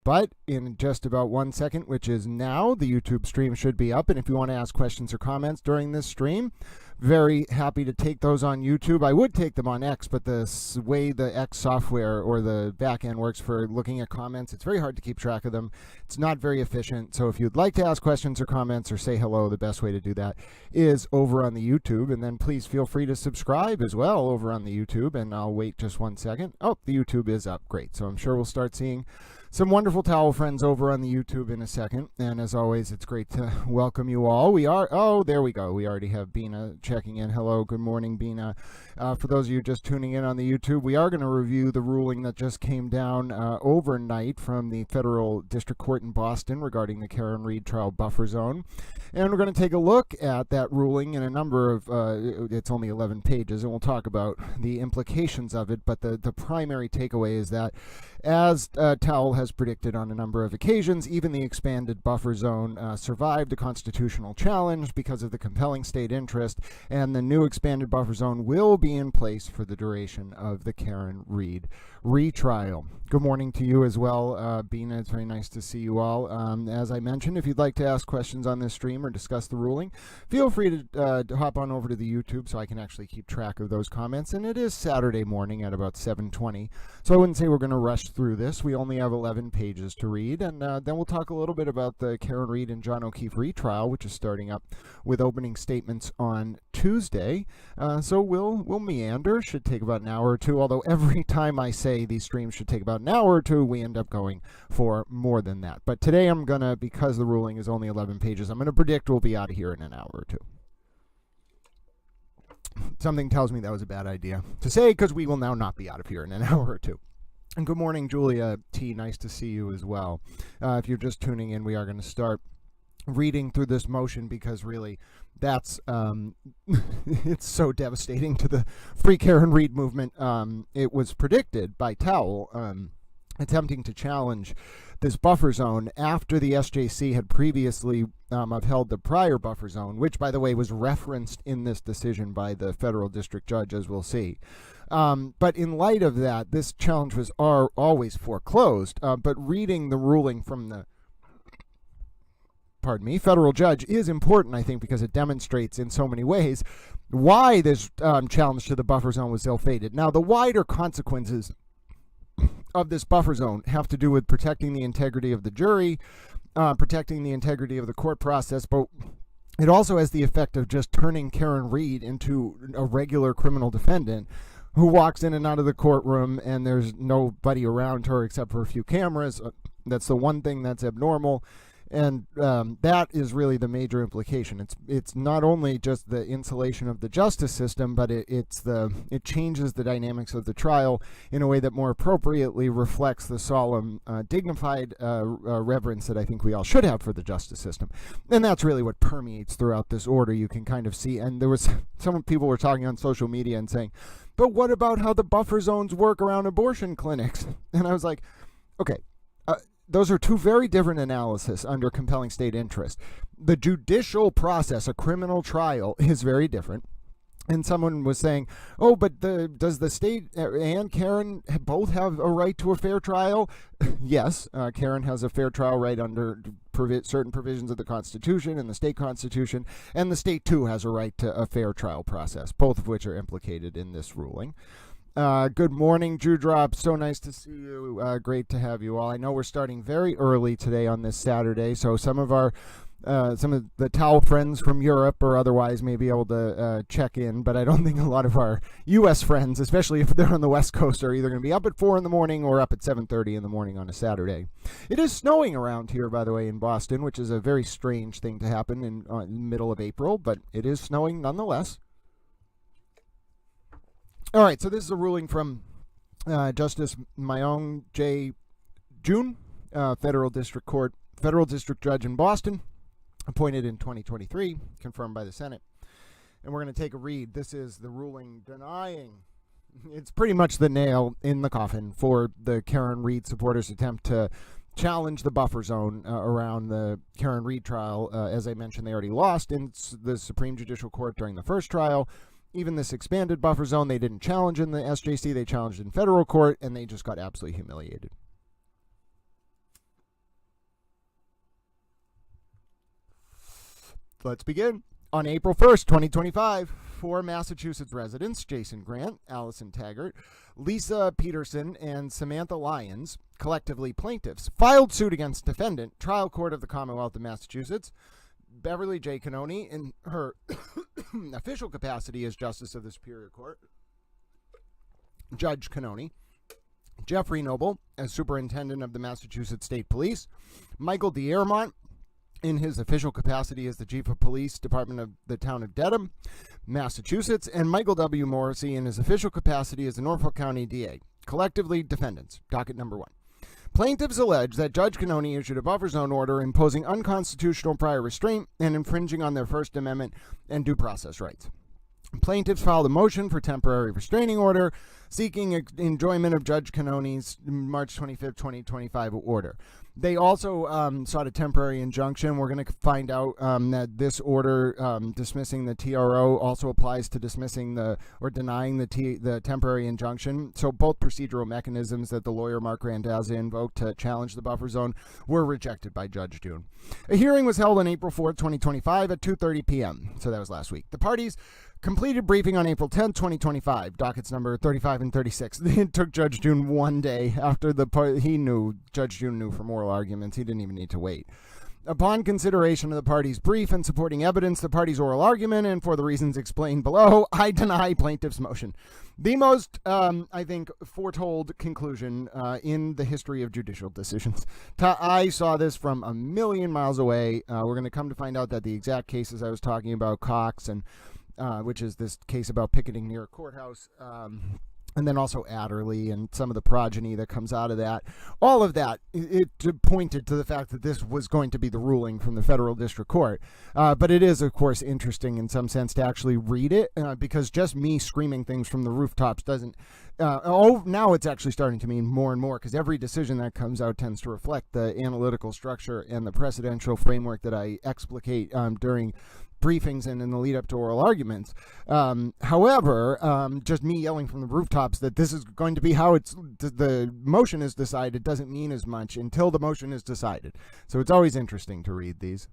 But in just about 1 second, which is now, the YouTube stream should be up. And if you want to ask questions or comments during this stream, very happy to take those on YouTube. I would take them on X, but the way the X software or the back end works for looking at comments, it's very hard to keep track of them. It's not very efficient. So if you'd like to ask questions or comments or say hello, the best way to do that is over on the YouTube. And then please feel free to subscribe as well over on the YouTube. And I'll wait just 1 second. Oh, the YouTube is up. Great. So I'm sure we'll start seeing some wonderful towel friends over on the YouTube in a second. And as always, it's great to welcome you all. There we go. We already have Bina checking in. Hello, good morning, Bina. For those of you just tuning in on the YouTube, we are going to review the ruling that just came down overnight from the Federal District Court in Boston regarding the Karen Read trial buffer zone. And we're going to take a look at that ruling in a number of, it's only 11 pages, and we'll talk about the implications of it. But the primary takeaway is that, as Towell has predicted on a number of occasions, even the expanded buffer zone survived a constitutional challenge because of the compelling state interest, and the new expanded buffer zone will be in place for the duration of the Karen Read retrial. Good morning to you as well, Bina. It's very nice to see you all. As I mentioned, if you'd like to ask questions on this stream or discuss the ruling, feel free to hop on over to the YouTube so I can actually keep track of those comments. And it is Saturday morning at about 7:20, so I wouldn't say we're going to rush through this. We only have 11 pages to read, and then we'll talk a little bit about the Karen Read and John O'Keefe retrial, which is starting up with opening statements on Tuesday. So we'll meander. Should take about an hour or two, although every time I say these streams should take about an hour or two, we end up going for more than that. But today I'm going to, because the ruling is only 11 pages, I'm going to predict we'll be out of here in an hour or two. Something tells me that was a bad idea to say, because we will now not be out of here in an hour or two. And good morning, Julia T. Nice to see you as well. If you're just tuning in, we are going to start reading through this motion, because really that's it's so devastating to the Free Karen Read movement. It was predicted by Towell attempting to challenge this buffer zone after the SJC had previously upheld the prior buffer zone, which, by the way, was referenced in this decision by the federal district judge, as we'll see. But in light of that, this challenge was always foreclosed. But reading the ruling from the federal judge is important, I think, because it demonstrates in so many ways why this challenge to the buffer zone was ill-fated. Now, the wider consequences of this buffer zone have to do with protecting the integrity of the jury, protecting the integrity of the court process, but it also has the effect of just turning Karen Read into a regular criminal defendant who walks in and out of the courtroom and there's nobody around her except for a few cameras. That's the one thing that's abnormal. And that is really the major implication. It's not only just the insulation of the justice system, but it changes the dynamics of the trial in a way that more appropriately reflects the solemn, dignified reverence that I think we all should have for the justice system. And that's really what permeates throughout this order. You can kind of see, and there was some people were talking on social media and saying, but what about how the buffer zones work around abortion clinics? And I was like, okay. Those are two very different analyses under compelling state interest. The judicial process, a criminal trial, is very different. And someone was saying, oh, but does the state and Karen both have a right to a fair trial? Yes, Karen has a fair trial right under certain provisions of the Constitution and the state Constitution, and the state, too, has a right to a fair trial process, both of which are implicated in this ruling. Good morning, Dewdrop. So nice to see you. Great to have you all. I know we're starting very early today on this Saturday, so some of the Towel friends from Europe or otherwise may be able to check in, but I don't think a lot of our U.S. friends, especially if they're on the West Coast, are either going to be up at 4 in the morning or up at 7:30 in the morning on a Saturday. It is snowing around here, by the way, in Boston, which is a very strange thing to happen in the middle of April, but it is snowing nonetheless. All right, so this is a ruling from Justice Myong J. June, Federal District Court, Federal District Judge in Boston, appointed in 2023, confirmed by the Senate. And we're going to take a read. This is the ruling denying, it's pretty much the nail in the coffin for the Karen Read supporters' attempt to challenge the buffer zone around the Karen Read trial. As I mentioned, they already lost in the Supreme Judicial Court during the first trial. Even this expanded buffer zone, they didn't challenge in the SJC, they challenged in federal court, and they just got absolutely humiliated. Let's begin. On April 1st, 2025, 4 Massachusetts residents, Jason Grant, Allison Taggart, Lisa Peterson, and Samantha Lyons, collectively plaintiffs, filed suit against defendant, trial court of the Commonwealth of Massachusetts, Beverly J. Cannone, in her official capacity as Justice of the Superior Court, Judge Cannone, Jeffrey Noble, as Superintendent of the Massachusetts State Police, Michael D'Iermont, in his official capacity as the Chief of Police Department of the Town of Dedham, Massachusetts, and Michael W. Morrissey in his official capacity as the Norfolk County DA, collectively defendants, docket number 1. Plaintiffs allege that Judge Cannone issued a buffer zone order imposing unconstitutional prior restraint and infringing on their First Amendment and due process rights. Plaintiffs filed a motion for temporary restraining order seeking enjoyment of Judge Cannone's March 25, 2025 order. They also sought a temporary injunction. We're going to find out that this order dismissing the TRO also applies to dismissing or denying the temporary injunction. So both procedural mechanisms that the lawyer Mark Randazza invoked to challenge the buffer zone were rejected by Judge June. A hearing was held on April 4, 2025 at 2:30 p.m. So that was last week. The parties completed briefing on April 10, 2025, dockets number 35 and 36. It took Judge June one day after Judge June knew from oral arguments. He didn't even need to wait. Upon consideration of the parties' brief and supporting evidence, the parties' oral argument, and for the reasons explained below, I deny plaintiff's motion. The most, I think, foretold conclusion in the history of judicial decisions. I saw this from a million miles away. We're going to come to find out that the exact cases I was talking about, Cox and which is this case about picketing near a courthouse, and then also Adderley and some of the progeny that comes out of that. All of that, it pointed to the fact that this was going to be the ruling from the federal district court. But it is, of course, interesting in some sense to actually read it, because just me screaming things from the rooftops doesn't... now it's actually starting to mean more and more, because every decision that comes out tends to reflect the analytical structure and the precedential framework that I explicate during briefings and in the lead up to oral arguments. However, just me yelling from the rooftops that this is going to be how the motion is decided doesn't mean as much until the motion is decided. So it's always interesting to read these.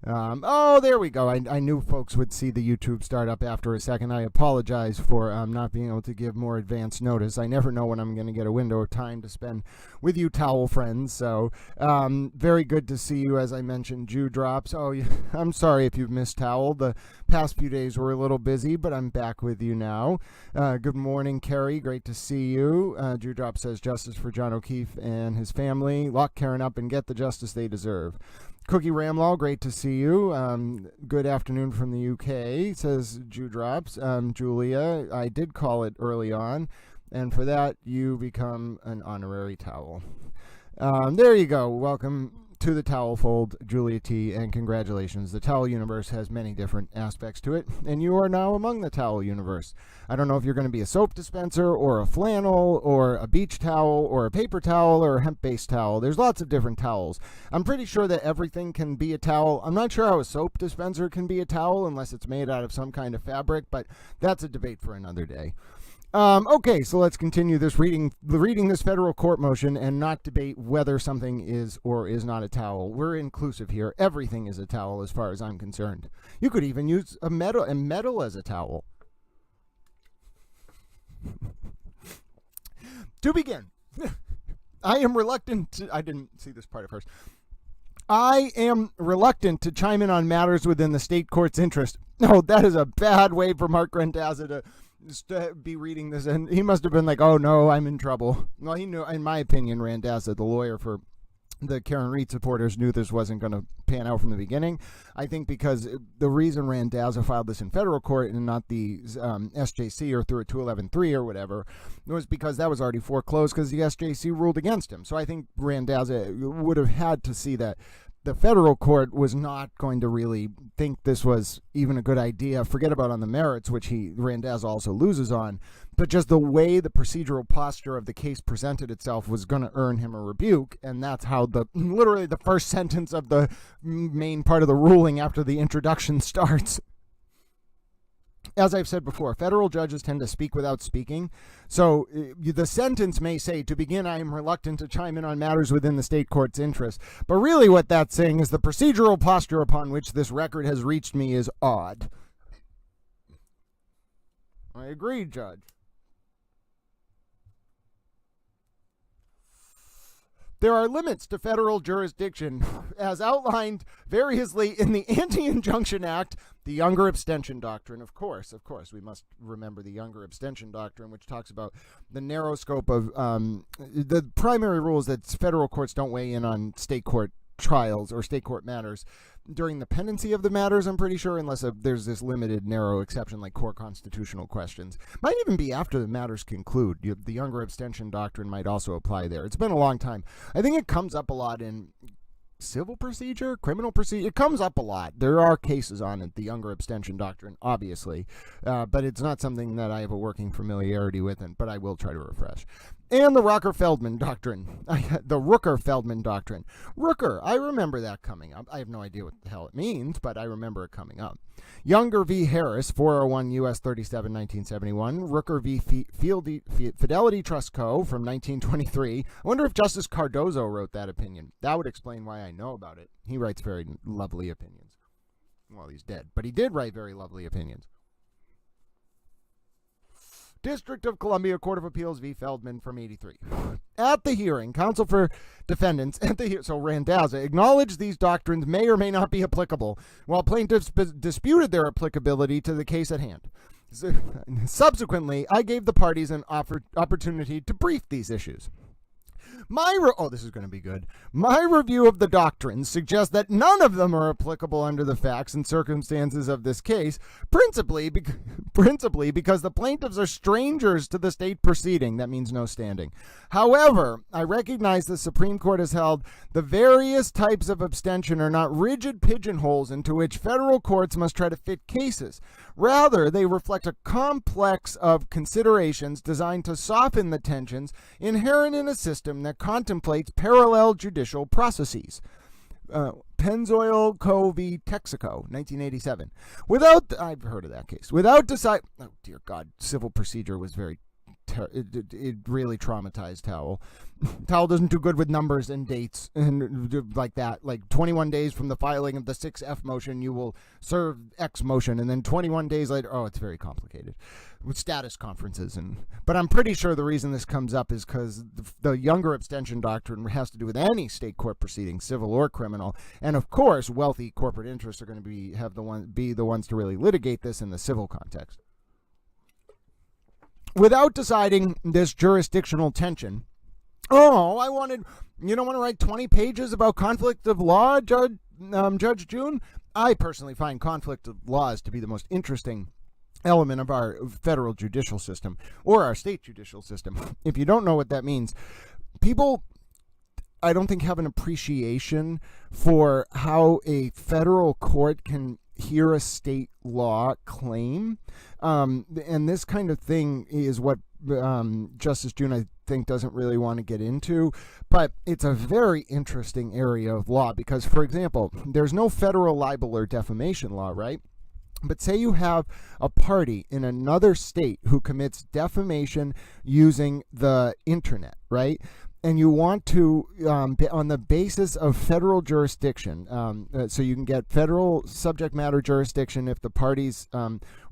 Oh, there we go. I knew folks would see the YouTube start up after a second. I apologize for not being able to give more advance notice. I never know when I'm going to get a window of time to spend with you towel friends. So very good to see you. As I mentioned, Jew Drops. Oh, I'm sorry if you've missed towel. The past few days were a little busy, but I'm back with you now. Good morning, Kerry. Great to see you. Jew Drops says justice for John O'Keefe and his family. Lock Karen up and get the justice they deserve. Cookie Ramlaw, great to see you. Good afternoon from the UK, says Jew Drops. Julia, I did call it early on, and for that, you become an honorary towel. There you go. Welcome to the towel fold, Julia T, and congratulations. The towel universe has many different aspects to it, and you are now among the towel universe. I don't know if you're going to be a soap dispenser or a flannel or a beach towel or a paper towel or a hemp-based towel. There's lots of different towels. I'm pretty sure that everything can be a towel. I'm not sure how a soap dispenser can be a towel unless it's made out of some kind of fabric, but that's a debate for another day. Okay, so let's continue this reading this federal court motion and not debate whether something is or is not a towel. We're inclusive here. Everything is a towel as far as I'm concerned. You could even use a metal as a towel. To begin, I am reluctant to... I didn't see this part at first. I am reluctant to chime in on matters within the state court's interest. No, that is a bad way for Mark Randazza to be reading this, and he must have been like, oh no, I'm in trouble. Well, he knew, in my opinion, Randazza, the lawyer for the Karen Reed supporters, knew this wasn't going to pan out from the beginning. I think because the reason Randazza filed this in federal court and not the SJC or through a 211-3 or whatever was because that was already foreclosed because the SJC ruled against him. So I think Randazza would have had to see that the federal court was not going to really think this was even a good idea. Forget about on the merits, which Randazza also loses on, but just the way the procedural posture of the case presented itself was going to earn him a rebuke, and that's how literally the first sentence of the main part of the ruling after the introduction starts. as I've said before, federal judges tend to speak without speaking. So the sentence may say, to begin, I am reluctant to chime in on matters within the state court's interest. But really what that's saying is the procedural posture upon which this record has reached me is odd. I agree, Judge. There are limits to federal jurisdiction, as outlined variously in the Anti-Injunction Act, the Younger Abstention Doctrine. Of course, we must remember the Younger Abstention Doctrine, which talks about the narrow scope of the primary rules that federal courts don't weigh in on state court trials or state court matters during the pendency of the matters, I'm pretty sure, unless there's this limited narrow exception like core constitutional questions. Might even be after the matters conclude. The Younger Abstention Doctrine might also apply there. It's been a long time. I think it comes up a lot in civil procedure, criminal procedure. It comes up a lot. There are cases on it, the Younger Abstention Doctrine, obviously, but it's not something that I have a working familiarity with, but I will try to refresh. And the Rooker-Feldman Doctrine, the Rooker-Feldman Doctrine. Rooker, I remember that coming up. I have no idea what the hell it means, but I remember it coming up. Younger v. Harris, 401 U.S. 37, 1971. Rooker v. Fidelity Trust Co. from 1923. I wonder if Justice Cardozo wrote that opinion. That would explain why I know about it. He writes very lovely opinions. Well, he's dead, but he did write very lovely opinions. District of Columbia Court of Appeals v. Feldman from 83. At the hearing, counsel for defendants, so Randazza, acknowledged these doctrines may or may not be applicable, while plaintiffs disputed their applicability to the case at hand. Subsequently, I gave the parties an opportunity to brief these issues. This is going to be good. My review of the doctrines suggests that none of them are applicable under the facts and circumstances of this case, principally because the plaintiffs are strangers to the state proceeding. That means no standing. However, I recognize the Supreme Court has held the various types of abstention are not rigid pigeonholes into which federal courts must try to fit cases. Rather, they reflect a complex of considerations designed to soften the tensions inherent in a system that contemplates parallel judicial processes. Pennzoil Co. v. Texaco, 1987. I've heard of that case. Oh dear God, civil procedure was very. It really traumatized Towel. Towel doesn't do good with numbers and dates and like that. Like 21 days from the filing of the 6F motion, you will serve X motion, and then 21 days later, it's very complicated with status conferences. But I'm pretty sure the reason this comes up is because the Younger Abstention Doctrine has to do with any state court proceeding, civil or criminal, and of course, wealthy corporate interests are going to be the ones to really litigate this in the civil context. Without deciding this jurisdictional tension, you don't want to write 20 pages about conflict of law, Judge June? I personally find conflict of laws to be the most interesting element of our federal judicial system, or our state judicial system. If you don't know what that means, people, I don't think, have an appreciation for how a federal court can hear a state law claim. And this kind of thing is what Justice June, I think, doesn't really want to get into. But it's a very interesting area of law because, for example, there's no federal libel or defamation law, right? But say you have a party in another state who commits defamation using the internet, right? And you want to, on the basis of federal jurisdiction, so you can get federal subject matter jurisdiction if the parties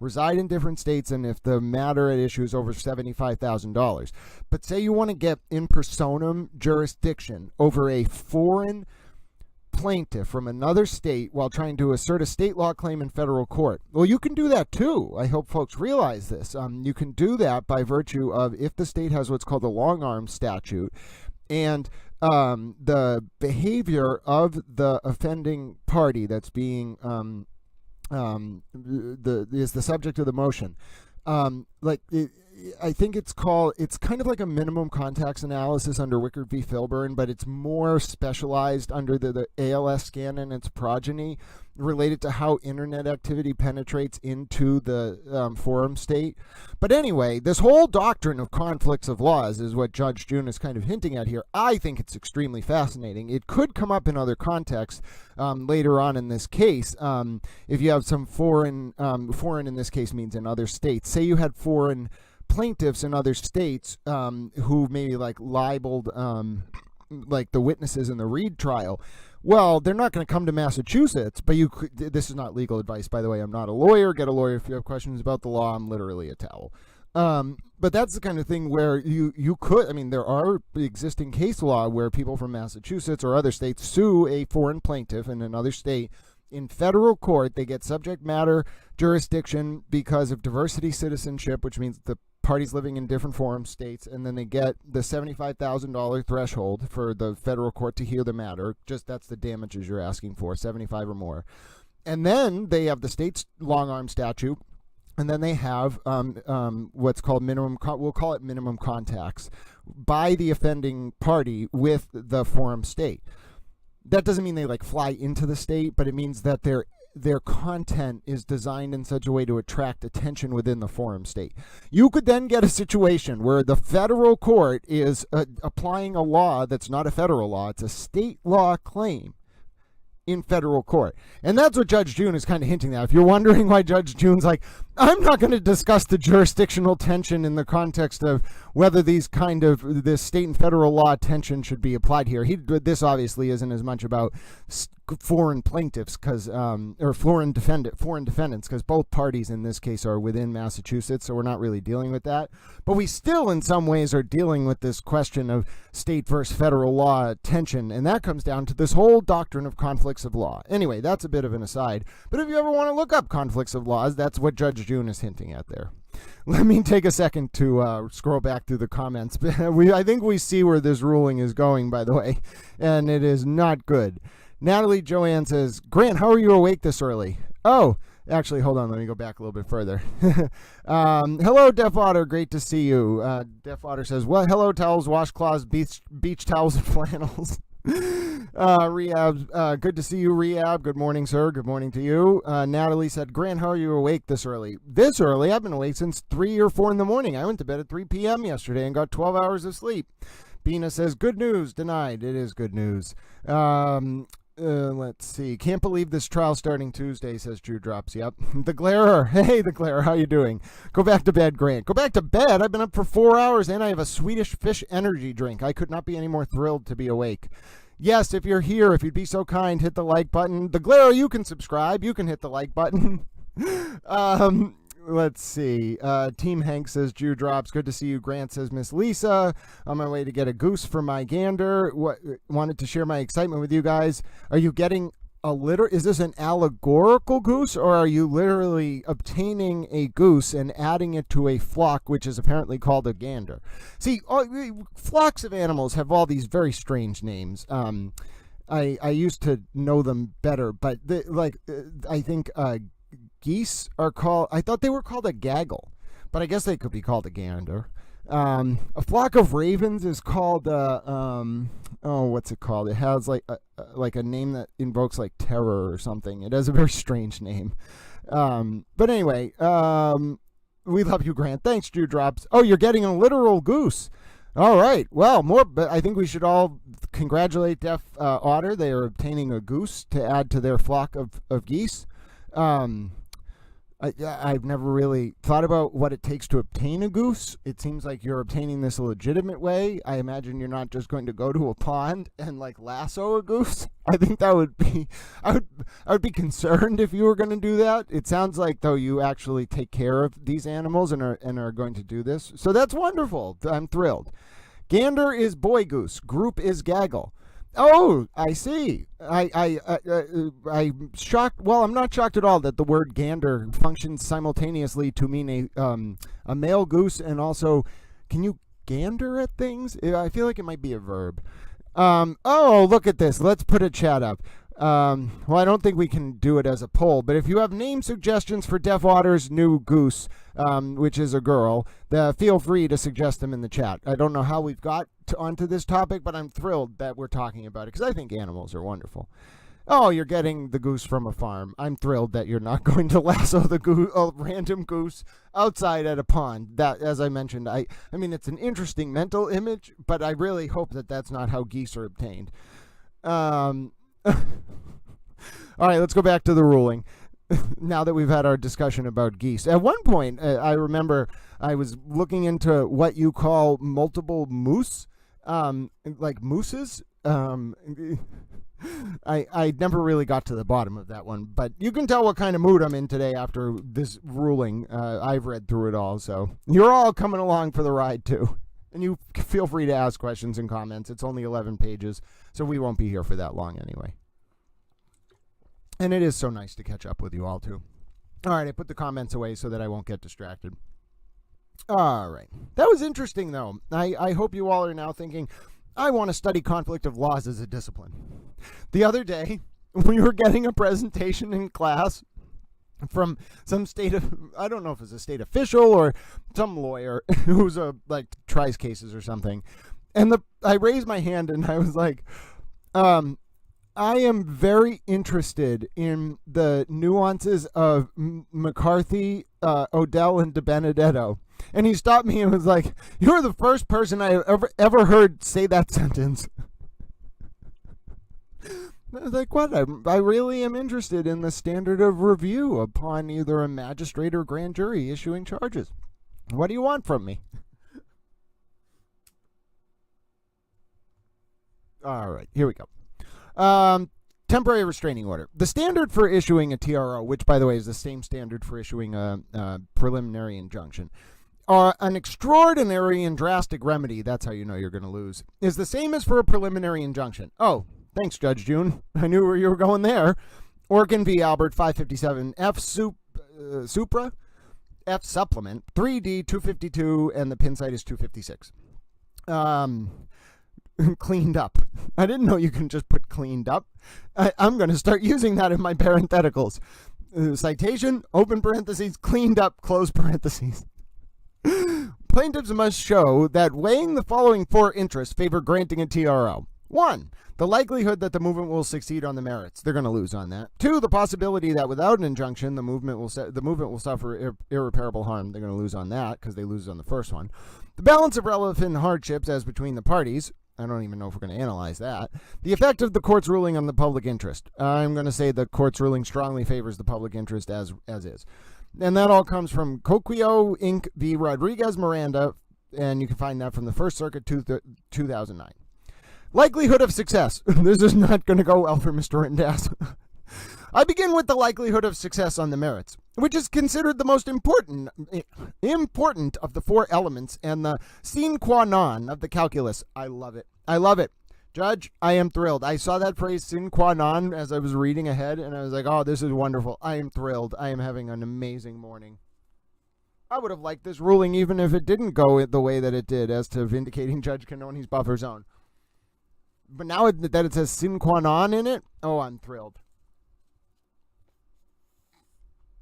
reside in different states and if the matter at issue is over $75,000. But say you want to get in personam jurisdiction over a foreign plaintiff from another state while trying to assert a state law claim in federal court. Well, you can do that too. I hope folks realize this. You can do that by virtue of if the state has what's called the long arm statute, and the behavior of the offending party that's being is the subject of the motion. I think it's kind of like a minimum contacts analysis under Wickard v. Filburn, but it's more specialized under the ALS scan and its progeny, related to how internet activity penetrates into the forum state. But anyway, this whole doctrine of conflicts of laws is what Judge June is kind of hinting at here. I think it's extremely fascinating. It could come up in other contexts later on in this case. If you have some foreign in this case means in other states. Say you had foreign plaintiffs in other states who maybe like libeled like the witnesses in the Reed trial. Well, they're not going to come to Massachusetts, but this is not legal advice, by the way. I'm not a lawyer. Get a lawyer if you have questions about the law. I'm literally a towel. But that's the kind of thing where you could, I mean, there are existing case law where people from Massachusetts or other states sue a foreign plaintiff in another state. In federal court, they get subject matter jurisdiction because of diversity citizenship, which means the parties living in different forum states, and then they get the $75,000 threshold for the federal court to hear the matter. Just that's the damages you're asking for, 75 or more. And then they have the state's long arm statute, and then they have what's called we'll call it minimum contacts by the offending party with the forum state. That doesn't mean they like fly into the state, but it means that their content is designed in such a way to attract attention within the forum state. You could then get a situation where the federal court is applying a law that's not a federal law. It's a state law claim in federal court. And that's what Judge June is kind of hinting at. If you're wondering why Judge June's like, I'm not going to discuss the jurisdictional tension in the context of whether this state and federal law tension should be applied here. This obviously isn't as much about foreign plaintiffs or foreign defendants, because both parties in this case are within Massachusetts, so we're not really dealing with that. But we still in some ways are dealing with this question of state versus federal law tension, and that comes down to this whole doctrine of conflicts of law. Anyway, that's a bit of an aside, but if you ever want to look up conflicts of laws, that's what Judge June is hinting at there. Let me take a second to scroll back through the comments. I think we see where this ruling is going, by the way, and it is not good. Natalie Joanne says, Grant, how are you awake this early? Oh, actually, hold on. Let me go back a little bit further. Hello, Deaf Otter. Great to see you. Deaf Otter says, well, hello, towels, washcloths, beach towels, and flannels. Rehab, good to see you, Rehab. Good morning, sir. Good morning to you. Natalie said, Grant, how are you awake this early? This early? I've been awake since 3 or 4 in the morning. I went to bed at 3 p.m. yesterday and got 12 hours of sleep. Bina says, good news. Denied. It is good news. Let's see. Can't believe this trial starting Tuesday, says Drew Drops. Yep. The Glarer. Hey, The Glarer. How you doing? Go back to bed, Grant. Go back to bed? I've been up for 4 hours and I have a Swedish Fish energy drink. I could not be any more thrilled to be awake. Yes, if you're here, if you'd be so kind, hit the like button. The Glarer, you can subscribe. You can hit the like button. Let's see. Team Hank says, Jew Drops. Good to see you. Grant says, Miss Lisa. On my way to get a goose for my gander. Wanted to share my excitement with you guys. Are you getting is this an allegorical goose, or are you literally obtaining a goose and adding it to a flock, which is apparently called a gander? See, flocks of animals have all these very strange names. I used to know them better, but I think geese are called, I thought they were called a gaggle, but I guess they could be called a gander. A flock of ravens is called what's it called? It has like a name that invokes like terror or something. It has a very strange name. But anyway, we love you, Grant. Thanks, Drew Drops. Oh, you're getting a literal goose. All right. Well, but I think we should all congratulate Deaf Otter. They are obtaining a goose to add to their flock of geese. I've never really thought about what it takes to obtain a goose. It seems like you're obtaining this a legitimate way. I imagine you're not just going to go to a pond and like lasso a goose. I think that would be, I would be concerned if you were going to do that. It sounds like though you actually take care of these animals and are going to do this. So that's wonderful. I'm thrilled. Gander is boy goose. Group is gaggle. Oh, I see. I'm shocked. Well, I'm not shocked at all that the word gander functions simultaneously to mean a male goose, and also, can you gander at things? I feel like it might be a verb. Oh, look at this. Let's put a chat up. Well, I don't think we can do it as a poll, but if you have name suggestions for Deafwater's new goose, which is a girl, feel free to suggest them in the chat. I don't know how we've got onto this topic, but I'm thrilled that we're talking about it because I think animals are wonderful. Oh, you're getting the goose from a farm. I'm thrilled that you're not going to lasso the a random goose outside at a pond. That, as I mentioned, I mean, it's an interesting mental image, but I really hope that that's not how geese are obtained. All right, let's go back to the ruling. Now that we've had our discussion about geese. At one point, I remember I was looking into what you call multiple moose, like mooses. I never really got to the bottom of that one, but you can tell what kind of mood I'm in today after this ruling. I've read through it all, so you're all coming along for the ride too. And you feel free to ask questions and comments. It's only 11 pages, so we won't be here for that long anyway. And it is so nice to catch up with you all too. All right, I put the comments away so that I won't get distracted. All right. That was interesting, though. I hope you all are now thinking, I want to study conflict of laws as a discipline. The other day, we were getting a presentation in class from some state of, I don't know if it's a state official or some lawyer who's tries cases or something. And I raised my hand and I was like, I am very interested in the nuances of McCarthy, Odell, and DiBenedetto. And he stopped me and was like, you're the first person I ever heard say that sentence. I was like, what? I really am interested in the standard of review upon either a magistrate or grand jury issuing charges. What do you want from me? All right, here we go. Temporary restraining order. The standard for issuing a TRO, which, by the way, is the same standard for issuing a preliminary injunction, an extraordinary and drastic remedy, that's how you know you're going to lose, is the same as for a preliminary injunction. Oh, thanks, Judge June. I knew where you were going there. Oregon v. Albert, 557, F Supra, F Supplement, 3D 252, and the pin site is 256. Cleaned up. I didn't know you can just put cleaned up. I'm going to start using that in my parentheticals. Citation, open parentheses, cleaned up, close parentheses. Plaintiffs must show that weighing the following four interests favor granting a TRO. 1, the likelihood that the movement will succeed on the merits. They're going to lose on that. 2, the possibility that without an injunction, the movement will suffer irreparable harm. They're going to lose on that because they lose on the first one. The balance of relevant hardships as between the parties. I don't even know if we're going to analyze that. The effect of the court's ruling on the public interest. I'm going to say the court's ruling strongly favors the public interest as is. And that all comes from Coquio, Inc. v. Rodriguez Miranda, and you can find that from the First Circuit 2009. Likelihood of success. This is not going to go well for Mr. Randazza. I begin with the likelihood of success on the merits, which is considered the most important of the four elements and the sine qua non of the calculus. I love it. I love it. Judge, I am thrilled. I saw that phrase sine qua non as I was reading ahead, and I was like, oh, this is wonderful. I am thrilled. I am having an amazing morning. I would have liked this ruling even if it didn't go the way that it did as to vindicating Judge Cannone's buffer zone. But now that it says sine qua non in it, oh, I'm thrilled.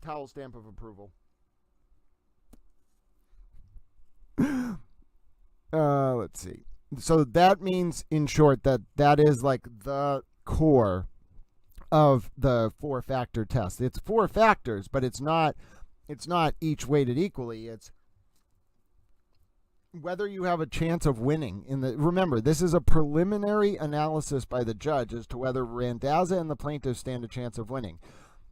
Towel stamp of approval. Let's see. So that means, in short, that is like the core of the four-factor test. It's four factors, but it's not each weighted equally. It's whether you have a chance of winning. Remember, this is a preliminary analysis by the judge as to whether Randazza and the plaintiff stand a chance of winning.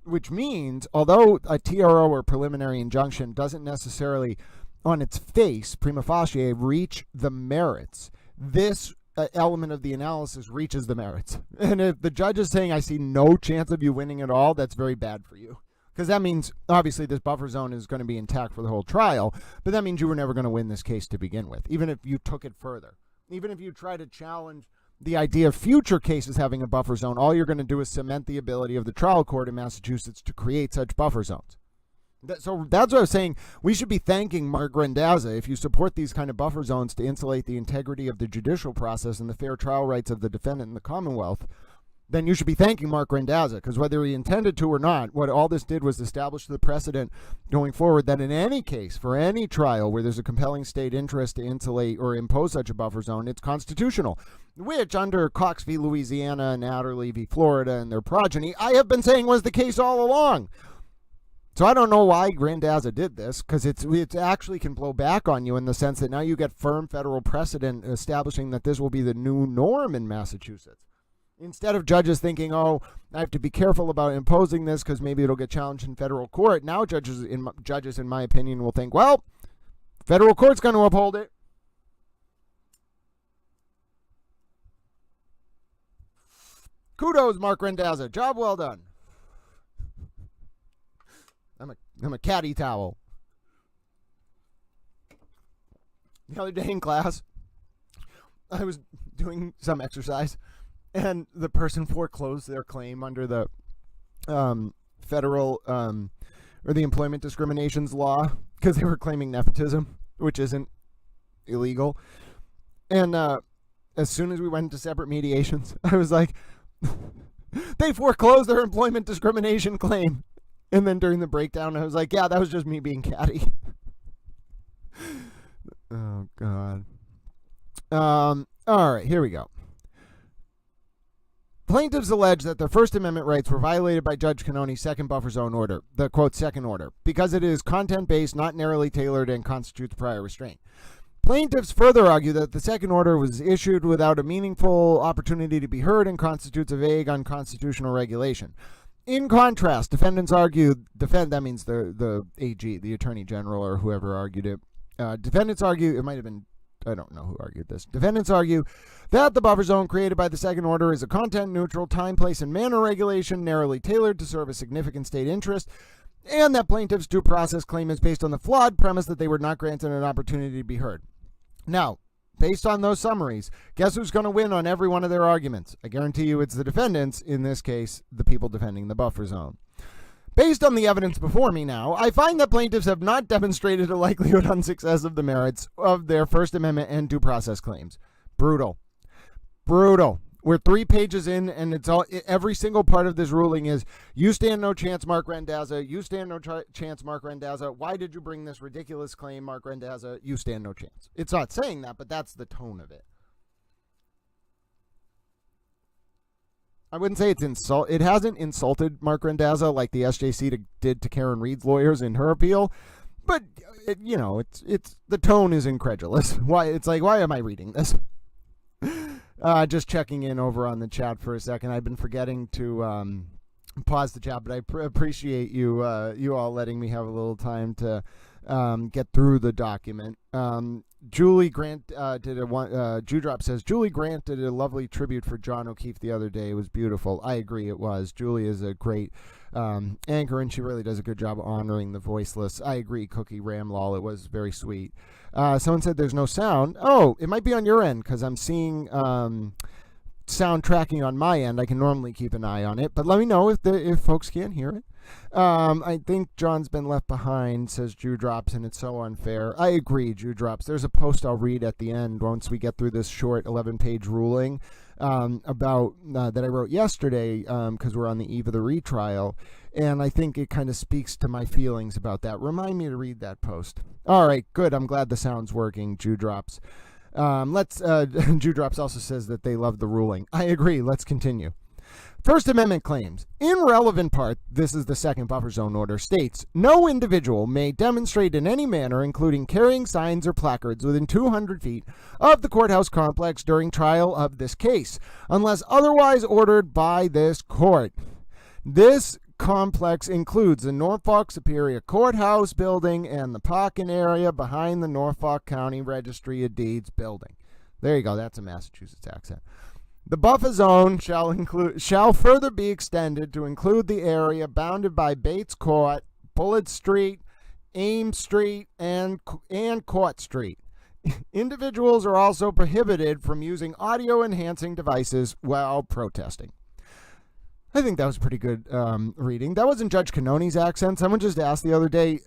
Which means, although a TRO or preliminary injunction doesn't necessarily, on its face, prima facie, reach the merits, this element of the analysis reaches the merits. And if the judge is saying, I see no chance of you winning at all, that's very bad for you. Because that means, obviously, this buffer zone is going to be intact for the whole trial, but that means you were never going to win this case to begin with, even if you took it further. Even if you try to challenge the idea of future cases having a buffer zone, all you're going to do is cement the ability of the trial court in Massachusetts to create such buffer zones. So that's what I was saying. We should be thanking Mark Randazza if you support these kind of buffer zones to insulate the integrity of the judicial process and the fair trial rights of the defendant in the Commonwealth. then you should be thanking Mark Randazza, because whether he intended to or not, what all this did was establish the precedent going forward that in any case, for any trial where there's a compelling state interest to insulate or impose such a buffer zone, it's constitutional, which under Cox v. Louisiana and Adderley v. Florida and their progeny, I have been saying was the case all along. So I don't know why Randazza did this, because it actually can blow back on you in the sense that now you get firm federal precedent establishing that this will be the new norm in Massachusetts. Instead of judges thinking, oh, I have to be careful about imposing this because maybe it'll get challenged in federal court, now judges, in my opinion, will think, well, federal court's going to uphold it. Kudos, Mark Randazza. Job well done. I'm a caddy towel. The other day in class, I was doing some exercise, and the person foreclosed their claim under the federal or the employment discriminations law because they were claiming nepotism, which isn't illegal. And as soon as we went into separate mediations, I was like, they foreclosed their employment discrimination claim. And then during the breakdown, I was like, yeah, that was just me being catty. Oh, God. All right, here we go. Plaintiffs allege that their First Amendment rights were violated by Judge Cannone's second buffer zone order, the, quote, second order, because it is content-based, not narrowly tailored, and constitutes prior restraint. Plaintiffs further argue that the second order was issued without a meaningful opportunity to be heard and constitutes a vague, unconstitutional regulation. In contrast, defendants argue, that means the AG, the Attorney General, or whoever argued it. Defendants argue, it might have been, I don't know who argued this. Defendants argue that the buffer zone created by the second order is a content-neutral, time, place, and manner regulation narrowly tailored to serve a significant state interest, and that plaintiffs' due process claim is based on the flawed premise that they were not granted an opportunity to be heard. Now, based on those summaries, guess who's going to win on every one of their arguments? I guarantee you it's the defendants, in this case, the people defending the buffer zone. Based on the evidence before me now, I find that plaintiffs have not demonstrated a likelihood on success of the merits of their First Amendment and due process claims. Brutal. Brutal. We're 3 pages in, and it's all, every single part of this ruling is, you stand no chance, Mark Randazza. You stand no chance, Mark Randazza. Why did you bring this ridiculous claim, Mark Randazza? You stand no chance. It's not saying that, but that's the tone of it. I wouldn't say it's it hasn't insulted Mark Randazza like the SJC did to Karen Reed's lawyers in her appeal, but it's the tone is incredulous. Why? It's like, why am I reading this? Just checking in over on the chat for a second. I've been forgetting to pause the chat, but I appreciate you all letting me have a little time to get through the document. Julie Grant Dewdrop says, Julie Grant did a lovely tribute for John O'Keefe the other day. It was beautiful. I agree, it was. Julie is a great anchor, and she really does a good job honoring the voiceless. I agree, Cookie Ramlall. It was very sweet. Someone said there's no sound. Oh, it might be on your end, because I'm seeing sound tracking on my end. I can normally keep an eye on it, but let me know if folks can't hear it. I think John's been left behind, says Dewdrops, and it's so unfair. I agree, Dewdrops. There's a post I'll read at the end once we get through this short 11-page ruling about that I wrote yesterday, because we're on the eve of the retrial, and I think it kind of speaks to my feelings about that. Remind me to read that post. All right, good. I'm glad the sound's working, Dewdrops. Dewdrops also says that they love the ruling. I agree. Let's continue. First Amendment claims. In relevant part, this is the second buffer zone order, states, no individual may demonstrate in any manner, including carrying signs or placards within 200 feet of the courthouse complex during trial of this case, unless otherwise ordered by this court. This complex includes the Norfolk Superior Courthouse building and the parking area behind the Norfolk County Registry of Deeds building. There you go. That's a Massachusetts accent. The buffer zone shall further be extended to include the area bounded by Bates Court, Bullitt Street, Ames Street, and Court Street. Individuals are also prohibited from using audio-enhancing devices while protesting. I think that was a pretty good reading. That wasn't Judge Cannone's accent. Someone just asked the other day,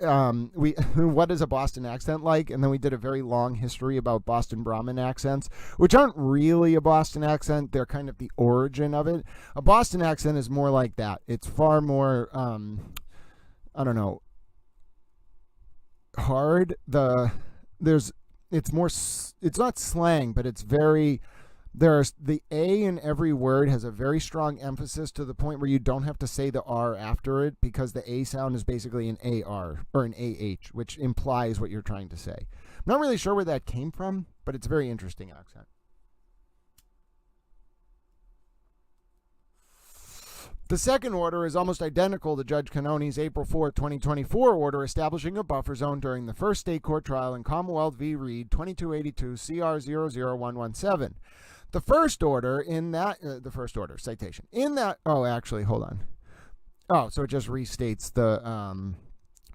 what is a Boston accent like? And then we did a very long history about Boston Brahmin accents, which aren't really a Boston accent. They're kind of the origin of it. A Boston accent is more like that. It's far more, I don't know, hard. It's not slang, but it's very... There's the A in every word has a very strong emphasis to the point where you don't have to say the R after it, because the A sound is basically an AR or an AH, which implies what you're trying to say. I'm not really sure where that came from, but it's a very interesting accent. The second order is almost identical to Judge Cannone's April 4, 2024 order establishing a buffer zone during the first state court trial in Commonwealth v. Reed 2282 CR 00117. The first order in that, the first order citation in that, oh, actually, hold on. Oh, so it just restates the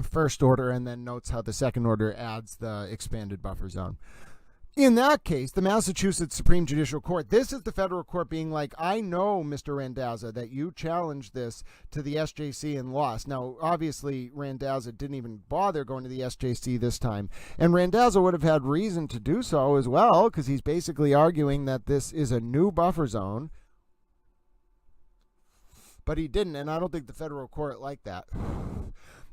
first order and then notes how the second order adds the expanded buffer zone. In that case, the Massachusetts Supreme Judicial Court, this is the federal court being like, I know, Mr. Randazza, that you challenged this to the SJC and lost. Now, obviously, Randazza didn't even bother going to the SJC this time. And Randazza would have had reason to do so as well, because he's basically arguing that this is a new buffer zone. But he didn't, and I don't think the federal court liked that.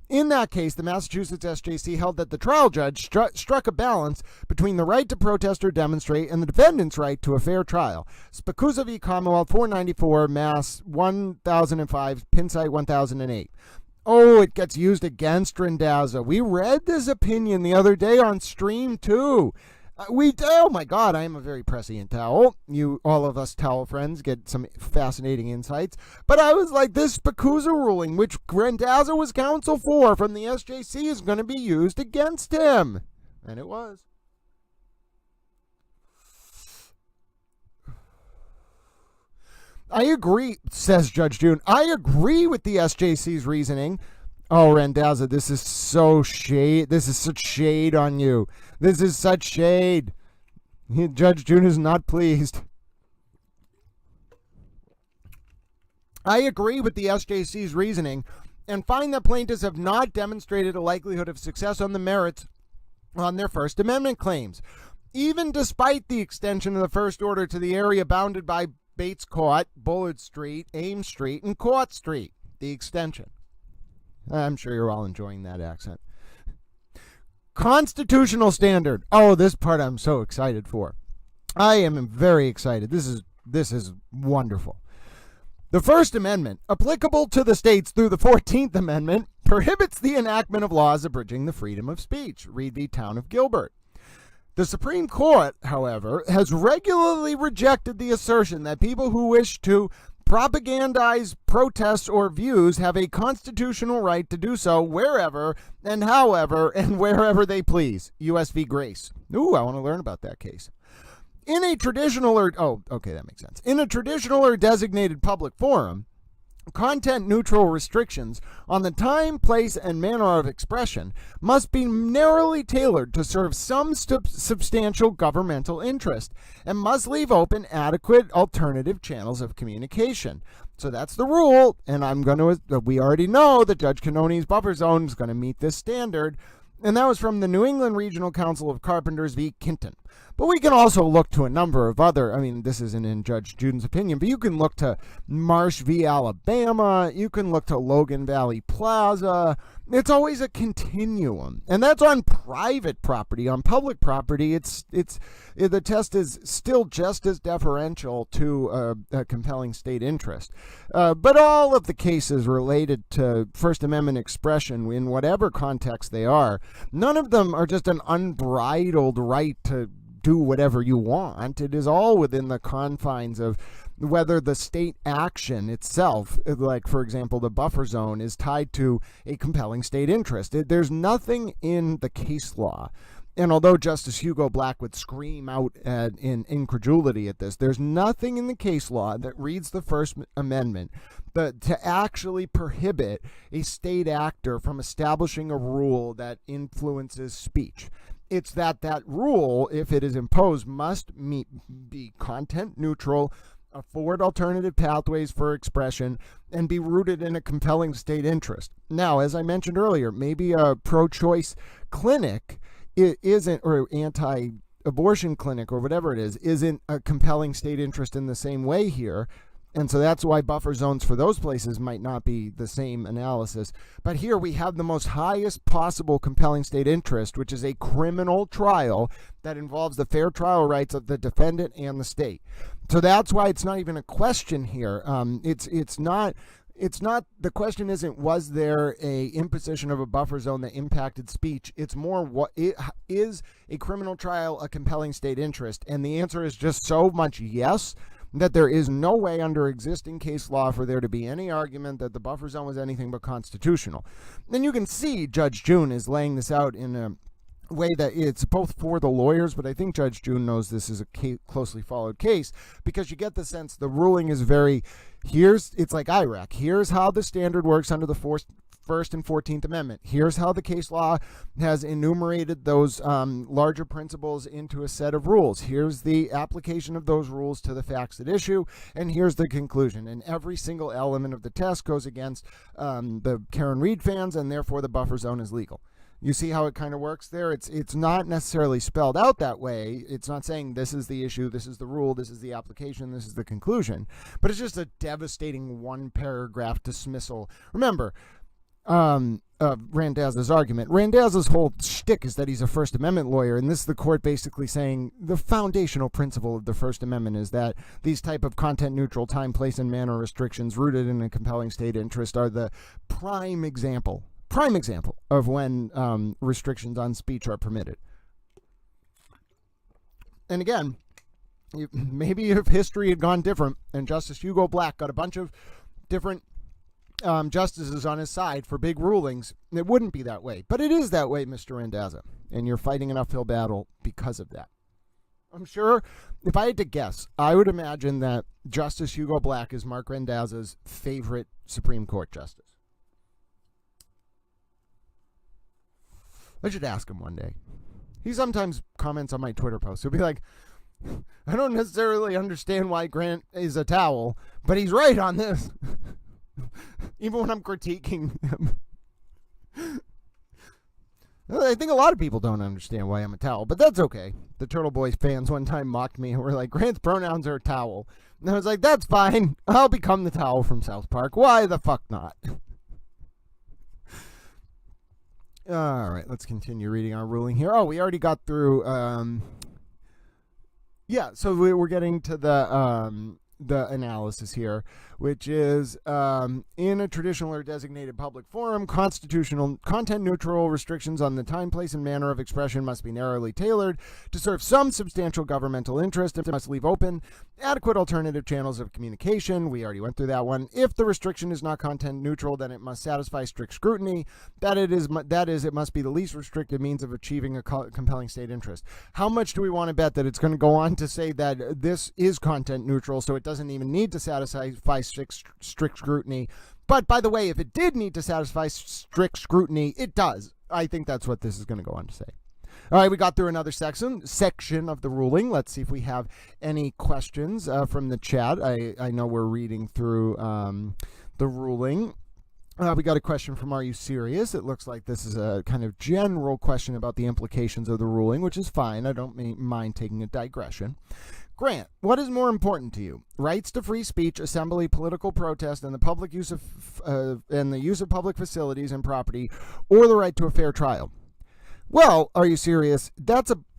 In that case, the Massachusetts SJC held that the trial judge struck a balance between the right to protest or demonstrate and the defendant's right to a fair trial. Spacuzza v. Commonwealth 494, Mass. 1005, Pin site 1008. Oh, it gets used against Randazza. We read this opinion the other day on stream, too. Oh my God, I am a very prescient towel. All of us towel friends get some fascinating insights. But I was like, this Spacuzza ruling, which Randazza was counsel for from the SJC, is going to be used against him. And it was. I agree, says Judge June. I agree with the SJC's reasoning. Oh, Randazza, this is so shade. This is such shade on you. This is such shade. Judge June is not pleased. I agree with the SJC's reasoning and find that plaintiffs have not demonstrated a likelihood of success on the merits on their First Amendment claims, even despite the extension of the first order to the area bounded by Bates Court, Bullard Street, Ames Street, and Court Street. The extension. I'm sure you're all enjoying that accent. Constitutional standard. Oh, this part I'm so excited for. I am very excited. This is wonderful. The First Amendment, applicable to the states through the 14th Amendment, prohibits the enactment of laws abridging the freedom of speech. Read the Town of Gilbert. The Supreme Court, however, has regularly rejected the assertion that people who wish to propagandize protests or views have a constitutional right to do so wherever and however and wherever they please. U.S. v. Grace. Ooh, I want to learn about that case. In a traditional or... Oh, okay, that makes sense. In a traditional or designated public forum, content-neutral restrictions on the time, place, and manner of expression must be narrowly tailored to serve some substantial governmental interest and must leave open adequate alternative channels of communication. So that's the rule, and we already know that Judge Cannone's buffer zone is going to meet this standard, and that was from the New England Regional Council of Carpenters v. Kinton. But we can also look to a number of other, this isn't in Judge Juden's opinion, but you can look to Marsh v. Alabama, you can look to Logan Valley Plaza. It's always a continuum, and that's on private property. On public property, the test is still just as deferential to a compelling state interest. But all of the cases related to First Amendment expression, in whatever context they are, none of them are just an unbridled right to do whatever you want. It is all within the confines of whether the state action itself, like, for example, the buffer zone, is tied to a compelling state interest. There's nothing in the case law. And although Justice Hugo Black would scream out in incredulity at this, there's nothing in the case law that reads the First Amendment to actually prohibit a state actor from establishing a rule that influences speech. It's that rule, if it is imposed, must be content neutral, afford alternative pathways for expression, and be rooted in a compelling state interest. Now, as I mentioned earlier, maybe a pro-choice clinic isn't, or anti-abortion clinic or whatever it is, isn't a compelling state interest in the same way here. And so that's why buffer zones for those places might not be the same analysis. But here we have the most highest possible compelling state interest, which is a criminal trial that involves the fair trial rights of the defendant and the state. So that's why it's not even a question here. It's not. The question isn't, was there a imposition of a buffer zone that impacted speech? It's more, is a criminal trial a compelling state interest? And the answer is just so much yes, that there is no way under existing case law for there to be any argument that the buffer zone was anything but constitutional. And you can see Judge June is laying this out in a way that it's both for the lawyers, but I think Judge June knows this is a closely followed case, because you get the sense the ruling is very, it's like IRAC. Here's how the standard works under the First and 14th Amendment. Here's how the case law has enumerated those larger principles into a set of rules. Here's the application of those rules to the facts at issue, and here's the conclusion. And every single element of the test goes against the Karen Reed fans, and therefore the buffer zone is legal. You see how it kind of works there? It's not necessarily spelled out that way. It's not saying this is the issue, this is the rule, this is the application, this is the conclusion. But it's just a devastating one-paragraph dismissal. Remember, Randazza's argument. Randazza's whole shtick is that he's a First Amendment lawyer, and this is the court basically saying the foundational principle of the First Amendment is that these type of content-neutral time, place, and manner restrictions rooted in a compelling state interest are the prime example of when restrictions on speech are permitted. And again, maybe if history had gone different and Justice Hugo Black got a bunch of different justices on his side for big rulings, it wouldn't be that way. But it is that way, Mr. Randazza, and you're fighting an uphill battle because of that. I'm sure, if I had to guess, I would imagine that Justice Hugo Black is Mark Randazza's favorite Supreme Court justice. I should ask him one day. He sometimes comments on my Twitter posts. He'll be like, I don't necessarily understand why Grant is a towel, but he's right on this. Even when I'm critiquing him. I think a lot of people don't understand why I'm a towel, but that's okay. The Turtle Boys fans one time mocked me and were like, Grant's pronouns are towel. And I was like, that's fine. I'll become the towel from South Park. Why the fuck not? All right, let's continue reading our ruling here. Oh, we already got through. So we're getting to the analysis here, which is in a traditional or designated public forum, constitutional content-neutral restrictions on the time, place, and manner of expression must be narrowly tailored to serve some substantial governmental interest. It must leave open adequate alternative channels of communication. We already went through that one. If the restriction is not content-neutral, then it must satisfy strict scrutiny. That is, it must be the least restrictive means of achieving a compelling state interest. How much do we want to bet that it's going to go on to say that this is content-neutral, so it doesn't even need to satisfy strict scrutiny? But by the way, if it did need to satisfy strict scrutiny, it does. I think that's what this is going to go on to say. All right, we got through another section of the ruling. Let's see if we have any questions from the chat. I know we're reading through the ruling. We got a question from Are You Serious? It looks like this is a kind of general question about the implications of the ruling, which is fine. I don't mind taking a digression. Grant, what is more important to you? Rights to free speech, assembly, political protest, and the public use of and the use of public facilities and property, or the right to a fair trial? Well, Are You Serious?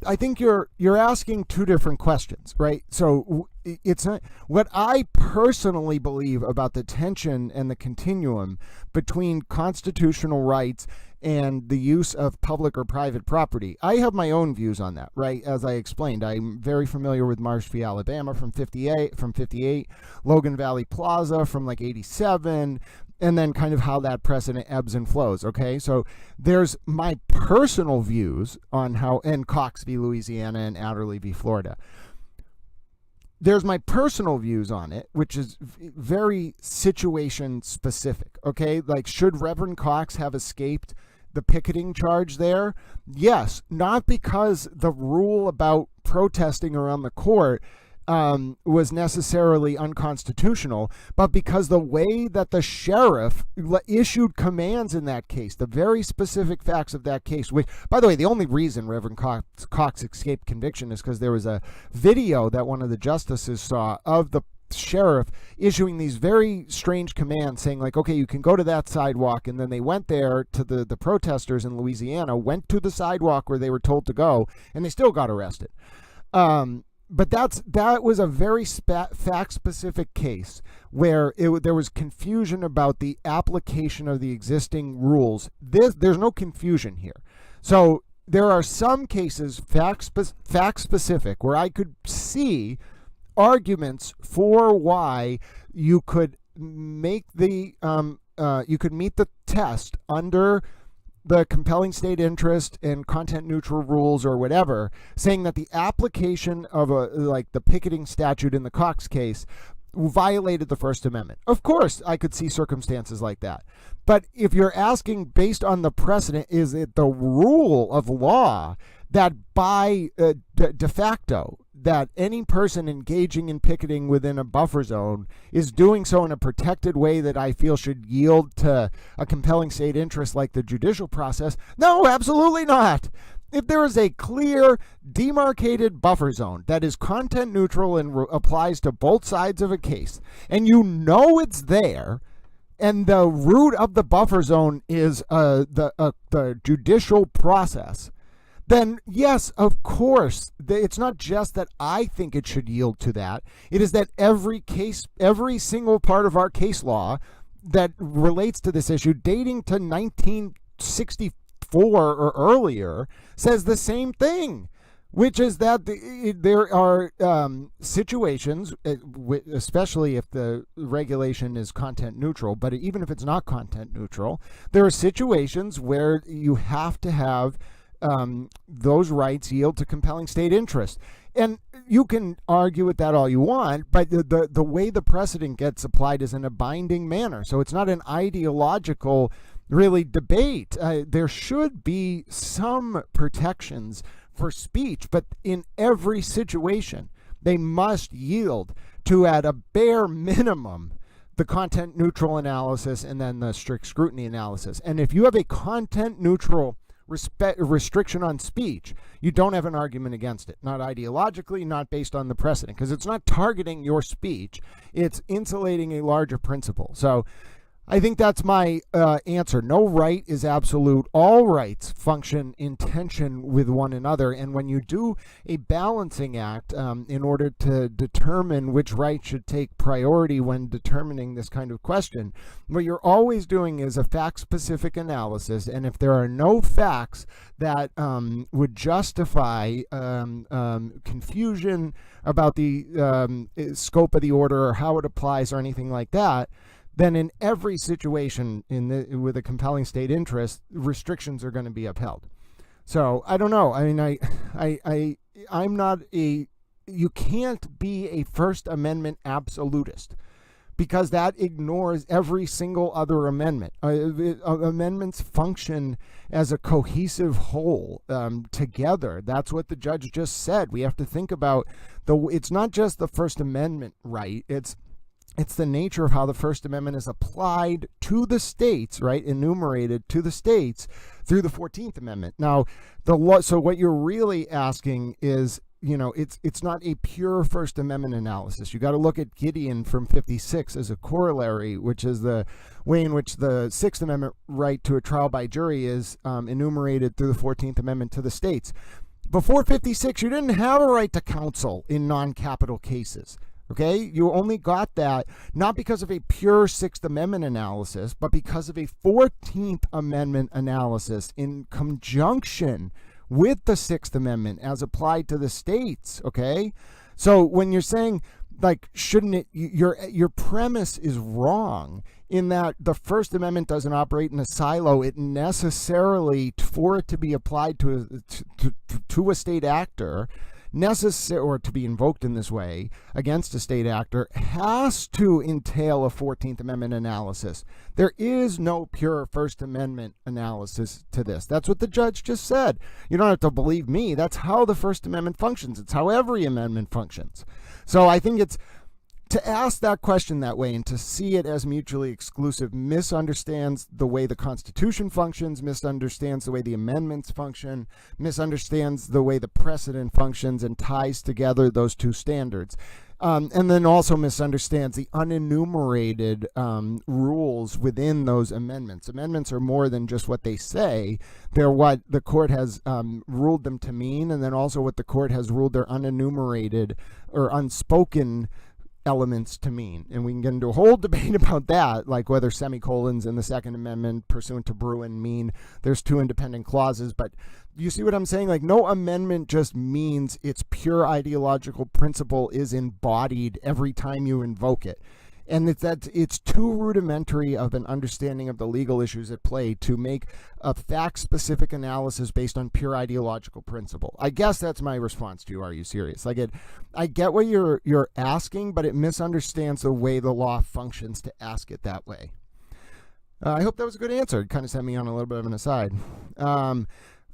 I think you're asking two different questions, right? So it's not what I personally believe about the tension and the continuum between constitutional rights and the use of public or private property. I have my own views on that, right? As I explained, I'm very familiar with Marsh v. Alabama from 58, Logan Valley Plaza from like 87, and then kind of how that precedent ebbs and flows, okay? So there's my personal views on how, and Cox v. Louisiana and Adderley v. Florida. There's my personal views on it, which is very situation specific, okay? Like, should Reverend Cox have escaped the picketing charge there? Yes, not because the rule about protesting around the court was necessarily unconstitutional, but because the way that the sheriff issued commands in that case, the very specific facts of that case, which, by the way, the only reason Reverend Cox escaped conviction is because there was a video that one of the justices saw of the sheriff issuing these very strange commands saying, like, okay, you can go to that sidewalk, and then they went there to the protesters in Louisiana, went to the sidewalk where they were told to go, and they still got arrested. But that was a very fact-specific case where there was confusion about the application of the existing rules. There's no confusion here. So there are some cases, fact-specific, where I could see arguments for why you could make you could meet the test under the compelling state interest and content neutral rules or whatever, saying that the application of like the picketing statute in the Cox case violated the First Amendment. Of course, I could see circumstances like that. But if you're asking based on the precedent, is it the rule of law that by de facto, that any person engaging in picketing within a buffer zone is doing so in a protected way that I feel should yield to a compelling state interest like the judicial process? No, absolutely not. If there is a clear, demarcated buffer zone that is content neutral and applies to both sides of a case, and you know it's there, and the root of the buffer zone is the judicial process, then yes, of course, it's not just that I think it should yield to that. It is that every single part of our case law that relates to this issue, dating to 1964 or earlier, says the same thing, which is that there are situations, especially if the regulation is content neutral, but even if it's not content neutral, there are situations where you have to have those rights yield to compelling state interest. And you can argue with that all you want, but the way the precedent gets applied is in a binding manner. So it's not an ideological, really, debate. There should be some protections for speech, but in every situation, they must yield to, at a bare minimum, the content neutral analysis and then the strict scrutiny analysis. And if you have a content neutral restriction on speech, you don't have an argument against it. Not ideologically, not based on the precedent, because it's not targeting your speech. It's insulating a larger principle. So I think that's my answer. No right is absolute. All rights function in tension with one another. And when you do a balancing act in order to determine which right should take priority when determining this kind of question, what you're always doing is a fact-specific analysis. And if there are no facts that would justify confusion about the scope of the order or how it applies or anything like that, then in every situation with a compelling state interest, restrictions are going to be upheld. So I don't know. I mean, I'm not you can't be a First Amendment absolutist, because that ignores every single other amendment. Amendments function as a cohesive whole together. That's what the judge just said. We have to think about it's not just the First Amendment right. It's the nature of how the First Amendment is applied to the states, right? Enumerated to the states through the 14th Amendment. Now, so what you're really asking is, it's not a pure First Amendment analysis. You got to look at Gideon from 56 as a corollary, which is the way in which the Sixth Amendment right to a trial by jury is enumerated through the 14th Amendment to the states. Before 56, you didn't have a right to counsel in non-capital cases. Okay, you only got that not because of a pure Sixth Amendment analysis, but because of a 14th Amendment analysis in conjunction with the Sixth Amendment as applied to the states. Okay, so when you're saying, like, shouldn't it, your premise is wrong in that the First Amendment doesn't operate in a silo. It necessarily, for it to be applied to a state actor, necessary or to be invoked in this way against a state actor has to entail a 14th Amendment analysis. There is no pure First Amendment analysis to this. That's what the judge just said. You don't have to believe me. That's how the First Amendment functions. It's how every amendment functions. So I think it's to ask that question that way and to see it as mutually exclusive misunderstands the way the Constitution functions, misunderstands the way the amendments function, misunderstands the way the precedent functions, and ties together those two standards. And then also misunderstands the unenumerated rules within those amendments. Amendments are more than just what they say. They're what the court has ruled them to mean, and then also what the court has ruled their unenumerated or unspoken elements to mean. And we can get into a whole debate about that, like whether semicolons in the Second Amendment pursuant to Bruin mean there's two independent clauses. But you see what I'm saying? Like, no amendment just means its pure ideological principle is embodied every time you invoke it. And it's too rudimentary of an understanding of the legal issues at play to make a fact-specific analysis based on pure ideological principle. I guess that's my response to you. Are you serious? Like, I get what you're asking, but it misunderstands the way the law functions to ask it that way. I hope that was a good answer. It kind of sent me on a little bit of an aside.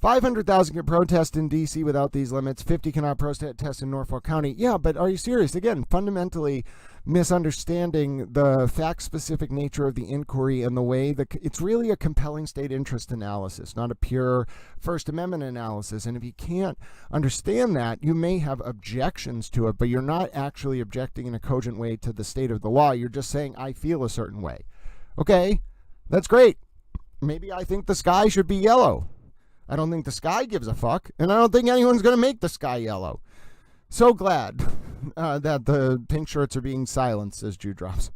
500,000 can protest in D.C. without these limits. 50 cannot protest in Norfolk County. Yeah, but are you serious? Again, fundamentally misunderstanding the fact-specific nature of the inquiry and the way it's really a compelling state interest analysis, not a pure First Amendment analysis. And if you can't understand that, you may have objections to it, but you're not actually objecting in a cogent way to the state of the law. You're just saying, I feel a certain way. Okay, that's great. Maybe I think the sky should be yellow. I don't think the sky gives a fuck, and I don't think anyone's going to make the sky yellow. So glad that the pink shirts are being silenced, says Dewdrops.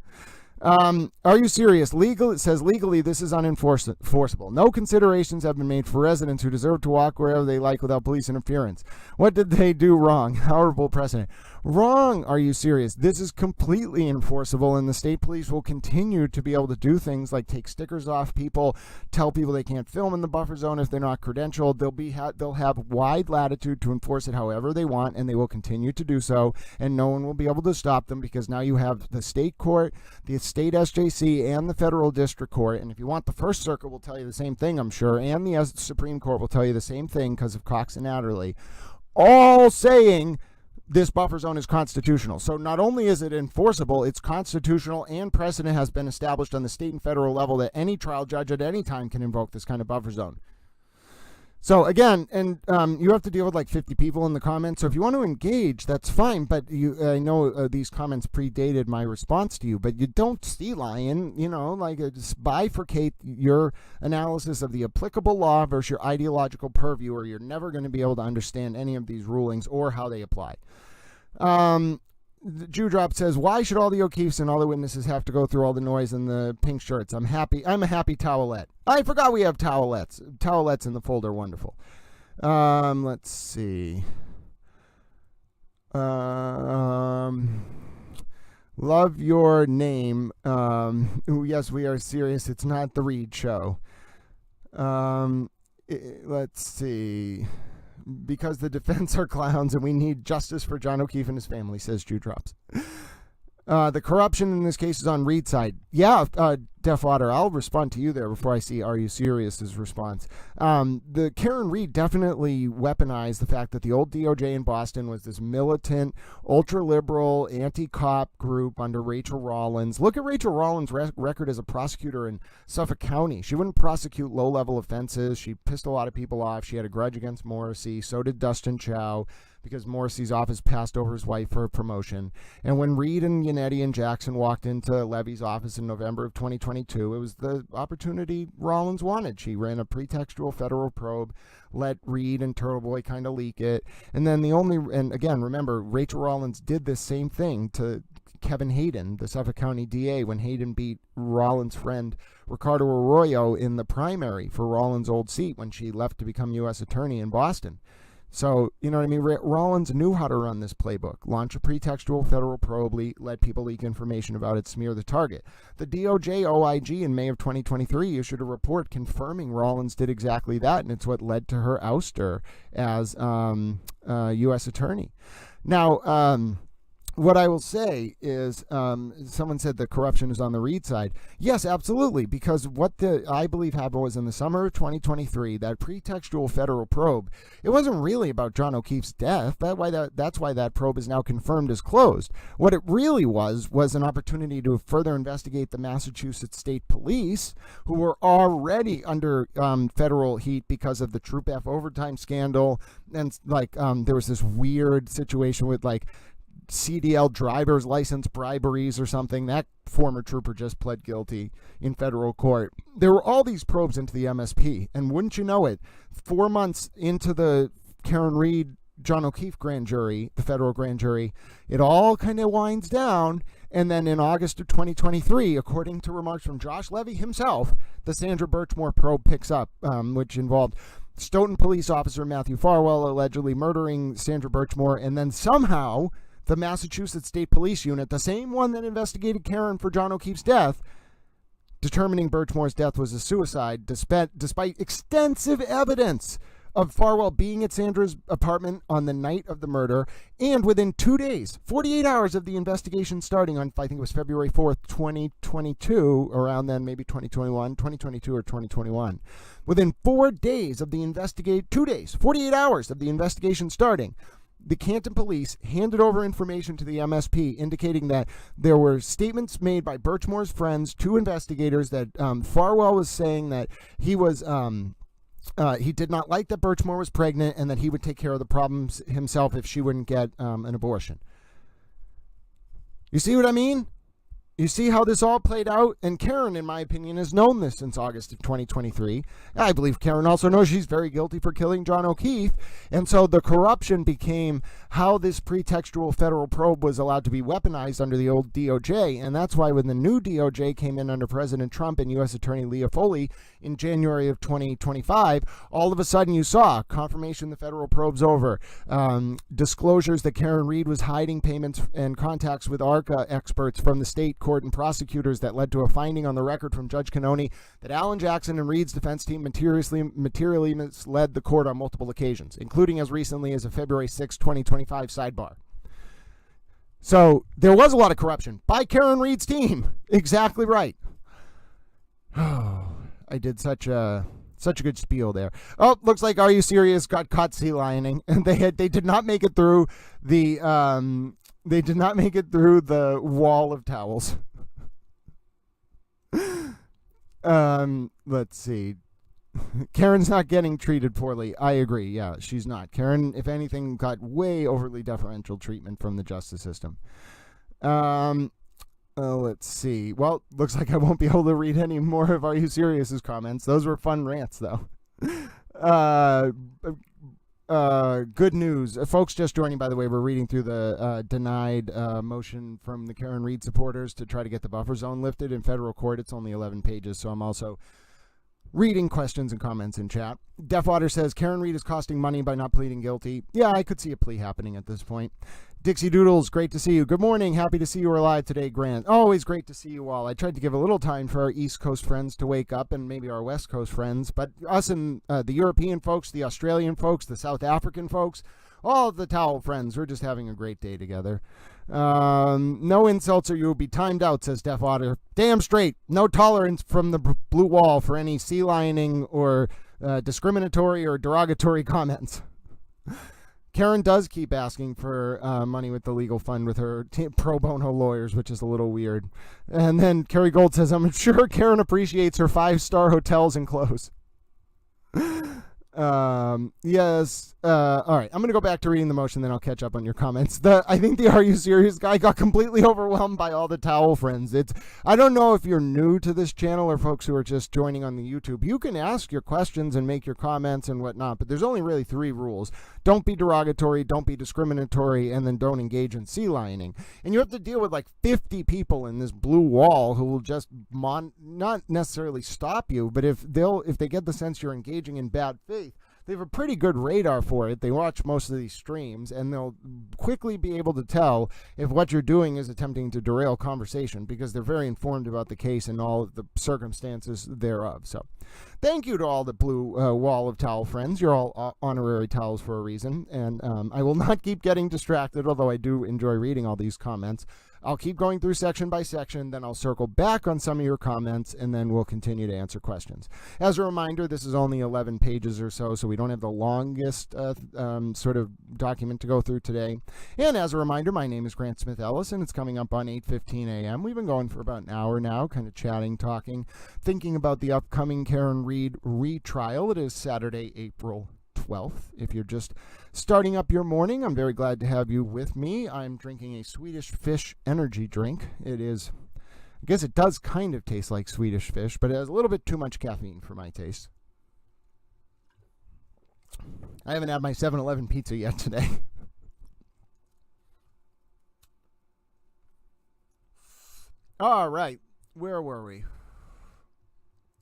Are you serious? It says legally this is unenforceable. No considerations have been made for residents who deserve to walk wherever they like without police interference. What did they do wrong? Horrible precedent. Wrong. Are you serious? This is completely enforceable, and the state police will continue to be able to do things like take stickers off people, tell people they can't film in the buffer zone if they're not credentialed. They'll have wide latitude to enforce it however they want, and they will continue to do so, and no one will be able to stop them because now you have the state court, the state SJC, and the federal district court. And if you want, the First Circuit will tell you the same thing, I'm sure, and the Supreme Court will tell you the same thing because of Cox and Adderley, all saying this buffer zone is constitutional. So not only is it enforceable, it's constitutional, and precedent has been established on the state and federal level that any trial judge at any time can invoke this kind of buffer zone. So again, and you have to deal with like 50 people in the comments. So if you want to engage, that's fine. But I know these comments predated my response to you, but you don't sea lion, like just bifurcate your analysis of the applicable law versus your ideological purview, or you're never going to be able to understand any of these rulings or how they apply. Dewdrop says, why should all the O'Keefes and all the witnesses have to go through all the noise in the pink shirts? I'm a happy towelette. I forgot we have towelettes. Towelettes in the folder, wonderful. Let's see. Love your name. Yes, we are serious. It's not the Reed show. Let's see. Because the defense are clowns and we need justice for John O'Keefe and his family, says Dewdrops. The corruption in this case is on Reed's side. Yeah, Deafwater, I'll respond to you there before I see Are You Serious?'s response. The Karen Reed definitely weaponized the fact that the old DOJ in Boston was this militant, ultra-liberal, anti-cop group under Rachel Rollins. Look at Rachel Rollins' record as a prosecutor in Suffolk County. She wouldn't prosecute low-level offenses. She pissed a lot of people off. She had a grudge against Morrissey. So did Dustin Chow, because Morrissey's office passed over his wife for a promotion. And when Reed and Yannetti and Jackson walked into Levy's office in November of 2022, it was the opportunity Rollins wanted. She ran a pretextual federal probe, let Reed and Turtleboy kind of leak it. And then and again, remember, Rachel Rollins did this same thing to Kevin Hayden, the Suffolk County DA, when Hayden beat Rollins' friend Ricardo Arroyo in the primary for Rollins' old seat when she left to become U.S. attorney in Boston. So, you know what I mean? Rollins knew how to run this playbook. Launch a pretextual federal probe, let people leak information about it, smear the target. The DOJ OIG in May of 2023 issued a report confirming Rollins did exactly that, and it's what led to her ouster as U.S. attorney. Now, what I will say is, someone said the corruption is on the Reed side. Yes, absolutely, because what I believe happened was in the summer of 2023, that pretextual federal probe, it wasn't really about John O'Keefe's death. That's why that probe is now confirmed as closed. What it really was an opportunity to further investigate the Massachusetts State Police, who were already under federal heat because of the Troop F overtime scandal, and there was this weird situation with CDL driver's license briberies or something. That former trooper just pled guilty in federal court. There were all these probes into the MSP, and wouldn't you know it, 4 months into the Karen Reed, John O'Keefe grand jury, the federal grand jury, it all kind of winds down. And then in August of 2023, according to remarks from Josh Levy himself, the Sandra Birchmore probe picks up, which involved Stoughton police officer Matthew Farwell allegedly murdering Sandra Birchmore, and then somehow the Massachusetts State Police Unit, the same one that investigated Karen for John O'Keefe's death, determining Birchmore's death was a suicide, despite extensive evidence of Farwell being at Sandra's apartment on the night of the murder, and within 2 days, 48 hours of the investigation starting on, I think it was February 4th, 2022, around then, maybe 2022 or 2021. Within 4 days of the 2 days, 48 hours of the investigation starting, the Canton police handed over information to the MSP indicating that there were statements made by Birchmore's friends to investigators that Farwell was saying that he did not like that Birchmore was pregnant and that he would take care of the problems himself if she wouldn't get an abortion. You see what I mean? You see how this all played out? And Karen, in my opinion, has known this since August of 2023. I believe Karen also knows she's very guilty for killing John O'Keefe. And so the corruption became how this pretextual federal probe was allowed to be weaponized under the old DOJ. And that's why when the new DOJ came in under President Trump and U.S. Attorney Leah Foley in January of 2025, all of a sudden you saw confirmation the federal probe's over, disclosures that Karen Reed was hiding payments and contacts with ARCA experts from the state court and prosecutors that led to a finding on the record from Judge Cannone that Alan Jackson and Reed's defense team materially misled the court on multiple occasions, including as recently as a February 6, 2025 sidebar. So there was a lot of corruption by Karen Reed's team. Exactly right. Oh, I did such a good spiel there. Oh, looks like Are You Serious got caught sea lioning, and they did not make it through the wall of towels. Let's see. Karen's not getting treated poorly. I agree. Yeah, she's not. Karen, if anything, got way overly deferential treatment from the justice system. Let's see. Well, looks like I won't be able to read any more of Are You Serious's comments. Those were fun rants, though. Good news. Folks just joining, by the way, we're reading through the denied motion from the Karen Reed supporters to try to get the buffer zone lifted in federal court. It's only 11 pages, so I'm also reading questions and comments in chat. Deafwater says, Karen Reed is costing money by not pleading guilty. Yeah, I could see a plea happening at this point. Dixie Doodles, great to see you. Good morning. Happy to see you alive today, Grant. Always great to see you all. I tried to give a little time for our East Coast friends to wake up and maybe our West Coast friends, but us and the European folks, the Australian folks, the South African folks, all of the towel friends, we're just having a great day together. No insults or you'll be timed out, says Deafwater. Damn straight. No tolerance from the blue wall for any sea lioning or discriminatory or derogatory comments. Karen does keep asking for money with the legal fund with her pro bono lawyers, which is a little weird. And then Carrie Gold says, I'm sure Karen appreciates her 5-star hotels and clothes. Yes. All right. I'm going to go back to reading the motion, then I'll catch up on your comments. I think the Are You Serious guy got completely overwhelmed by all the towel friends. I don't know if you're new to this channel or folks who are just joining on the YouTube. You can ask your questions and make your comments and whatnot, but there's only really 3 rules. Don't be derogatory, don't be discriminatory, and then don't engage in sea lioning. And you have to deal with like 50 people in this blue wall who will just not necessarily stop you, but if they get the sense you're engaging in bad faith, they have a pretty good radar for it. They watch most of these streams, and they'll quickly be able to tell if what you're doing is attempting to derail conversation, because they're very informed about the case and all of the circumstances thereof. So thank you to all the blue wall of towel friends. You're all honorary towels for a reason, and I will not keep getting distracted, although I do enjoy reading all these comments. I'll keep going through section by section, then I'll circle back on some of your comments, and then we'll continue to answer questions. As a reminder, this is only 11 pages or so we don't have the longest sort of document to go through today. And as a reminder, my name is GrantSmithEllis, and it's coming up on 8:15 a.m. We've been going for about an hour now, kind of chatting, talking, thinking about the upcoming Karen Read retrial. It is Saturday, April 12th. If you're just starting up your morning, I'm very glad to have you with me. I'm drinking a Swedish Fish energy drink. It is, I guess it does kind of taste like Swedish Fish, but it has a little bit too much caffeine for my taste. I haven't had my 7-Eleven pizza yet today. All right, where were we?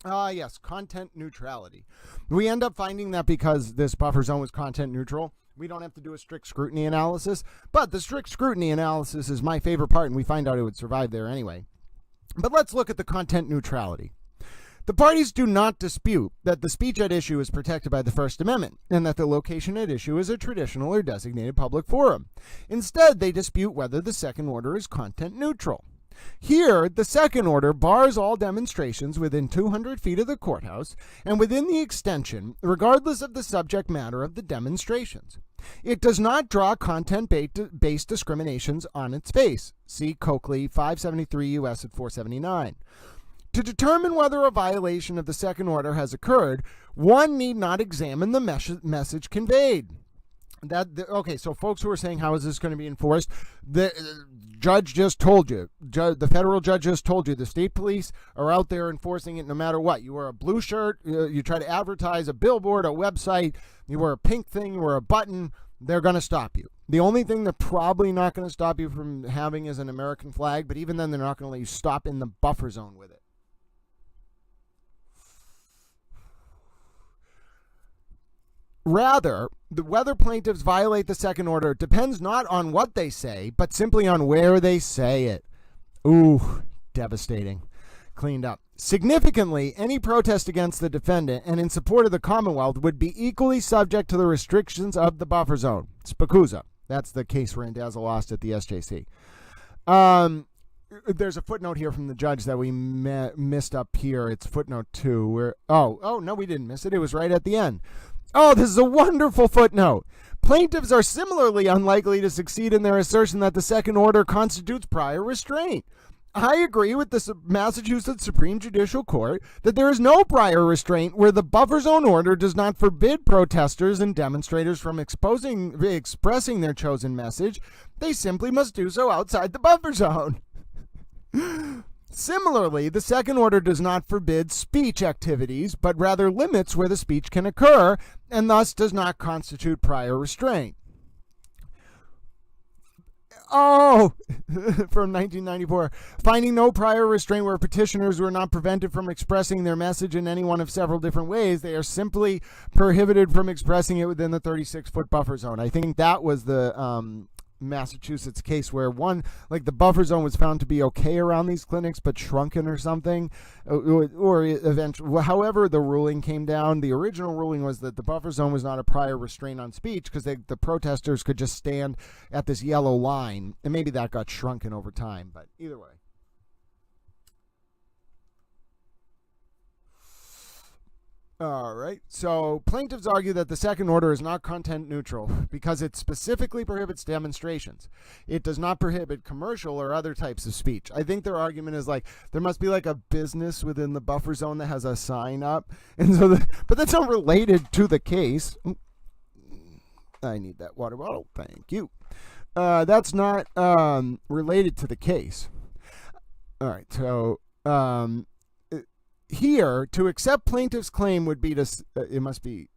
Yes, content neutrality. We end up finding that because this buffer zone was content neutral, we don't have to do a strict scrutiny analysis, but the strict scrutiny analysis is my favorite part, and we find out it would survive there anyway. But let's look at the content neutrality. The parties do not dispute that the speech at issue is protected by the First Amendment, and that the location at issue is a traditional or designated public forum. Instead, they dispute whether the second order is content neutral. Here, the second order bars all demonstrations within 200 feet of the courthouse and within the extension, regardless of the subject matter of the demonstrations. It does not draw content-based discriminations on its face. See Coakley, 573 U.S. at 479. To determine whether a violation of the second order has occurred, one need not examine the message conveyed. Okay, so folks who are saying, how is this going to be enforced? The judge just told you. The federal judge just told you. The state police are out there enforcing it no matter what. You wear a blue shirt, you try to advertise a billboard, a website, you wear a pink thing, you wear a button, they're going to stop you. The only thing they're probably not going to stop you from having is an American flag, but even then they're not going to let you stop in the buffer zone with it. Rather, whether plaintiffs violate the second order depends not on what they say, but simply on where they say it. Ooh, devastating. Cleaned up. Significantly, any protest against the defendant and in support of the Commonwealth would be equally subject to the restrictions of the buffer zone. Spacusa. That's the case Randazza lost at the SJC. There's a footnote here from the judge that we missed up here. It's footnote 2. Where no, we didn't miss it. It was right at the end. Oh, this is a wonderful footnote. Plaintiffs are similarly unlikely to succeed in their assertion that the second order constitutes prior restraint. I agree with the Massachusetts Supreme Judicial Court that there is no prior restraint where the buffer zone order does not forbid protesters and demonstrators from expressing their chosen message. They simply must do so outside the buffer zone. Similarly, the second order does not forbid speech activities, but rather limits where the speech can occur, and thus does not constitute prior restraint. Oh, from 1994. Finding no prior restraint where petitioners were not prevented from expressing their message in any one of several different ways. They are simply prohibited from expressing it within the 36-foot buffer zone. I think that was the Massachusetts case where the buffer zone was found to be okay around these clinics but shrunken or something, or eventually, however the ruling came down. The original ruling was that the buffer zone was not a prior restraint on speech because the protesters could just stand at this yellow line, and maybe that got shrunken over time, but either way. All right, so plaintiffs argue that the second order is not content neutral because it specifically prohibits demonstrations. It does not prohibit commercial or other types of speech. I think their argument is there must be a business within the buffer zone that has a sign up, and so but that's not related to the case. I need that water bottle. Thank you. That's not related to the case. All right, so here, to accept plaintiff's claim would be it must be.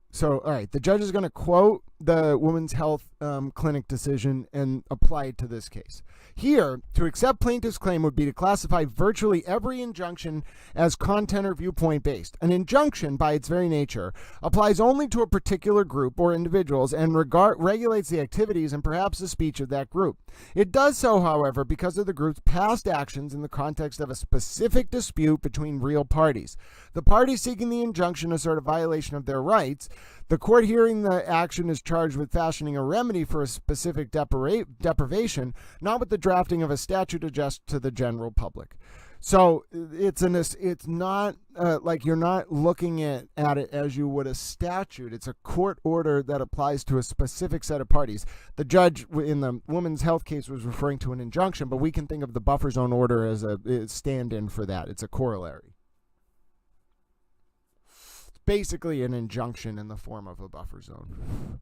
So, all right, the judge is going to quote the Women's Health Clinic decision and apply it to this case. Here, to accept plaintiff's claim would be to classify virtually every injunction as content or viewpoint based. An injunction, by its very nature, applies only to a particular group or individuals and regulates the activities and perhaps the speech of that group. It does so, however, because of the group's past actions in the context of a specific dispute between real parties. The parties seeking the injunction assert a violation of their rights. The court hearing the action is charged with fashioning a remedy for a specific deprivation, not with the drafting of a statute addressed to the general public. So it's not like you're not looking at it as you would a statute. It's a court order that applies to a specific set of parties. The judge in the women's health case was referring to an injunction, but we can think of the buffer zone order as a stand-in for that. It's a corollary. Basically an injunction in the form of a buffer zone.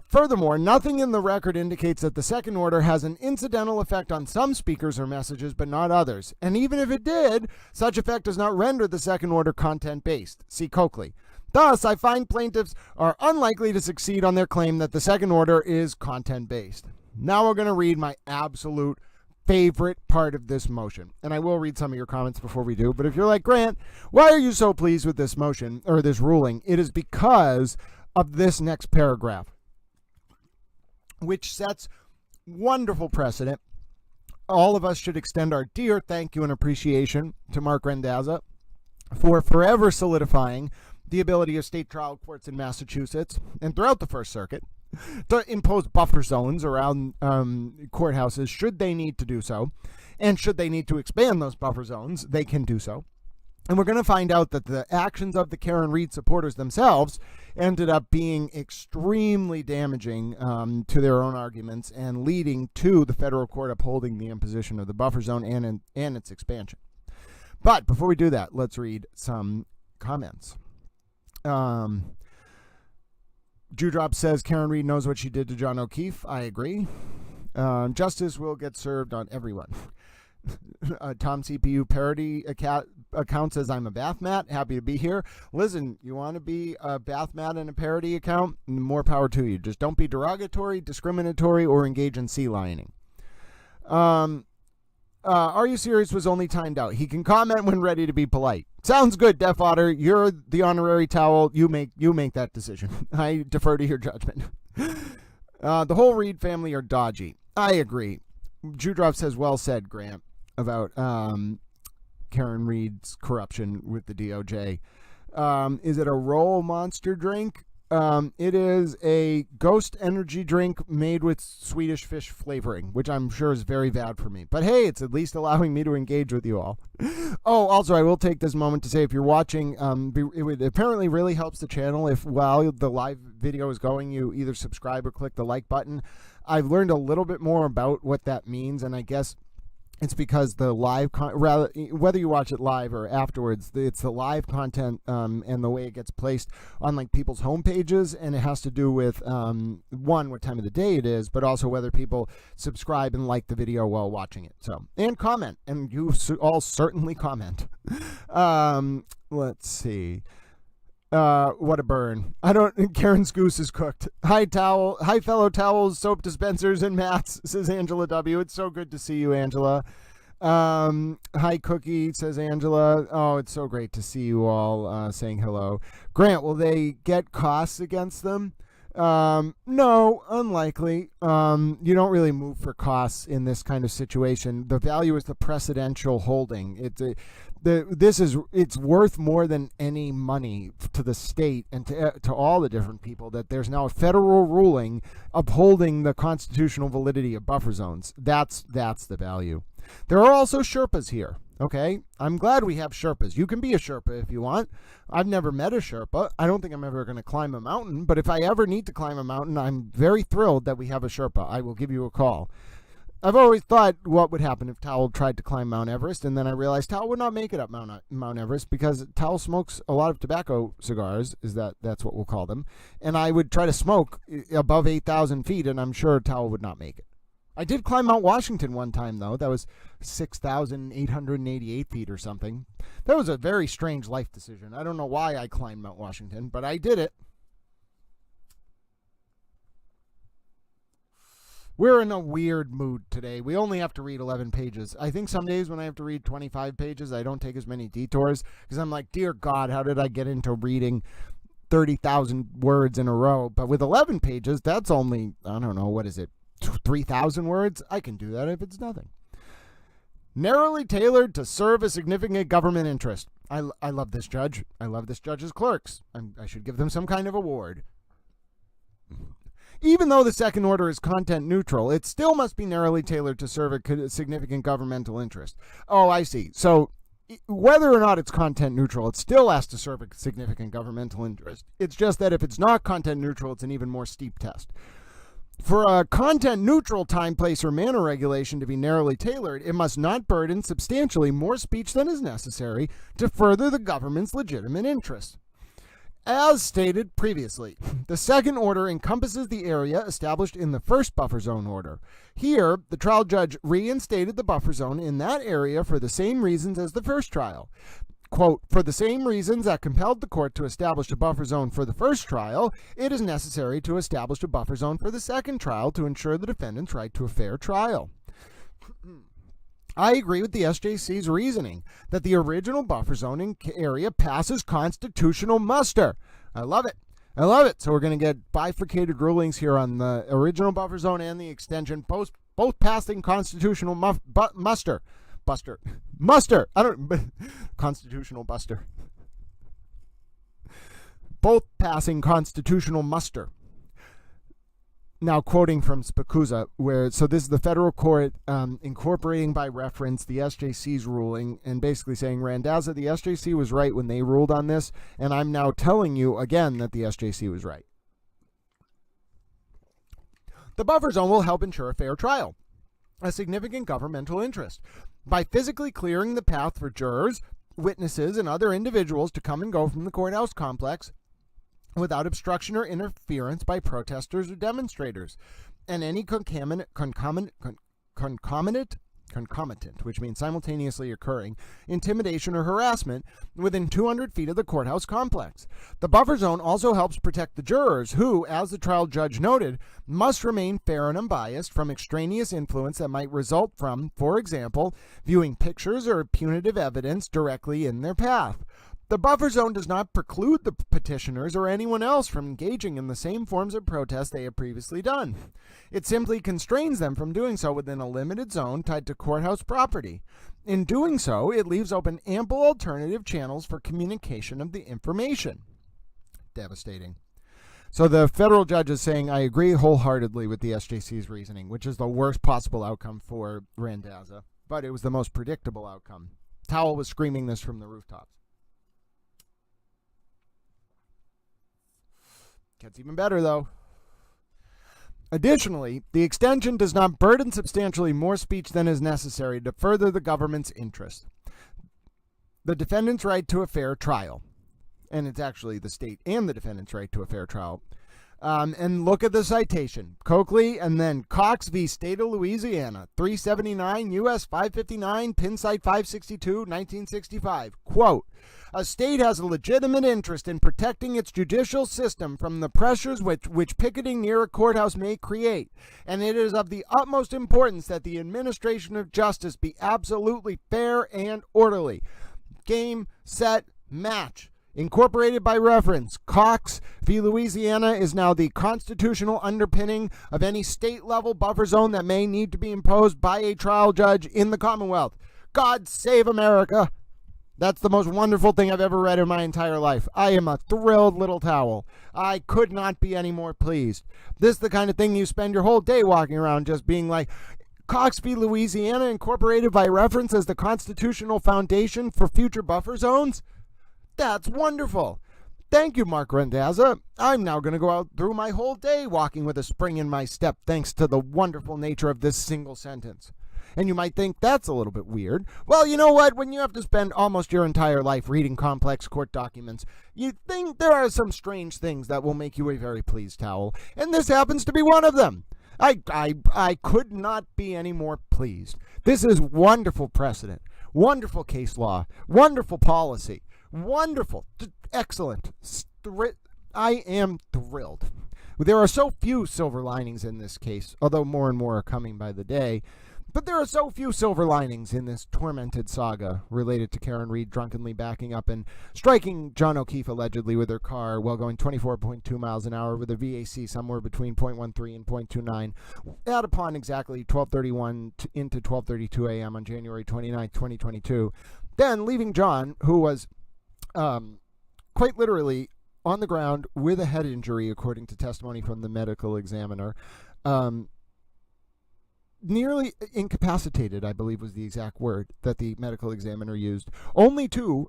Furthermore, nothing in the record indicates that the second order has an incidental effect on some speakers or messages, but not others. And even if it did, such effect does not render the second order content-based. See Coakley. Thus, I find plaintiffs are unlikely to succeed on their claim that the second order is content-based. Now we're going to read my absolute favorite part of this motion. And I will read some of your comments before we do. But if you're like, Grant, why are you so pleased with this motion or this ruling? It is because of this next paragraph, which sets wonderful precedent. All of us should extend our dear thank you and appreciation to Mark Randazza for forever solidifying the ability of state trial courts in Massachusetts and throughout the First Circuit to impose buffer zones around courthouses should they need to do so. And should they need to expand those buffer zones, they can do so. And we're going to find out that the actions of the Karen Reed supporters themselves ended up being extremely damaging to their own arguments and leading to the federal court upholding the imposition of the buffer zone and its expansion. But before we do that, let's read some comments. Dewdrop says Karen Reed knows what she did to John O'Keefe. I agree. Justice will get served on everyone. Tom CPU parody account says I'm a bath mat. Happy to be here. Listen, you want to be a bath mat in a parody account? More power to you. Just don't be derogatory, discriminatory, or engage in sea lioning. Are you serious was only timed out. He can comment when ready to be polite. Sounds good, Deaf Otter. You're the honorary towel. You make that decision. I defer to your judgment. The whole Reed family are dodgy. I agree. Dewdrop says, well said, Grant, about Karen Reed's corruption with the DOJ. Is it a roll monster drink? It is a ghost energy drink made with Swedish fish flavoring, which I'm sure is very bad for me. But hey, it's at least allowing me to engage with you all. Oh, also, I will take this moment to say if you're watching, it would apparently really helps the channel if while the live video is going, you either subscribe or click the like button. I've learned a little bit more about what that means, and I guess it's because the live whether you watch it live or afterwards, it's the live content and the way it gets placed on like people's homepages, and it has to do with one, what time of the day it is, but also whether people subscribe and like the video while watching it. So, and comment, and you all certainly comment. Let's see. What a burn. Karen's goose is cooked. Hi, fellow towels, soap dispensers, and mats, says Angela W. It's so good to see you, Angela. Hi, Cookie, says Angela. Oh, it's so great to see you all saying hello. Grant, will they get costs against them? No, unlikely. You don't really move for costs in this kind of situation. The value is the precedential holding. It's worth more than any money to the state and to all the different people that there's now a federal ruling upholding the constitutional validity of buffer zones. That's the value. There are also Sherpas here. Okay, I'm glad we have Sherpas. You can be a Sherpa if you want. I've never met a Sherpa. I don't think I'm ever going to climb a mountain, but if I ever need to climb a mountain, I'm very thrilled that we have a Sherpa. I will give you a call. I've always thought what would happen if Towel tried to climb Mount Everest, and then I realized Towel would not make it up Mount Everest because Towel smokes a lot of tobacco cigars, that's what we'll call them, and I would try to smoke above 8,000 feet, and I'm sure Towel would not make it. I did climb Mount Washington one time, though. That was 6,888 feet or something. That was a very strange life decision. I don't know why I climbed Mount Washington, but I did it. We're in a weird mood today. We only have to read 11 pages. I think some days when I have to read 25 pages, I don't take as many detours because I'm like, dear God, how did I get into reading 30,000 words in a row? But with 11 pages, that's only, I don't know, what is it, 3,000 words? I can do that if it's nothing. Narrowly tailored to serve a significant government interest. I love this judge. I love this judge's clerks. I should give them some kind of award. Even though the second order is content neutral, it still must be narrowly tailored to serve a significant governmental interest. Oh, I see. So whether or not it's content neutral, it still has to serve a significant governmental interest. It's just that if it's not content neutral, it's an even more steep test. For a content neutral time, place, or manner regulation to be narrowly tailored, it must not burden substantially more speech than is necessary to further the government's legitimate interests. As stated previously, the second order encompasses the area established in the first buffer zone order. Here, the trial judge reinstated the buffer zone in that area for the same reasons as the first trial. Quote, for the same reasons that compelled the court to establish a buffer zone for the first trial, it is necessary to establish a buffer zone for the second trial to ensure the defendant's right to a fair trial. I agree with the SJC's reasoning that the original buffer zoning area passes constitutional muster. I love it. I love it. So we're going to get bifurcated rulings here on the original buffer zone and the extension, both passing constitutional muster. Muster. I don't. Constitutional buster. Both passing constitutional muster. Now, quoting from Spikuza, so this is the federal court incorporating by reference the SJC's ruling and basically saying, Randazza, the SJC was right when they ruled on this, and I'm now telling you again that the SJC was right. The buffer zone will help ensure a fair trial, a significant governmental interest, by physically clearing the path for jurors, witnesses, and other individuals to come and go from the courthouse complex without obstruction or interference by protesters or demonstrators, and any concomitant, which means simultaneously occurring, intimidation or harassment within 200 feet of the courthouse complex. The buffer zone also helps protect the jurors who, as the trial judge noted, must remain fair and unbiased from extraneous influence that might result from, for example, viewing pictures or punitive evidence directly in their path. The buffer zone does not preclude the petitioners or anyone else from engaging in the same forms of protest they have previously done. It simply constrains them from doing so within a limited zone tied to courthouse property. In doing so, it leaves open ample alternative channels for communication of the information. Devastating. So the federal judge is saying, I agree wholeheartedly with the SJC's reasoning, which is the worst possible outcome for Randazza, but it was the most predictable outcome. Towell was screaming this from the rooftops. Gets even better, though. Additionally, the extension does not burden substantially more speech than is necessary to further the government's interest. The defendant's right to a fair trial. And it's actually the state and the defendant's right to a fair trial. And look at the citation. Coakley and then Cox v. State of Louisiana, 379 U.S. 559, pin site 562, 1965. Quote, a state has a legitimate interest in protecting its judicial system from the pressures which picketing near a courthouse may create, and it is of the utmost importance that the administration of justice be absolutely fair and orderly. Game, set, match. Incorporated by reference, Cox v. Louisiana is now the constitutional underpinning of any state-level buffer zone that may need to be imposed by a trial judge in the Commonwealth. God save America! That's the most wonderful thing I've ever read in my entire life. I am a thrilled little towel. I could not be any more pleased. This is the kind of thing you spend your whole day walking around just being like, Cox v. Louisiana incorporated by reference as the constitutional foundation for future buffer zones? That's wonderful. Thank you, Mark Randazza. I'm now going to go out through my whole day walking with a spring in my step thanks to the wonderful nature of this single sentence. And you might think that's a little bit weird. Well, you know what? When you have to spend almost your entire life reading complex court documents, you think there are some strange things that will make you a very pleased towel. And this happens to be one of them. I could not be any more pleased. This is wonderful precedent, wonderful case law, wonderful policy. Wonderful. Excellent. I am thrilled. There are so few silver linings in this case, although more and more are coming by the day. But there are so few silver linings in this tormented saga related to Karen Read drunkenly backing up and striking John O'Keefe allegedly with her car while going 24.2 miles an hour with a VAC somewhere between 0.13 and 0.29 at upon exactly 12:31 into 12:32 a.m. on January 29, 2022. Then leaving John, who was quite literally on the ground with a head injury, according to testimony from the medical examiner, nearly incapacitated, I believe was the exact word that the medical examiner used, only to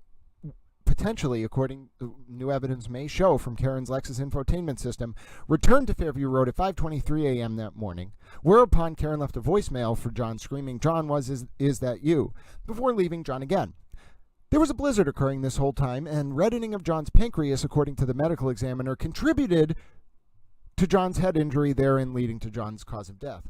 potentially, according to new evidence may show from Karen's Lexus infotainment system, return to Fairview Road at 5:23 a.m. that morning, whereupon Karen left a voicemail for John screaming, "John, is that you?" before leaving John again. There was a blizzard occurring this whole time, and reddening of John's pancreas, according to the medical examiner, contributed to John's head injury, therein leading to John's cause of death.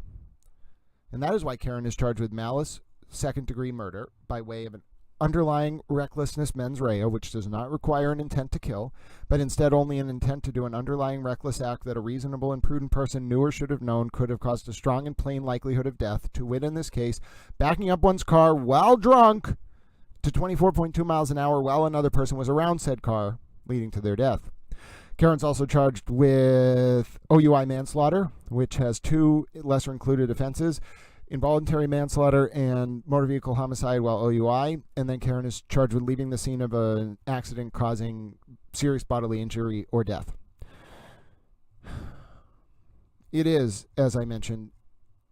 And that is why Karen is charged with malice, second-degree murder, by way of an underlying recklessness mens rea, which does not require an intent to kill, but instead only an intent to do an underlying reckless act that a reasonable and prudent person knew or should have known could have caused a strong and plain likelihood of death, to wit, in this case, backing up one's car while drunk to 24.2 miles an hour while another person was around said car, leading to their death. Karen's also charged with OUI manslaughter, which has two lesser included offenses: involuntary manslaughter and motor vehicle homicide while OUI. And then Karen is charged with leaving the scene of an accident causing serious bodily injury or death. It is, as I mentioned,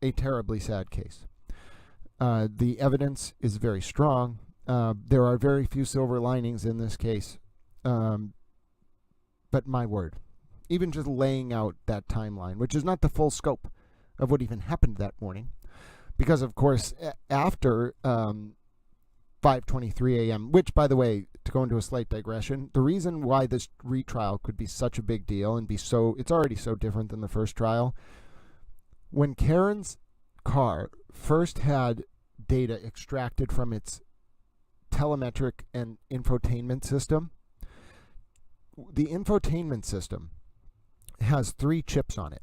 a terribly sad case. The evidence is very strong. There are very few silver linings in this case. But my word, even just laying out that timeline, which is not the full scope of what even happened that morning, because, of course, after 5:23 a.m., which, by the way, to go into a slight digression, the reason why this retrial could be such a big deal and it's already so different than the first trial, when Karen's car first had data extracted from its telemetric and infotainment system, the infotainment system has 3 chips on it.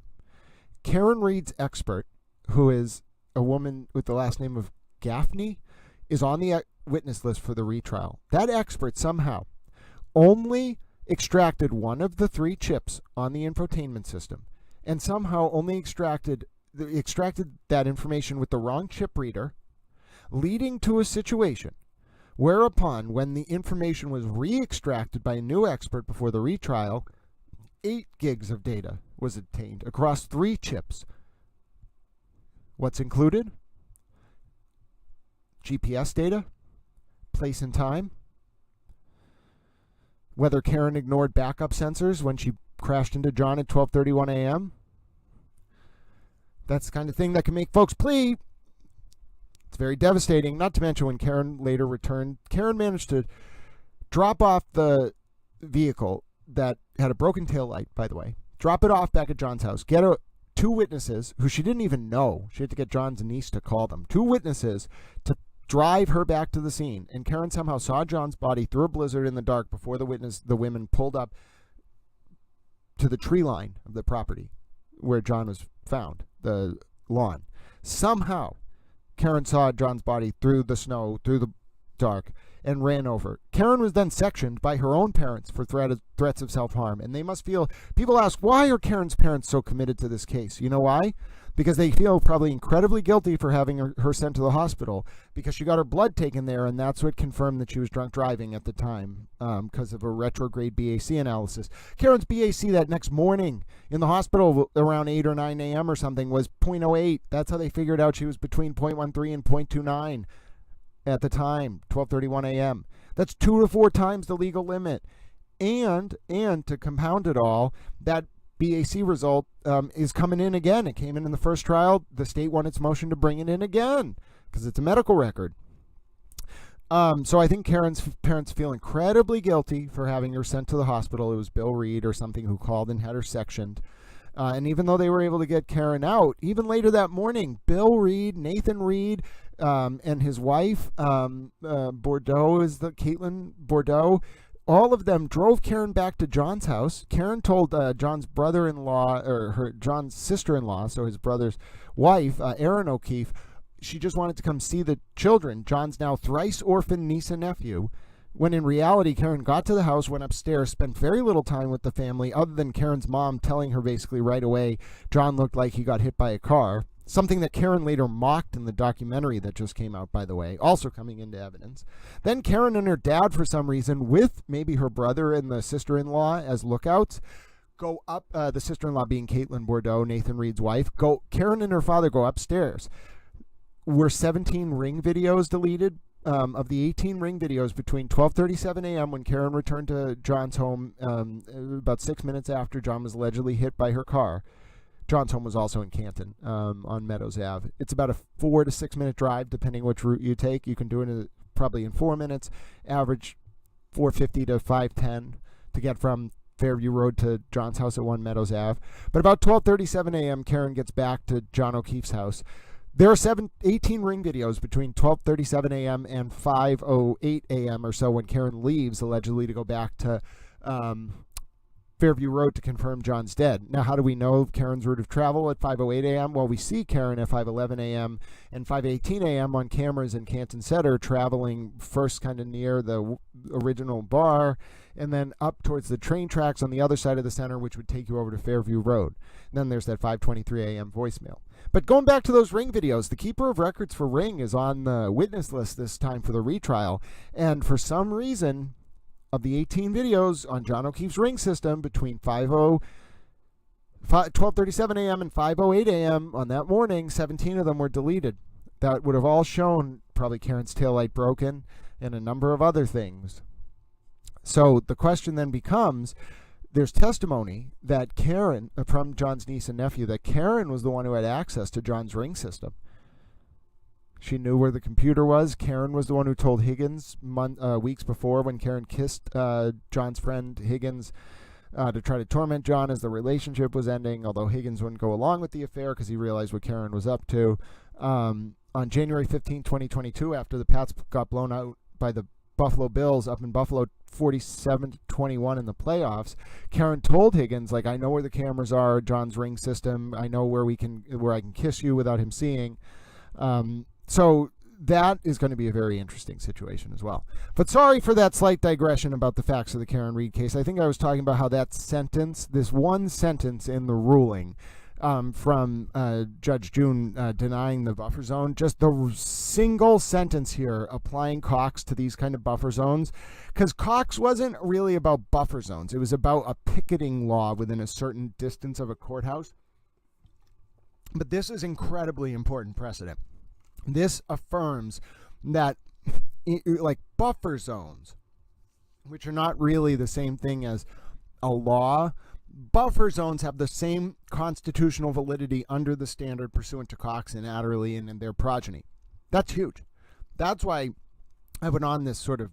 Karen Read's expert, who is a woman with the last name of Gaffney, is on the witness list for the retrial. That expert somehow only extracted one of the 3 chips on the infotainment system, and somehow only extracted that information with the wrong chip reader, leading to a situation whereupon, when the information was re-extracted by a new expert before the retrial, 8 gigs of data was obtained across 3 chips. What's included? GPS data, place and time, whether Karen ignored backup sensors when she crashed into John at 12:31 a.m. That's the kind of thing that can make folks plea. It's very devastating, not to mention when Karen later returned. Karen managed to drop off the vehicle that had a broken taillight, by the way, drop it off back at John's house, get 2 witnesses who she didn't even know. She had to get John's niece to call them. 2 witnesses to drive her back to the scene. And Karen somehow saw John's body through a blizzard in the dark before the women pulled up to the tree line of the property where John was found, the lawn. Somehow, Karen saw John's body through the snow, through the dark, and ran over. Karen was then sectioned by her own parents for threats of self-harm. And they must feel, people ask, why are Karen's parents so committed to this case? You know why? Because they feel probably incredibly guilty for having her sent to the hospital, because she got her blood taken there, and that's what confirmed that she was drunk driving at the time because of a retrograde BAC analysis. Karen's BAC that next morning in the hospital around 8 or 9 a.m. or something was 0.08. That's how they figured out she was between 0.13 and 0.29 at the time, 12:31 a.m. That's 2 to 4 times the legal limit. And to compound it all, that BAC result is coming in again. It came in the first trial. The state won its motion to bring it in again because it's a medical record. So I think Karen's parents feel incredibly guilty for having her sent to the hospital. It was Bill Reed or something who called and had her sectioned. And even though they were able to get Karen out, even later that morning, Bill Reed, Nathan Reed, and his wife, Bordeaux is the Caitlin Bordeaux, all of them drove Karen back to John's house. Karen told John's brother-in-law, or John's sister-in-law, so his brother's wife, Erin O'Keefe, she just wanted to come see the children, John's now thrice orphaned niece and nephew, when in reality, Karen got to the house, went upstairs, spent very little time with the family, other than Karen's mom telling her basically right away John looked like he got hit by a car. Something that Karen later mocked in the documentary that just came out, by the way, also coming into evidence. Then Karen and her dad, for some reason, with maybe her brother and the sister-in-law as lookouts, go up, the sister-in-law being Caitlin Bordeaux, Nathan Reed's wife, Karen and her father go upstairs. Were 17 Ring videos deleted? Of the 18 Ring videos between 12:37 a.m. when Karen returned to John's home, about 6 minutes after John was allegedly hit by her car. John's home was also in Canton on Meadows Ave. It's about a 4 to 6 minute drive, depending which route you take. You can do it probably in 4 minutes, average 4:50 to 5:10 to get from Fairview Road to John's house at 1 Meadows Ave. But about 12:37 a.m., Karen gets back to John O'Keefe's house. There are 18 Ring videos between 12:37 a.m. and 5:08 a.m. or so when Karen leaves, allegedly to go back to Fairview Road to confirm John's dead. Now, how do we know Karen's route of travel at 5:08 a.m.? Well, we see Karen at 5:11 a.m. and 5:18 a.m. on cameras in Canton Center, traveling first kind of near the original bar and then up towards the train tracks on the other side of the center, which would take you over to Fairview Road. And then there's that 5:23 a.m. voicemail. But going back to those Ring videos, the keeper of records for Ring is on the witness list this time for the retrial. And for some reason, of the 18 videos on John O'Keefe's Ring system between 12:37 a.m. and 5:08 a.m. on that morning, 17 of them were deleted. That would have all shown probably Karen's taillight broken and a number of other things. So the question then becomes, there's testimony that Karen, from John's niece and nephew, that Karen was the one who had access to John's Ring system. She knew where the computer was. Karen was the one who told Higgins weeks before, when Karen kissed John's friend Higgins to try to torment John as the relationship was ending, although Higgins wouldn't go along with the affair because he realized what Karen was up to. On January 15, 2022, after the Pats got blown out by the Buffalo Bills up in Buffalo 47-21 in the playoffs, Karen told Higgins, like, I know where the cameras are, John's Ring system. I know where I can kiss you without him seeing. So that is going to be a very interesting situation as well. But sorry for that slight digression about the facts of the Karen Reed case. I think I was talking about how that sentence, this one sentence in the ruling from Judge June denying the buffer zone, just the single sentence here applying Cox to these kind of buffer zones, because Cox wasn't really about buffer zones. It was about a picketing law within a certain distance of a courthouse. But this is incredibly important precedent. This affirms that, like, buffer zones, which are not really the same thing as a law, buffer zones have the same constitutional validity under the standard pursuant to Cox and Adderley and their progeny. That's huge. That's why I went on this sort of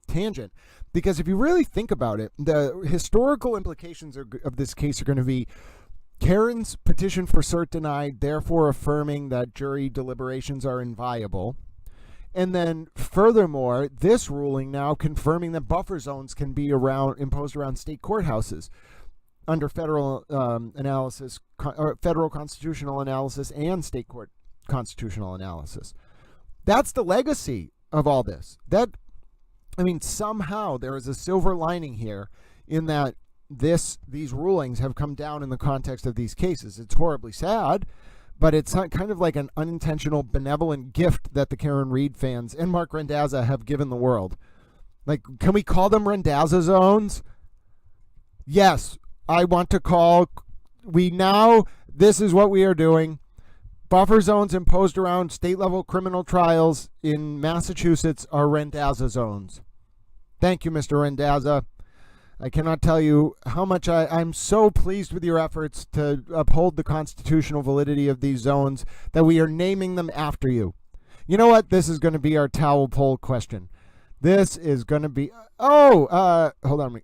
tangent, because if you really think about it, the historical implications of this case are going to be Karen's petition for cert denied, therefore affirming that jury deliberations are inviolable. And then furthermore, this ruling now confirming that buffer zones can be imposed around state courthouses under federal analysis, or federal constitutional analysis and state court constitutional analysis. That's the legacy of all this. Somehow there is a silver lining here in that these rulings have come down in the context of these cases. It's horribly sad, but it's kind of like an unintentional benevolent gift that the Karen Reed fans and Mark Randazza have given the world. Like, can we call them Randazza zones? Yes, I want to call. This is what we are doing. Buffer zones imposed around state-level criminal trials in Massachusetts are Randazza zones. Thank you, Mr. Randazza. I cannot tell you how much I'm so pleased with your efforts to uphold the constitutional validity of these zones that we are naming them after you. You know what? This is going to be our towel poll question. This is going to be... hold on.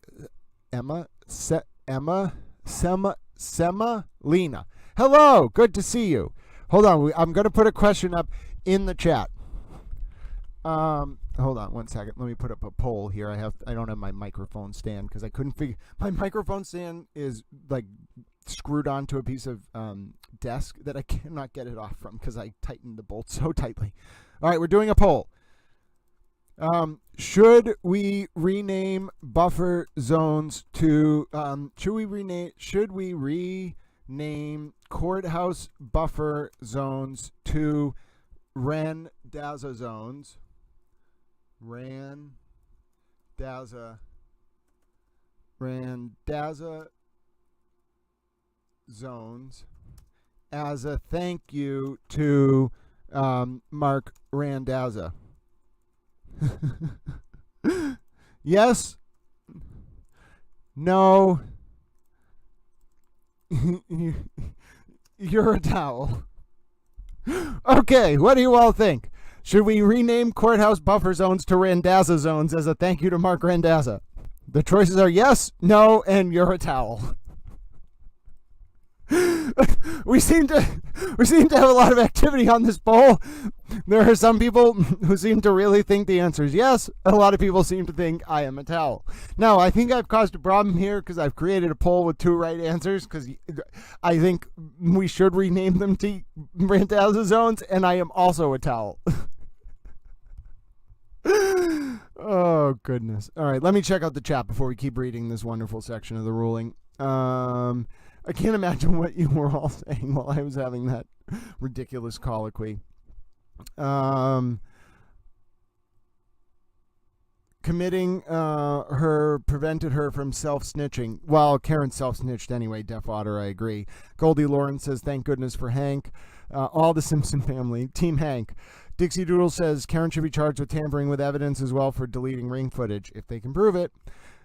Lena. Hello. Good to see you. Hold on. I'm going to put a question up in the chat. Hold on one second. Let me put up a poll here. I don't have my microphone stand because I couldn't figure. My microphone stand is like screwed onto a piece of desk that I cannot get it off from because I tightened the bolt so tightly. All right, we're doing a poll. Should we rename buffer zones to? Should we rename courthouse buffer zones to Randazza zones? Randazza zones as a thank you to Mark Randazza. Yes? No? You're a towel. Okay, what do you all think? Should we rename courthouse buffer zones to Randazza zones as a thank you to Mark Randazza? The choices are yes, no, and you're a towel. we seem to have a lot of activity on this poll. There are some people who seem to really think the answer is yes. A lot of people seem to think I am a towel. Now, I think I've caused a problem here because I've created a poll with 2 right answers because I think we should rename them to Randazza zones, and I am also a towel. Oh, goodness. All right, let me check out the chat before we keep reading this wonderful section of the ruling. I can't imagine what you were all saying while I was having that ridiculous colloquy. Committing her prevented her from self-snitching. Well, Karen self-snitched anyway, Deaf Otter, I agree. Goldie Lawrence says, thank goodness for Hank. All the Simpson family. Team Hank. Dixie Doodle says, Karen should be charged with tampering with evidence as well for deleting ring footage, if they can prove it.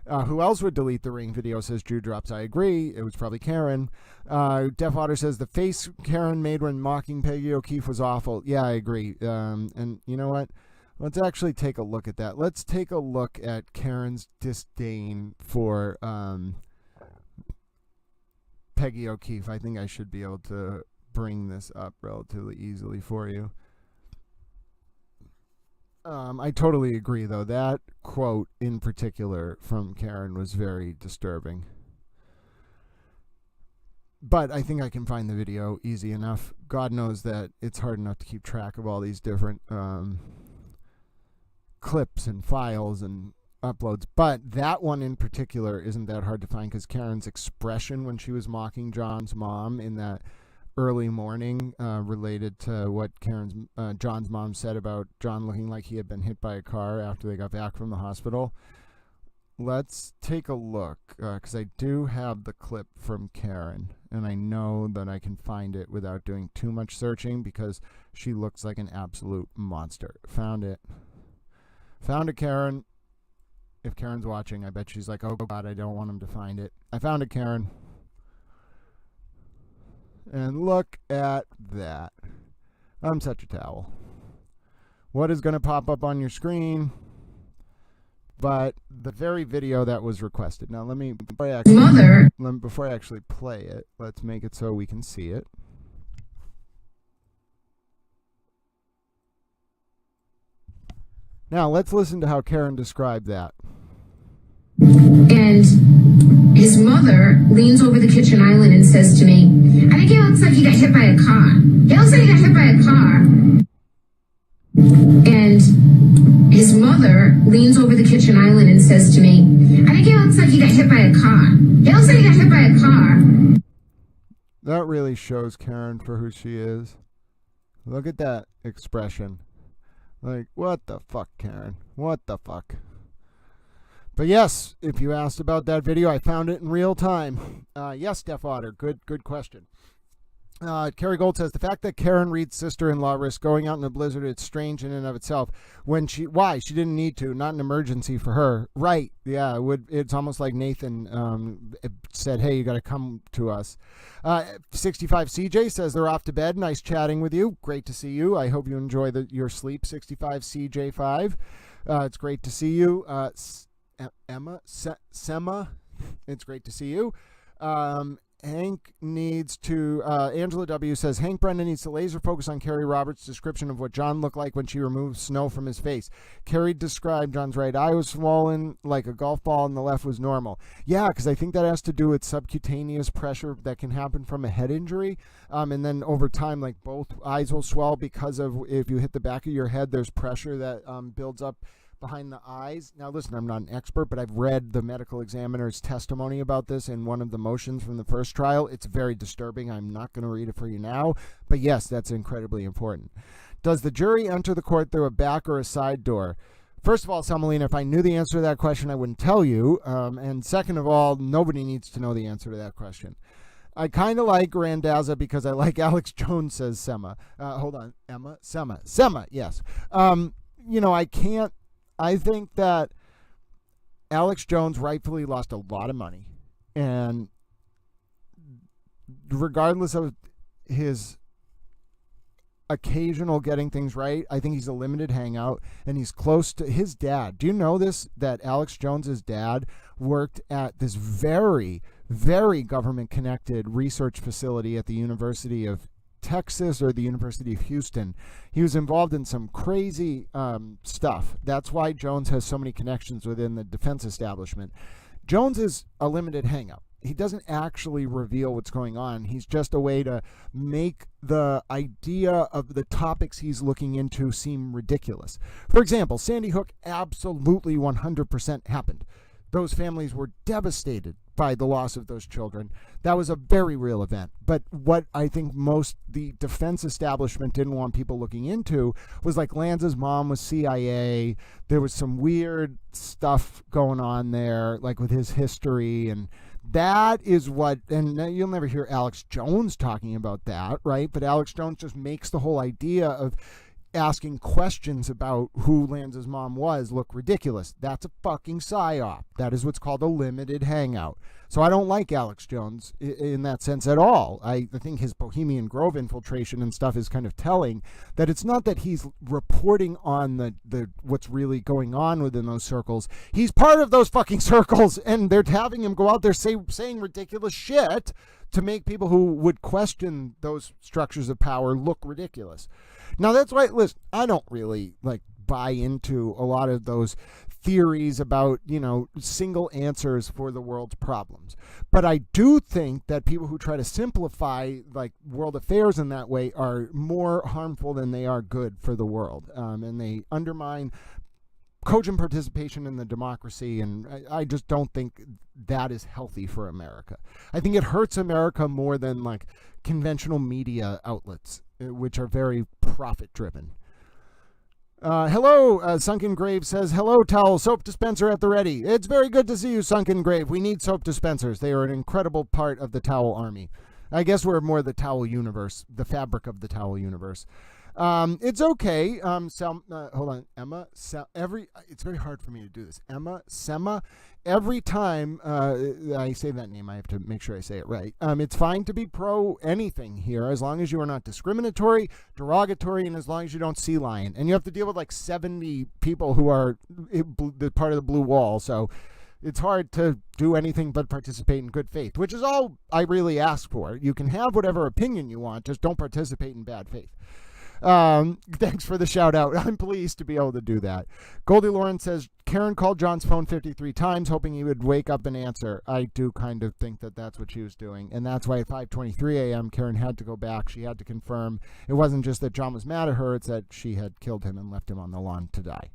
Who else would delete the ring video, says Drew Drops. I agree. It was probably Karen. Deaf Otter says, the face Karen made when mocking Peggy O'Keefe was awful. Yeah, I agree. And you know what? Let's actually take a look at that. Let's take a look at Karen's disdain for Peggy O'Keefe. I think I should be able to bring this up relatively easily for you. I totally agree, though. That quote in particular from Karen was very disturbing. But I think I can find the video easy enough. God knows that it's hard enough to keep track of all these different clips and files and uploads. But that one in particular isn't that hard to find because Karen's expression when she was mocking John's mom in that early morning related to what John's mom said about John looking like he had been hit by a car after they got back from the hospital. Let's take a look because I do have the clip from Karen and I know that I can find it without doing too much searching because she looks like an absolute monster. Found it, Karen. If Karen's watching, I bet she's like, oh God, I don't want him to find it. I found it, Karen. And look at that. I'm such a towel. What is going to pop up on your screen? But the very video that was requested. Now, before I actually play it, let's make it so we can see it. Now, let's listen to how Karen described that. And his mother leans over the kitchen island and says to me, I think it looks like he got hit by a car. It looks like he got hit by a car. And his mother leans over the kitchen island and says to me, I think it looks like he got hit by a car. It looks like he got hit by a car. That really shows Karen for who she is. Look at that expression. Like, what the fuck, Karen? What the fuck? But yes, if you asked about that video, I found it in real time. Yes, Deaf Otter, good question. Carrie Gold says, the fact that Karen Reed's sister-in-law risked going out in a blizzard, it's strange in and of itself. Why? She didn't need to. Not an emergency for her. Right. Yeah, it's almost like Nathan said, hey, you got to come to us. 65 CJ says, they're off to bed. Nice chatting with you. Great to see you. I hope you enjoy your sleep, 65 CJ5. It's great to see you. Sema, it's great to see you. Hank needs to, Angela W. says, Hank Brenda needs to laser focus on Carrie Roberts' description of what John looked like when she removed snow from his face. Carrie described John's right eye was swollen like a golf ball and the left was normal. Yeah, because I think that has to do with subcutaneous pressure that can happen from a head injury. And then over time, like both eyes will swell because of if you hit the back of your head, there's pressure that builds up behind the eyes. Now, listen, I'm not an expert, but I've read the medical examiner's testimony about this in one of the motions from the first trial. It's very disturbing. I'm not going to read it for you now, but yes, that's incredibly important. Does the jury enter the court through a back or a side door? First of all, Samalina, if I knew the answer to that question, I wouldn't tell you. And second of all, nobody needs to know the answer to that question. I kind of like Randazza because I like Alex Jones, says Sema. Hold on, Emma? Sema, yes. I think that Alex Jones rightfully lost a lot of money. And regardless of his occasional getting things right, I think he's a limited hangout, and he's close to his dad. Do you know this, that Alex Jones's dad worked at this very, very government-connected research facility at the University of Texas or the University of Houston? He was involved in some crazy stuff. That's why Jones has so many connections within the defense establishment. Jones is a limited hangout. He doesn't actually reveal what's going on. He's just a way to make the idea of the topics he's looking into seem ridiculous. For example, Sandy Hook absolutely 100% happened. Those families were devastated by the loss of those children. That was a very real event. But what I think most the defense establishment didn't want people looking into was like Lanza's mom was CIA. There was some weird stuff going on there, like with his history, and that is what, and you'll never hear Alex Jones talking about that, right? But Alex Jones just makes the whole idea of asking questions about who Lanza's mom was look ridiculous. That's a fucking psyop. That is what's called a limited hangout. So I don't like Alex Jones in that sense at all. I think his Bohemian Grove infiltration and stuff is kind of telling that it's not that he's reporting on the what's really going on within those circles. He's part of those fucking circles, and they're having him go out there saying ridiculous shit to make people who would question those structures of power look ridiculous. Now, that's why, listen, I don't really buy into a lot of those theories about, single answers for the world's problems. But I do think that people who try to simplify world affairs in that way are more harmful than they are good for the world. And they undermine cogent participation in the democracy, and I just don't think that is healthy for America. I think it hurts America more than conventional media outlets, which are very profit-driven. Hello, Sunken Grave says, hello, towel, soap dispenser at the ready. It's very good to see you, Sunken Grave. We need soap dispensers. They are an incredible part of the towel army. I guess we're more the towel universe, the fabric of the towel universe. It's okay. Hold on, Emma. It's very hard for me to do this. Sema. Every time I say that name, I have to make sure I say it right. It's fine to be pro anything here, as long as you are not discriminatory, derogatory, and as long as you don't sea lion. And you have to deal with 70 people who are part of the blue wall. So it's hard to do anything but participate in good faith, which is all I really ask for. You can have whatever opinion you want, just don't participate in bad faith. Thanks for the shout out. I'm pleased to be able to do that. Goldie Lawrence says, Karen called John's phone 53 times, hoping he would wake up and answer. I do kind of think that that's what she was doing. And that's why at 5:23 a.m., Karen had to go back. She had to confirm it wasn't just that John was mad at her. It's that she had killed him and left him on the lawn to die.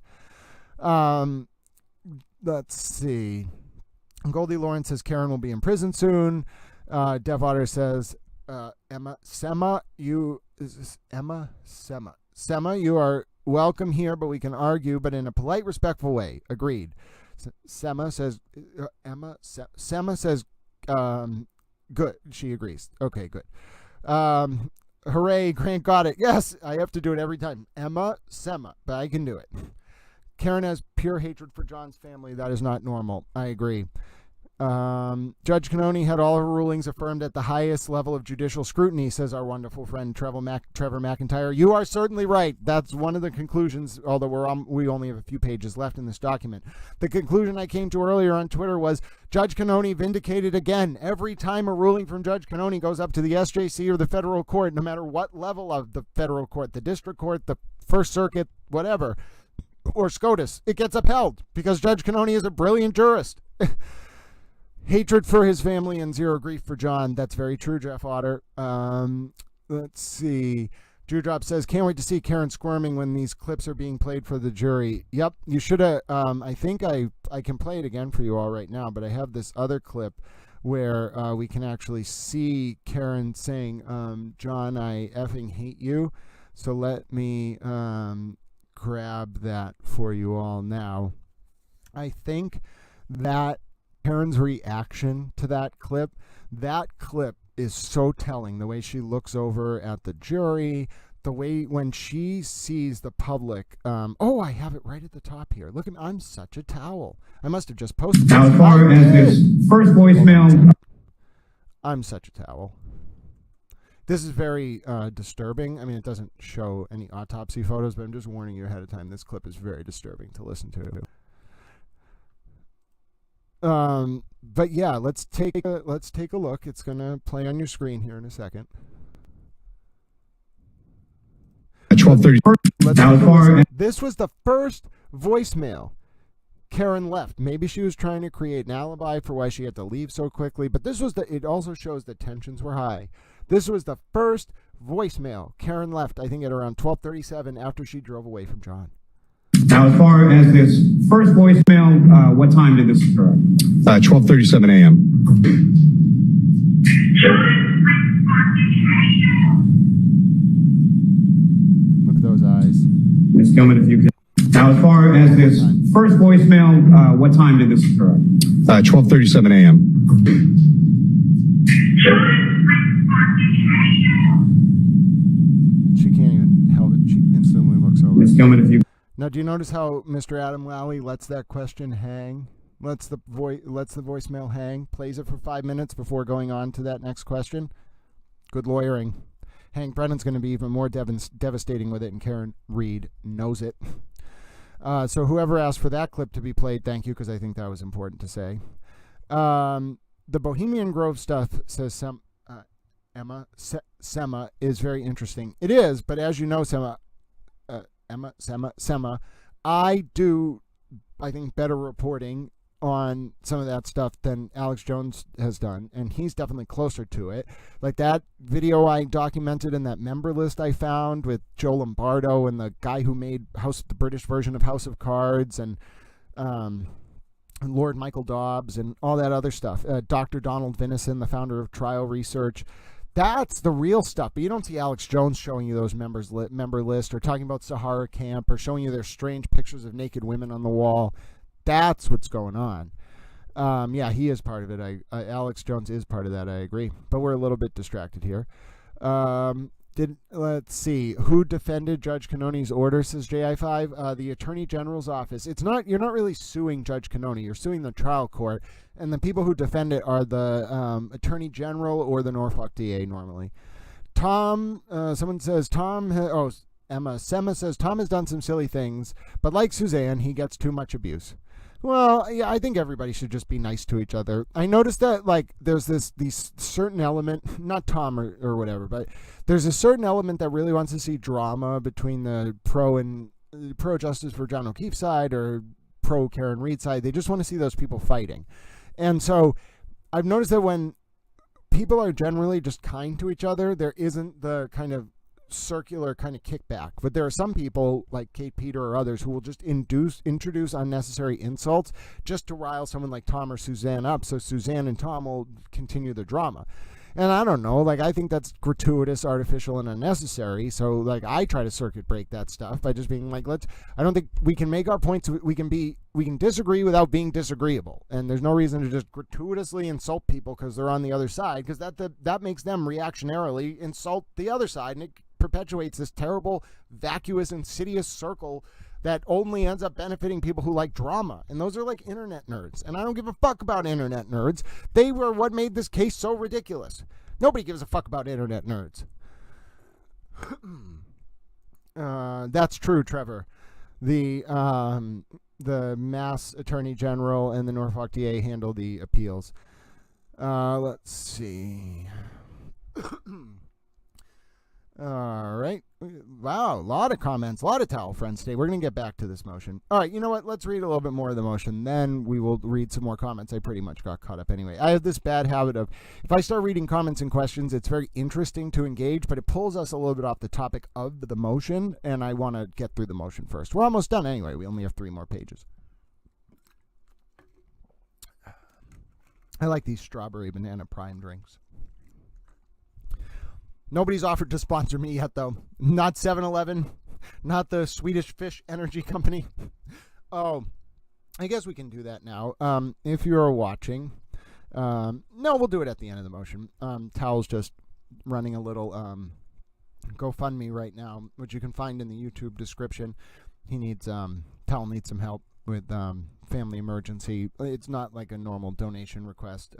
Let's see. Goldie Lawrence says, Karen will be in prison soon. Dev Otter says, Sema, you are welcome here, but we can argue, but in a polite, respectful way. Agreed. Sema says, good. She agrees. Okay, good. Hooray, Grant got it. Yes, I have to do it every time. Sema, but I can do it. Karen has pure hatred for John's family. That is not normal. I agree. Judge Cannone had all her rulings affirmed at the highest level of judicial scrutiny, says our wonderful friend Trevor McIntyre. You are certainly right. That's one of the conclusions, although we only have a few pages left in this document. The conclusion I came to earlier on Twitter was Judge Cannone vindicated again. Every time a ruling from Judge Cannone goes up to the SJC or the federal court, no matter what level of the federal court, the district court, the First Circuit, whatever, or SCOTUS, it gets upheld because Judge Cannone is a brilliant jurist. Hatred for his family and zero grief for John. That's very true, Jeff Otter. Let's see. Dewdrop says, can't wait to see Karen squirming when these clips are being played for the jury. Yep, you should have. I think I can play it again for you all right now, but I have this other clip where we can actually see Karen saying, John, I effing hate you. So let me grab that for you all now. I think that Karen's reaction to that clip is so telling. The way she looks over at the jury, the way when she sees the public. Oh, I have it right at the top here. Look at me. I'm such a towel. I must have just posted now, as far as this first voicemail. I'm such a towel. This is very disturbing. I mean, it doesn't show any autopsy photos, but I'm just warning you ahead of time. This clip is very disturbing to listen to. But yeah, let's take a look. It's gonna play on your screen here in a second. At 12:30. This was the first voicemail Karen left. Maybe she was trying to create an alibi for why she had to leave so quickly, but it also shows the tensions were high. This was the first voicemail Karen left, I think at around 12:37 after she drove away from John. Now, as far as this first voicemail, what time did this occur? 12:37 a.m. Look at those eyes. Ms. Gilman, if you could. Now, as far as this first voicemail, what time did this occur? 12:37 a.m. She can't even help it. She instantly looks over. Ms. Gilman, if you. Now, do you notice how Mr. Adam Lally lets that question hang? Lets the voicemail hang, plays it for 5 minutes before going on to that next question? Good lawyering. Hank Brennan's going to be even more devastating with it, and Karen Reed knows it. So whoever asked for that clip to be played, thank you, because I think that was important to say. The Bohemian Grove stuff, says Sema, is very interesting. It is, but as you know, Sema, I do, I think, better reporting on some of that stuff than Alex Jones has done, and he's definitely closer to it. Like that video I documented in that member list I found with Joe Lombardo and the guy who made the British version of House of Cards, and Lord Michael Dobbs and all that other stuff. Dr. Donald Vinison, the founder of Trial Research. That's the real stuff, but you don't see Alex Jones showing you those member list or talking about Sahara Camp or showing you their strange pictures of naked women on the wall. That's what's going on. Yeah, he is part of it. Alex Jones is part of that, I agree. But we're a little bit distracted here. Let's see. Who defended Judge Cannone's order, says JI5? The Attorney General's office. You're not really suing Judge Cannone. You're suing the trial court. And the people who defend it are the Attorney General or the Norfolk DA normally. Someone says Sema says Tom has done some silly things, but like Suzanne, he gets too much abuse. Well, yeah, I think everybody should just be nice to each other. I noticed that, like, there's this certain element, not Tom or whatever, but there's a certain element that really wants to see drama between the pro Justice for John O'Keefe side or pro Karen Reed side. They just want to see those people fighting. And so I've noticed that when people are generally just kind to each other, there isn't the kind of circular kind of kickback. But there are some people like Kate Peter or others who will just introduce unnecessary insults just to rile someone like Tom or Suzanne up, so Suzanne and Tom will continue the drama. And I don't know, like, I think that's gratuitous, artificial, and unnecessary. So, like, I try to circuit break that stuff by just being like, I don't think we can make our points. We can disagree without being disagreeable. And there's no reason to just gratuitously insult people because they're on the other side, because that makes them reactionarily insult the other side. And it perpetuates this terrible, vacuous, insidious circle that only ends up benefiting people who like drama. And those are like internet nerds. And I don't give a fuck about internet nerds. They were what made this case so ridiculous. Nobody gives a fuck about internet nerds. That's true, Trevor. The Mass Attorney General and the Norfolk DA handle the appeals. Let's see. All right. Wow, a lot of comments, a lot of towel friends today. We're going to get back to this motion. All right, you know what? Let's read a little bit more of the motion. Then we will read some more comments. I pretty much got caught up anyway. I have this bad habit of, if I start reading comments and questions, it's very interesting to engage, but it pulls us a little bit off the topic of the motion, and I want to get through the motion first. We're almost done anyway. We only have 3 more pages. I like these strawberry banana prime drinks. Nobody's offered to sponsor me yet, though. Not 7-Eleven, not the Swedish Fish Energy Company. Oh, I guess we can do that now. If you're watching, no, we'll do it at the end of the motion. Towel's just running a little GoFundMe right now, which you can find in the YouTube description. He needs Towel needs some help with family emergency. It's not like a normal donation request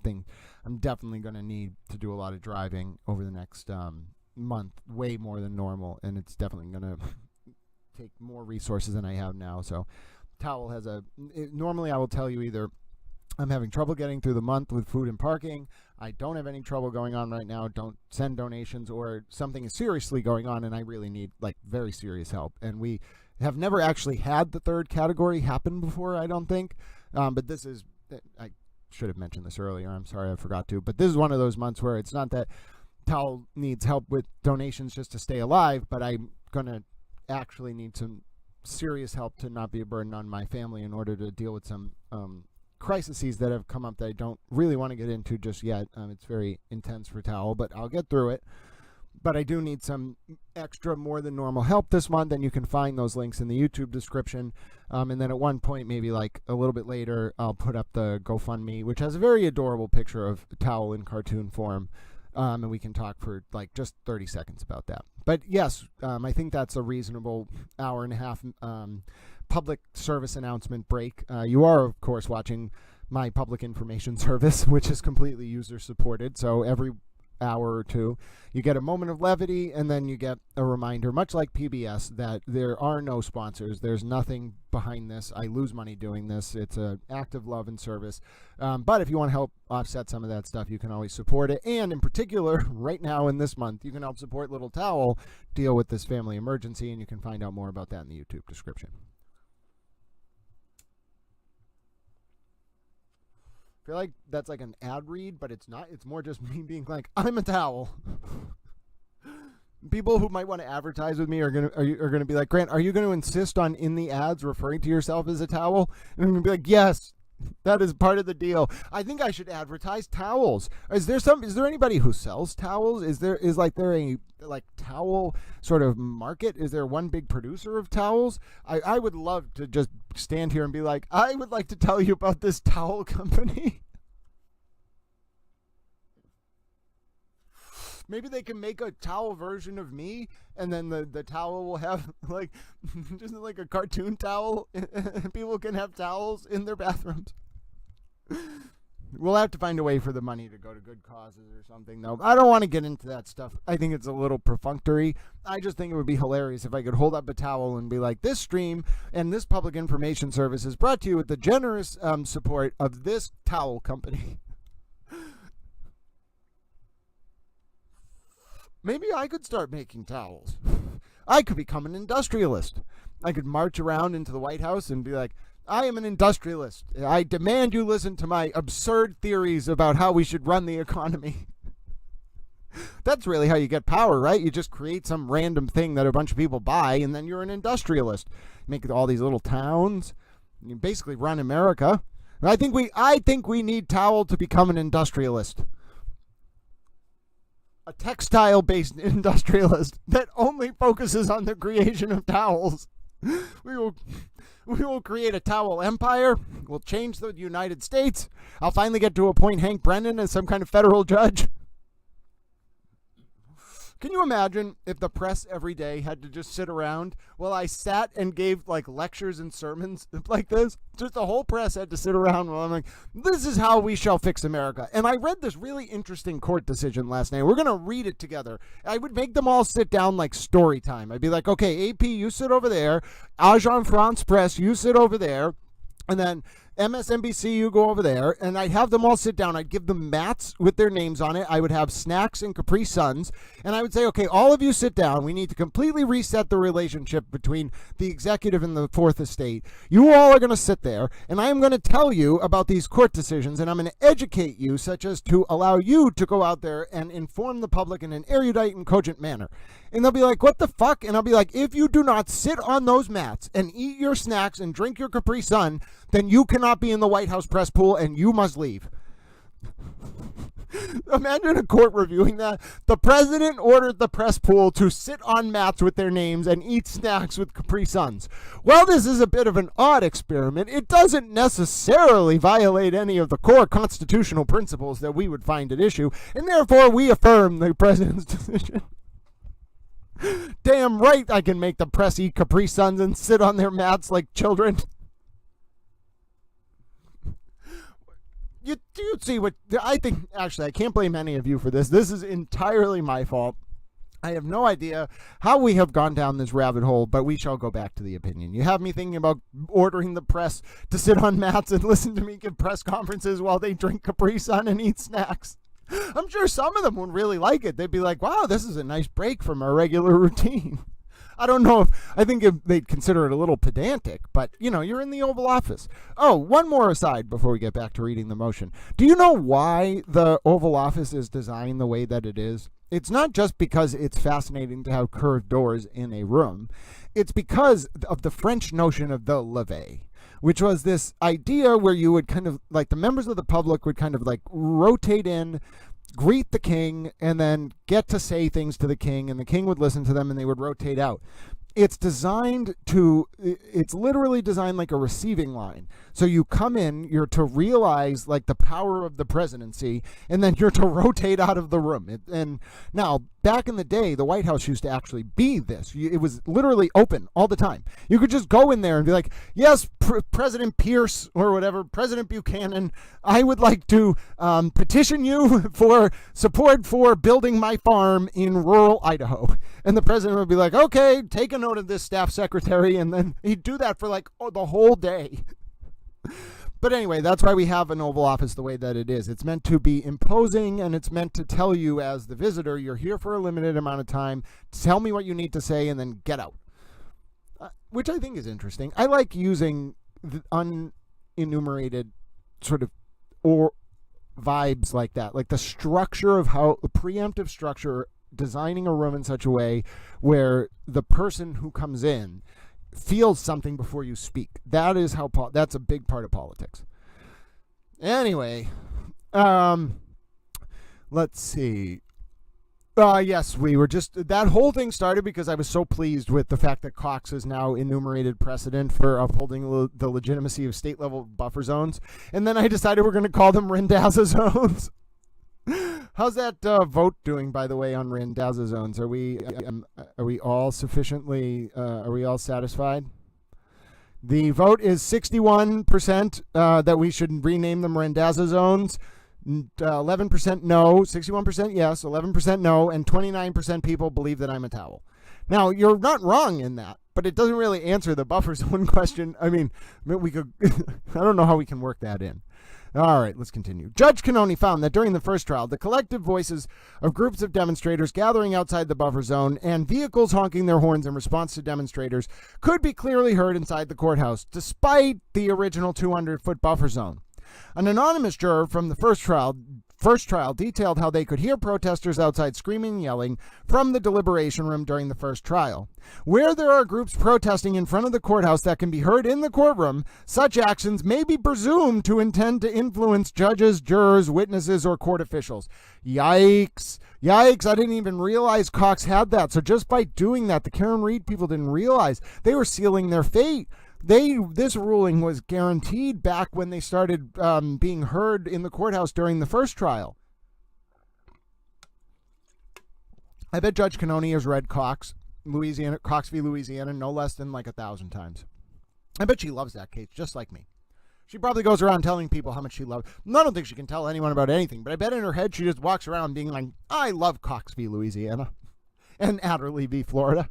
thing. I'm definitely going to need to do a lot of driving over the next month, way more than normal, and it's definitely going to take more resources than I have now. So Towel has normally I will tell you either I'm having trouble getting through the month with food and parking, I don't have any trouble going on right now, don't send donations, or something is seriously going on and I really need like very serious help. And we have never actually had the third category happen before, I don't think. But this is, I should have mentioned this earlier. I'm sorry I forgot to. But this is one of those months where it's not that Towel needs help with donations just to stay alive, but I'm going to actually need some serious help to not be a burden on my family in order to deal with some crises that have come up that I don't really want to get into just yet. It's very intense for Towel, but I'll get through it. But I do need some extra, more than normal help this month, and you can find those links in the YouTube description. And then at one point, maybe like a little bit later, I'll put up the GoFundMe, which has a very adorable picture of Towel in cartoon form. And we can talk for like just 30 seconds about that. But yes, I think that's a reasonable hour and a half public service announcement break. You are, of course, watching my public information service, which is completely user supported. So every hour or two you get a moment of levity, and then you get a reminder, much like PBS, that there are no sponsors. There's nothing behind this. I lose money doing this. It's an act of love and service. But if you want to help offset some of that stuff, you can always support it. And in particular, right now in this month, you can help support Little Towel deal with this family emergency, and you can find out more about that in the YouTube description. I feel like that's like an ad read, but it's not. It's more just me being like, I'm a towel. People who might want to advertise with me are gonna be like, Grant, are you going to insist on in the ads referring to yourself as a towel? And I'm gonna be like, yes, that is part of the deal. I think I should advertise towels. Is there anybody who sells towels? Is there a towel sort of market? Is there one big producer of towels? I would love to just stand here and be like, I would like to tell you about this towel company. Maybe they can make a towel version of me, and then the towel will have like just like a cartoon towel. People can have towels in their bathrooms. We'll have to find a way for the money to go to good causes or something, though. I don't want to get into that stuff. I think it's a little perfunctory. I just think it would be hilarious if I could hold up a towel and be like, this stream and this public information service is brought to you with the generous support of this towel company. Maybe I could start making towels. I could become an industrialist. I could march around into the White House and be like, I am an industrialist. I demand you listen to my absurd theories about how we should run the economy. That's really how you get power, right? You just create some random thing that a bunch of people buy, and then you're an industrialist. Make all these little towns. You basically run America. I think we need Towel to become an industrialist. A textile-based industrialist that only focuses on the creation of towels. We will create a towel empire. We'll change the United States. I'll finally get to appoint Hank Brennan as some kind of federal judge. Can you imagine if the press every day had to just sit around while I sat and gave like lectures and sermons like this? Just the whole press had to sit around while I'm like, this is how we shall fix America. And I read this really interesting court decision last night. We're going to read it together. I would make them all sit down like story time. I'd be like, okay, AP, you sit over there. Agent France Press, you sit over there. And then MSNBC, you go over there, and I'd have them all sit down. I'd give them mats with their names on it. I would have snacks and Capri Suns, and I would say, okay, all of you sit down. We need to completely reset the relationship between the executive and the fourth estate. You all are going to sit there, and I am going to tell you about these court decisions, and I'm going to educate you such as to allow you to go out there and inform the public in an erudite and cogent manner. And they'll be like, what the fuck? And I'll be like, if you do not sit on those mats and eat your snacks and drink your Capri Sun, then you cannot be in the White House press pool and you must leave. Imagine a court reviewing that. The president ordered the press pool to sit on mats with their names and eat snacks with Capri Suns. While this is a bit of an odd experiment, it doesn't necessarily violate any of the core constitutional principles that we would find at issue, and therefore we affirm the president's decision. Damn right I can make the press eat Capri Suns and sit on their mats like children. You see what I think. Actually, I can't blame any of you for this. This is entirely my fault. I have no idea how we have gone down this rabbit hole, but we shall go back to the opinion. You have me thinking about ordering the press to sit on mats and listen to me give press conferences while they drink Capri Sun and eat snacks. I'm sure some of them would really like it. They'd be like, wow, this is a nice break from our regular routine. I don't know I think they'd consider it a little pedantic, but, you know, you're in the Oval Office. Oh, one more aside before we get back to reading the motion. Do you know why the Oval Office is designed the way that it is? It's not just because it's fascinating to have curved doors in a room. It's because of the French notion of the levee, which was this idea where you would kind of, like, the members of the public would kind of like rotate in, greet the king, and then get to say things to the king, and the king would listen to them and they would rotate out. It's literally designed like a receiving line. So you come in, you're to realize like the power of the presidency, and then you're to rotate out of the room. And now, back in the day, the White House used to actually be this. It was literally open all the time. You could just go in there and be like, yes, President Pierce or whatever, President Buchanan, I would like to petition you for support for building my farm in rural Idaho. And the president would be like, okay, take a note of this, staff secretary, and then he'd do that for like the whole day. But anyway, that's why we have an Oval Office the way that it is. It's meant to be imposing, and it's meant to tell you as the visitor, you're here for a limited amount of time, tell me what you need to say, and then get out. Which I think is interesting. I like using the unenumerated sort of or vibes like that, like the structure of how the preemptive structure, designing a room in such a way where the person who comes in feels something before you speak. That is how that's a big part of politics. Anyway, let's see. Yes, we were just, that whole thing started because I was so pleased with the fact that Cox is now enumerated precedent for upholding the legitimacy of state level buffer zones. And then I decided we're going to call them Randazza zones. How's that vote doing, by the way, on Randazza zones? Are we all sufficiently, are we all satisfied? The vote is 61% that we should rename them Randazza zones. 11% no, 61% yes, 11% no, and 29% people believe that I'm a towel. Now, you're not wrong in that, but it doesn't really answer the buffer zone question. I mean, we could, I don't know how we can work that in. All right, let's continue. Judge Cannone found that during the first trial, the collective voices of groups of demonstrators gathering outside the buffer zone and vehicles honking their horns in response to demonstrators could be clearly heard inside the courthouse, despite the original 200-foot buffer zone. An anonymous juror from the first trial detailed how they could hear protesters outside screaming and yelling from the deliberation room during the first trial. Where there are groups protesting in front of the courthouse that can be heard in the courtroom, such actions may be presumed to intend to influence judges, jurors, witnesses, or court officials. Yikes. Yikes, I didn't even realize Cox had that. So just by doing that, the Karen Reed people didn't realize they were sealing their fate. This ruling was guaranteed back when they started being heard in the courthouse during the first trial. I bet Judge Cannone has read Cox v. Louisiana, no less than like 1,000 times. I bet she loves that case, just like me. She probably goes around telling people how much she loves. I don't think she can tell anyone about anything, but I bet in her head she just walks around being like, I love Cox v. Louisiana and Adderley v. Florida.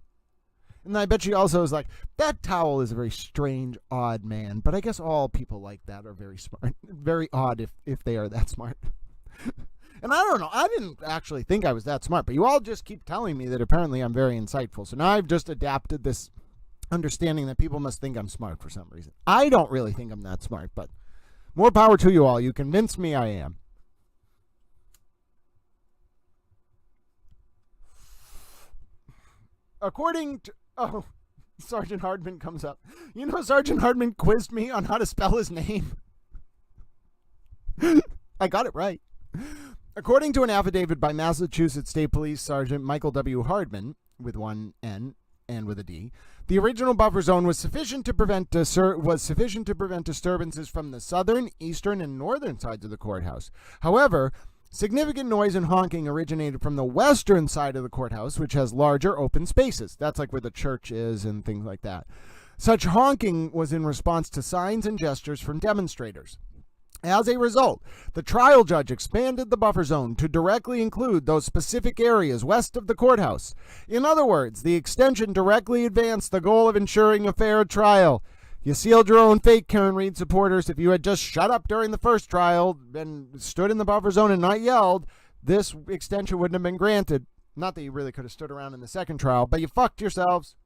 And I bet she also is like, that towel is a very strange, odd man. But I guess all people like that are very smart. Very odd if they are that smart. And I don't know. I didn't actually think I was that smart. But you all just keep telling me that apparently I'm very insightful. So now I've just adapted this understanding that people must think I'm smart for some reason. I don't really think I'm that smart. But more power to you all. You convinced me I am. According to... Oh, Sergeant Hardman comes up. You know, Sergeant Hardman quizzed me on how to spell his name. I got it right. According to an affidavit by Massachusetts State Police Sergeant Michael W. Hardman, with one N and with a D, the original buffer zone was sufficient to prevent disturbances from the southern, eastern, and northern sides of the courthouse. However, significant noise and honking originated from the western side of the courthouse, which has larger open spaces. That's like where the church is and things like that. Such honking was in response to signs and gestures from demonstrators. As a result, the trial judge expanded the buffer zone to directly include those specific areas west of the courthouse. In other words, the extension directly advanced the goal of ensuring a fair trial. You sealed your own fate, Karen Reed supporters. If you had just shut up during the first trial and stood in the buffer zone and not yelled, this extension wouldn't have been granted. Not that you really could have stood around in the second trial, but you fucked yourselves.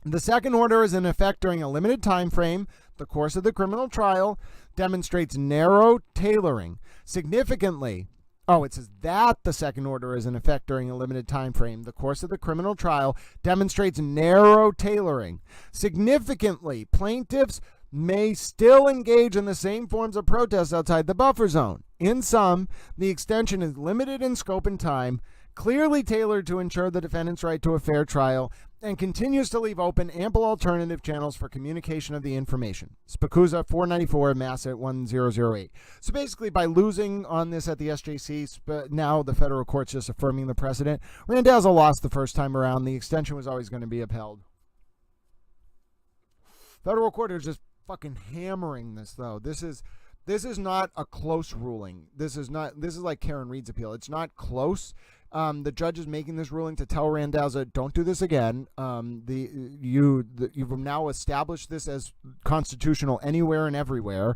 The second order is in effect during a limited time frame. The course of the criminal trial demonstrates narrow tailoring. Significantly, it says that the second order is in effect during a limited time frame. The course of the criminal trial demonstrates narrow tailoring. Significantly, plaintiffs may still engage in the same forms of protest outside the buffer zone. In sum, the extension is limited in scope and time, clearly tailored to ensure the defendant's right to a fair trial, and continues to leave open ample alternative channels for communication of the information. Spikuza 494, Mass at 1008. So basically, by losing on this at the SJC, now the federal court's just affirming the precedent. Randazzo lost the first time around. The extension was always going to be upheld. Federal court is just fucking hammering this, though. This is not a close ruling. This is like Karen Reed's appeal. It's not close. The judge is making this ruling to tell Randazzo, don't do this again. You've now established this as constitutional anywhere and everywhere.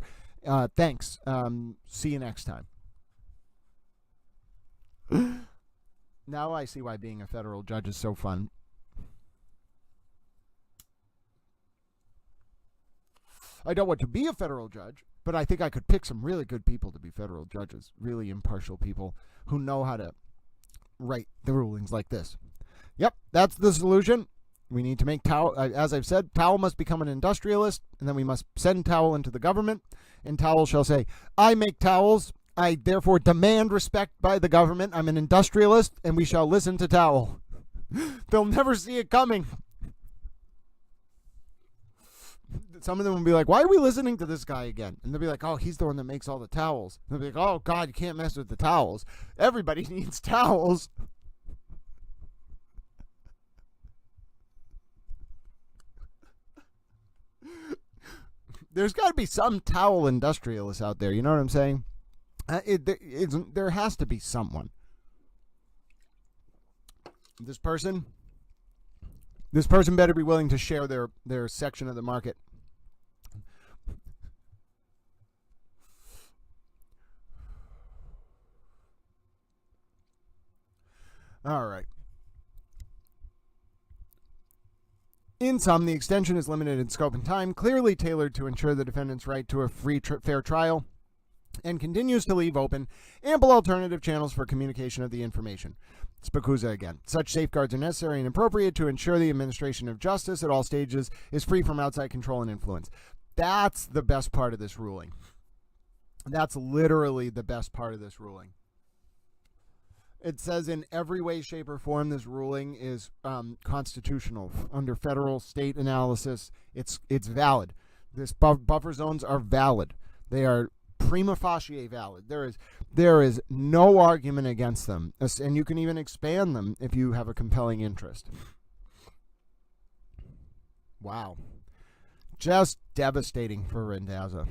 Thanks. See you next time. Now I see why being a federal judge is so fun. I don't want to be a federal judge, but I think I could pick some really good people to be federal judges, really impartial people who know how to write the rulings like this. Yep, that's the solution. We need to make Towel, as I've said, Towel must become an industrialist, and then we must send Towel into the government, and Towel shall say, I make towels, I therefore demand respect by the government, I'm an industrialist, and we shall listen to Towel. They'll never see it coming. Some of them will be like, why are we listening to this guy again? And they'll be like, oh, he's the one that makes all the towels. And they'll be like, oh, God, you can't mess with the towels. Everybody needs towels. There's got to be some towel industrialists out there. You know what I'm saying? There has to be someone. This person better be willing to share their section of the market. All right. In sum, the extension is limited in scope and time, clearly tailored to ensure the defendant's right to a free, fair trial, and continues to leave open ample alternative channels for communication of the information. Spikuza again. Such safeguards are necessary and appropriate to ensure the administration of justice at all stages is free from outside control and influence. That's the best part of this ruling. That's literally the best part of this ruling. It says in every way, shape, or form this ruling is constitutional. Under federal state analysis, it's valid. This buffer zones are valid. They are prima facie valid. There is no argument against them, and you can even expand them if you have a compelling interest. Wow. Just devastating for Randazza.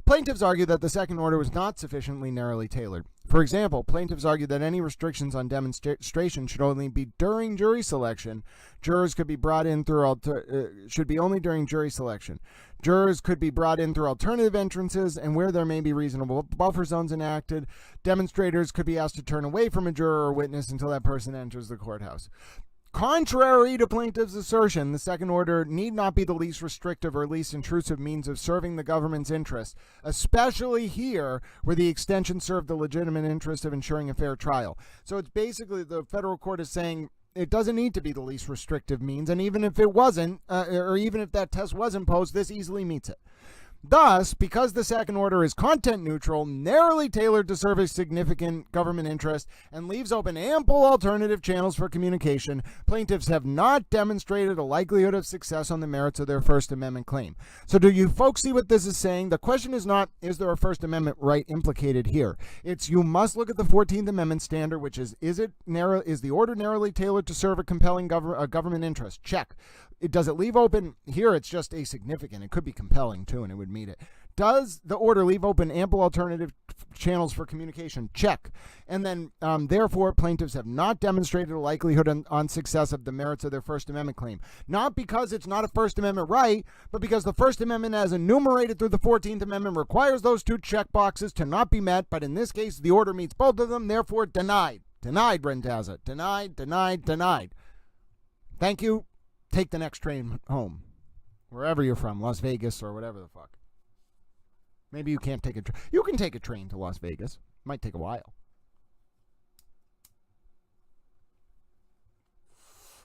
Plaintiffs argue that the second order was not sufficiently narrowly tailored. For example, plaintiffs argue that any restrictions on demonstration should only be during jury selection. Jurors could be brought in through should be only during jury selection. Jurors could be brought in through alternative entrances, and where there may be reasonable buffer zones enacted, demonstrators could be asked to turn away from a juror or witness until that person enters the courthouse. Contrary to plaintiff's assertion, the second order need not be the least restrictive or least intrusive means of serving the government's interests, especially here where the extension served the legitimate interest of ensuring a fair trial. So it's basically the federal court is saying it doesn't need to be the least restrictive means, and even if it wasn't, or even if that test was imposed, this easily meets it. Thus, because the second order is content neutral, narrowly tailored to serve a significant government interest, and leaves open ample alternative channels for communication, plaintiffs have not demonstrated a likelihood of success on the merits of their First Amendment claim. So do you folks see what this is saying? The question is not, is there a First Amendment right implicated here? It's you must look at the 14th Amendment standard, which is the order narrowly tailored to serve a compelling government interest? Check. Does it leave open? Here it's just a significant. It could be compelling too, and it would meet it. Does the order leave open ample alternative channels for communication? Check. And then, therefore, plaintiffs have not demonstrated a likelihood on success of the merits of their First Amendment claim. Not because it's not a First Amendment right, but because the First Amendment, as enumerated through the 14th Amendment, requires those two check boxes to not be met. But in this case, the order meets both of them. Therefore, denied. Denied, Rentazza. Denied, denied, denied. Thank you. Take the next train home, wherever you're from, Las Vegas or whatever the fuck. Maybe you can't take a train. You can take a train to Las Vegas. Might take a while.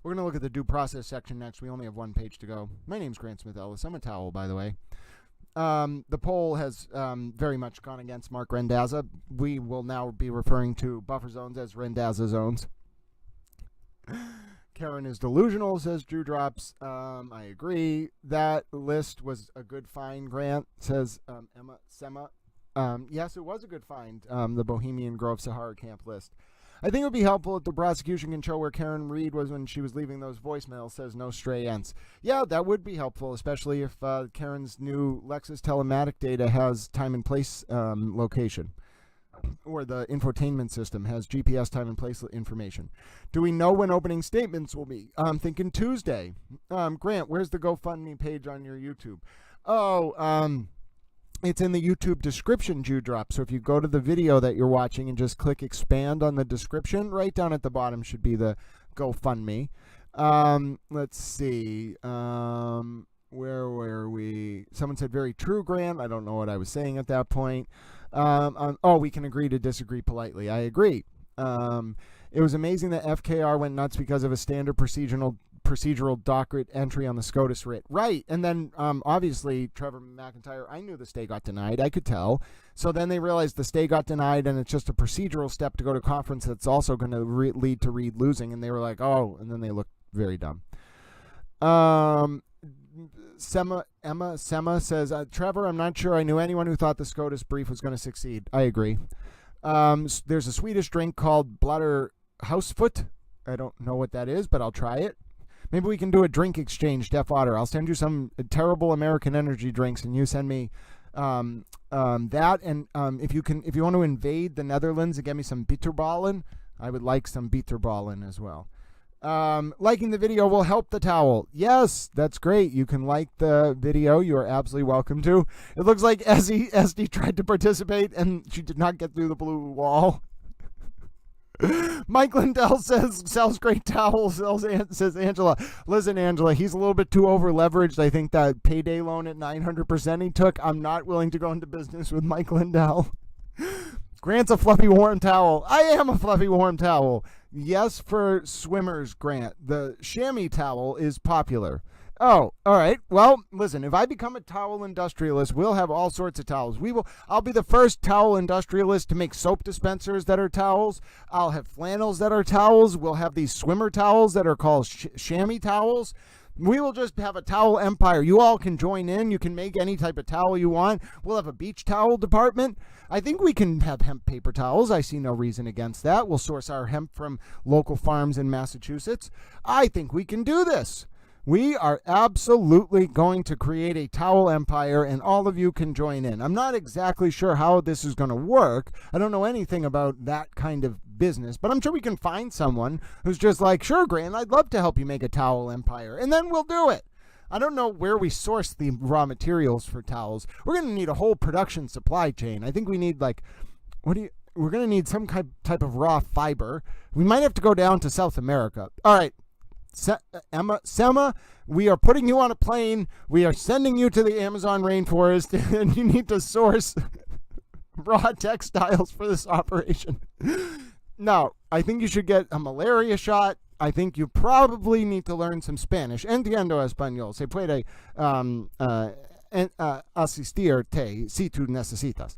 We're going to look at the due process section next. We only have one page to go. My name's GrantSmithEllis. I'm a towel, by the way. The poll has very much gone against Mark Randazza. We will now be referring to buffer zones as Randazza zones. Karen is delusional, says Drew Drops. I agree. That list was a good find, Grant, says Emma Sema. Yes, it was a good find, the Bohemian Grove Sahara Camp list. I think it would be helpful if the prosecution can show where Karen Reed was when she was leaving those voicemails, says No Stray Ents. Yeah, that would be helpful, especially if Karen's new Lexus telematic data has time and place location. Or the infotainment system has GPS time and place information. Do we know when opening statements will be? I'm thinking Tuesday. Grant, where's the GoFundMe page on your YouTube? It's in the YouTube description, Dewdrop. So if you go to the video that you're watching and just click expand on the description, right down at the bottom should be the GoFundMe. Let's see. Where were we? Someone said very true, Grant. I don't know what I was saying at that point. We can agree to disagree politely. I agree. It was amazing that FKR went nuts because of a standard procedural docket entry on the SCOTUS writ. Right. And then, obviously, Trevor McIntyre, I knew the stay got denied. I could tell. So then they realized the stay got denied, and it's just a procedural step to go to conference that's also going to lead to Reed losing. And they were like, oh, and then they looked very dumb. Emma Sema says, Trevor, I'm not sure I knew anyone who thought the SCOTUS brief was going to succeed. I agree. There's a Swedish drink called Blatter Housefoot. I don't know what that is, but I'll try it. Maybe we can do a drink exchange, Def Otter. I'll send you some terrible American energy drinks, and you send me that. And if you want to invade the Netherlands and get me some bitterballen, I would like some bitterballen as well. Liking the video will help the towel. Yes, that's great. You can like the video. You are absolutely welcome to. It looks like SD tried to participate and she did not get through the blue wall. Mike Lindell says, sells great towels, says Angela. Listen, Angela, he's a little bit too over leveraged. I think that payday loan at 900% he took. I'm not willing to go into business with Mike Lindell. Grant's a fluffy warm towel. I am a fluffy warm towel. Yes, for swimmers, Grant. The chamois towel is popular. Oh, all right. Well, listen, if I become a towel industrialist, we'll have all sorts of towels. I'll be the first towel industrialist to make soap dispensers that are towels. I'll have flannels that are towels. We'll have these swimmer towels that are called chamois towels. We will just have a towel empire. You all can join in. You can make any type of towel you want. We'll have a beach towel department. I think we can have hemp paper towels. I see no reason against that. We'll source our hemp from local farms in Massachusetts. I think we can do this. We are absolutely going to create a towel empire, and all of you can join in. I'm not exactly sure how this is going to work. I don't know anything about that kind of business, but I'm sure we can find someone who's just like, sure, Grant, I'd love to help you make a towel empire, and then we'll do it. I don't know where we source the raw materials for towels. We're going to need a whole production supply chain. I think we need we're going to need some type of raw fiber. We might have to go down to South America. All right. Sema, we are putting you on a plane. We are sending you to the Amazon rainforest, and you need to source raw textiles for this operation. Now, I think you should get a malaria shot. I think you probably need to learn some Spanish. Entiendo español. Se puede asistirte si tú necesitas.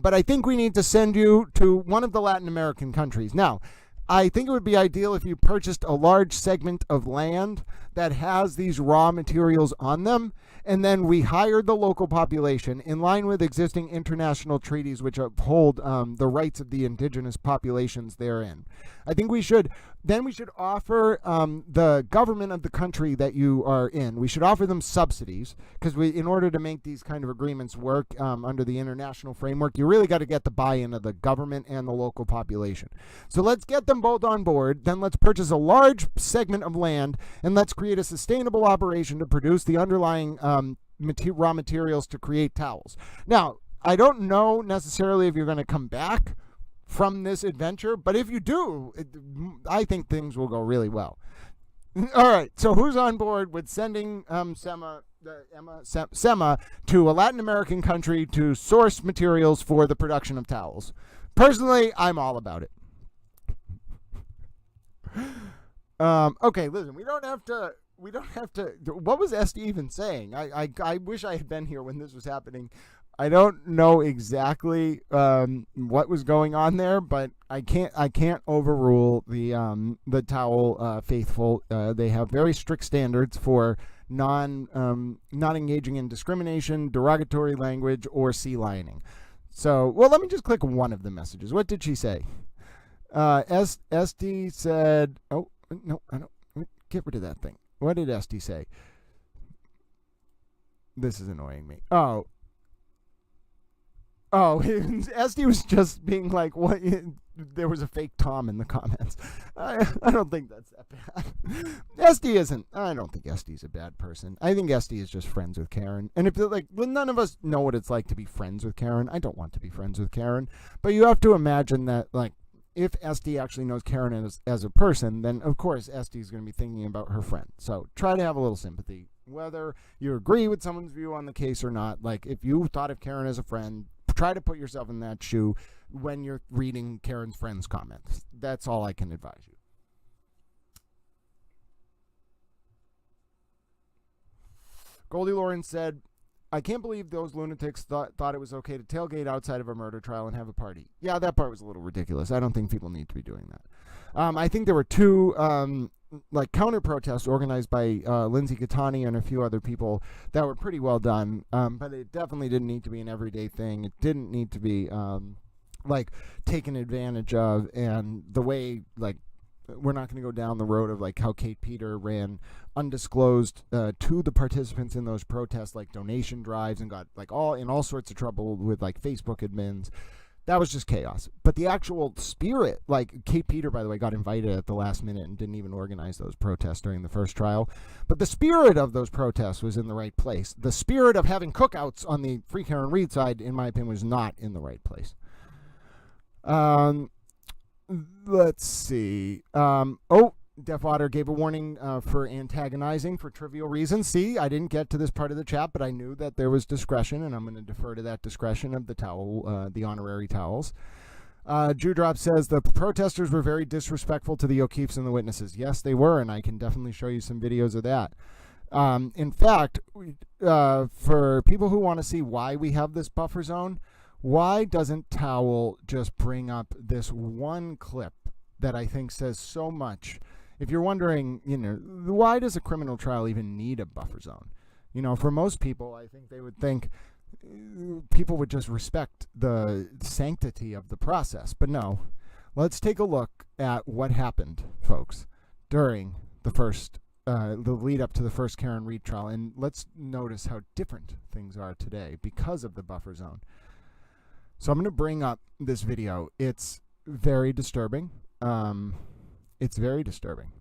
But I think we need to send you to one of the Latin American countries. Now, I think it would be ideal if you purchased a large segment of land that has these raw materials on them, and then we hired the local population in line with existing international treaties which uphold the rights of the indigenous populations therein. I think we should offer the government of the country that you are in, we should offer them subsidies, because in order to make these kind of agreements work under the international framework, you really got to get the buy-in of the government and the local population. So let's get them both on board, then let's purchase a large segment of land, and let's create a sustainable operation to produce the underlying raw materials to create towels. Now, I don't know necessarily if you're going to come back from this adventure, but if you do, I think things will go really well. All right, so who's on board with sending Sema to a Latin American country to source materials for the production of towels? Personally, I'm all about it. Okay, listen, we don't have to. What was Esty even saying? I wish I had been here when this was happening. I don't know exactly what was going on there, but I can't overrule the towel faithful. They have very strict standards for not engaging in discrimination, derogatory language, or sea lining. So, well, let me just click one of the messages. What did she say? Esty said, "Oh no, I don't. Get rid of that thing." What did Esty say? This is annoying me. Oh, Esty was just being like, "What?" There was a fake Tom in the comments. I don't think that's that bad. Esty isn't. I don't think Esty's a bad person. I think Esty is just friends with Karen. And if none of us know what it's like to be friends with Karen. I don't want to be friends with Karen. But you have to imagine that, if Esty actually knows Karen as a person, then of course Esty is going to be thinking about her friend. So try to have a little sympathy, whether you agree with someone's view on the case or not. If you thought of Karen as a friend, try to put yourself in that shoe when you're reading Karen's friend's comments. That's all I can advise you. Goldie Lauren said, "I can't believe those lunatics thought it was okay to tailgate outside of a murder trial and have a party." Yeah, that part was a little ridiculous. I don't think people need to be doing that. I think there were two counter protests organized by Lindsay Catani and a few other people that were pretty well done. But it definitely didn't need to be an everyday thing. It didn't need to be taken advantage of, and the way we're not going to go down the road of how Kate Peter ran undisclosed to the participants in those protests, donation drives, and got in all sorts of trouble with Facebook admins. That was just chaos. But the actual spirit, Kate Peter, by the way, got invited at the last minute and didn't even organize those protests during the first trial. But the spirit of those protests was in the right place. The spirit of having cookouts on the Free Karen Reed side, in my opinion, was not in the right place. Let's see. Deafwater gave a warning for antagonizing for trivial reasons. See, I didn't get to this part of the chat, but I knew that there was discretion, and I'm going to defer to that discretion of the honorary towels. Jewdrop says the protesters were very disrespectful to the O'Keeffes and the witnesses. Yes, they were, and I can definitely show you some videos of that. In fact, for people who want to see why we have this buffer zone, why doesn't Towel just bring up this one clip that I think says so much if you're wondering, why does a criminal trial even need a buffer zone? For most people, I think they would think people would just respect the sanctity of the process. But no, let's take a look at what happened, folks, during the lead up to the first Karen Reed trial. And let's notice how different things are today because of the buffer zone. So I'm going to bring up this video. It's very disturbing. It's very disturbing.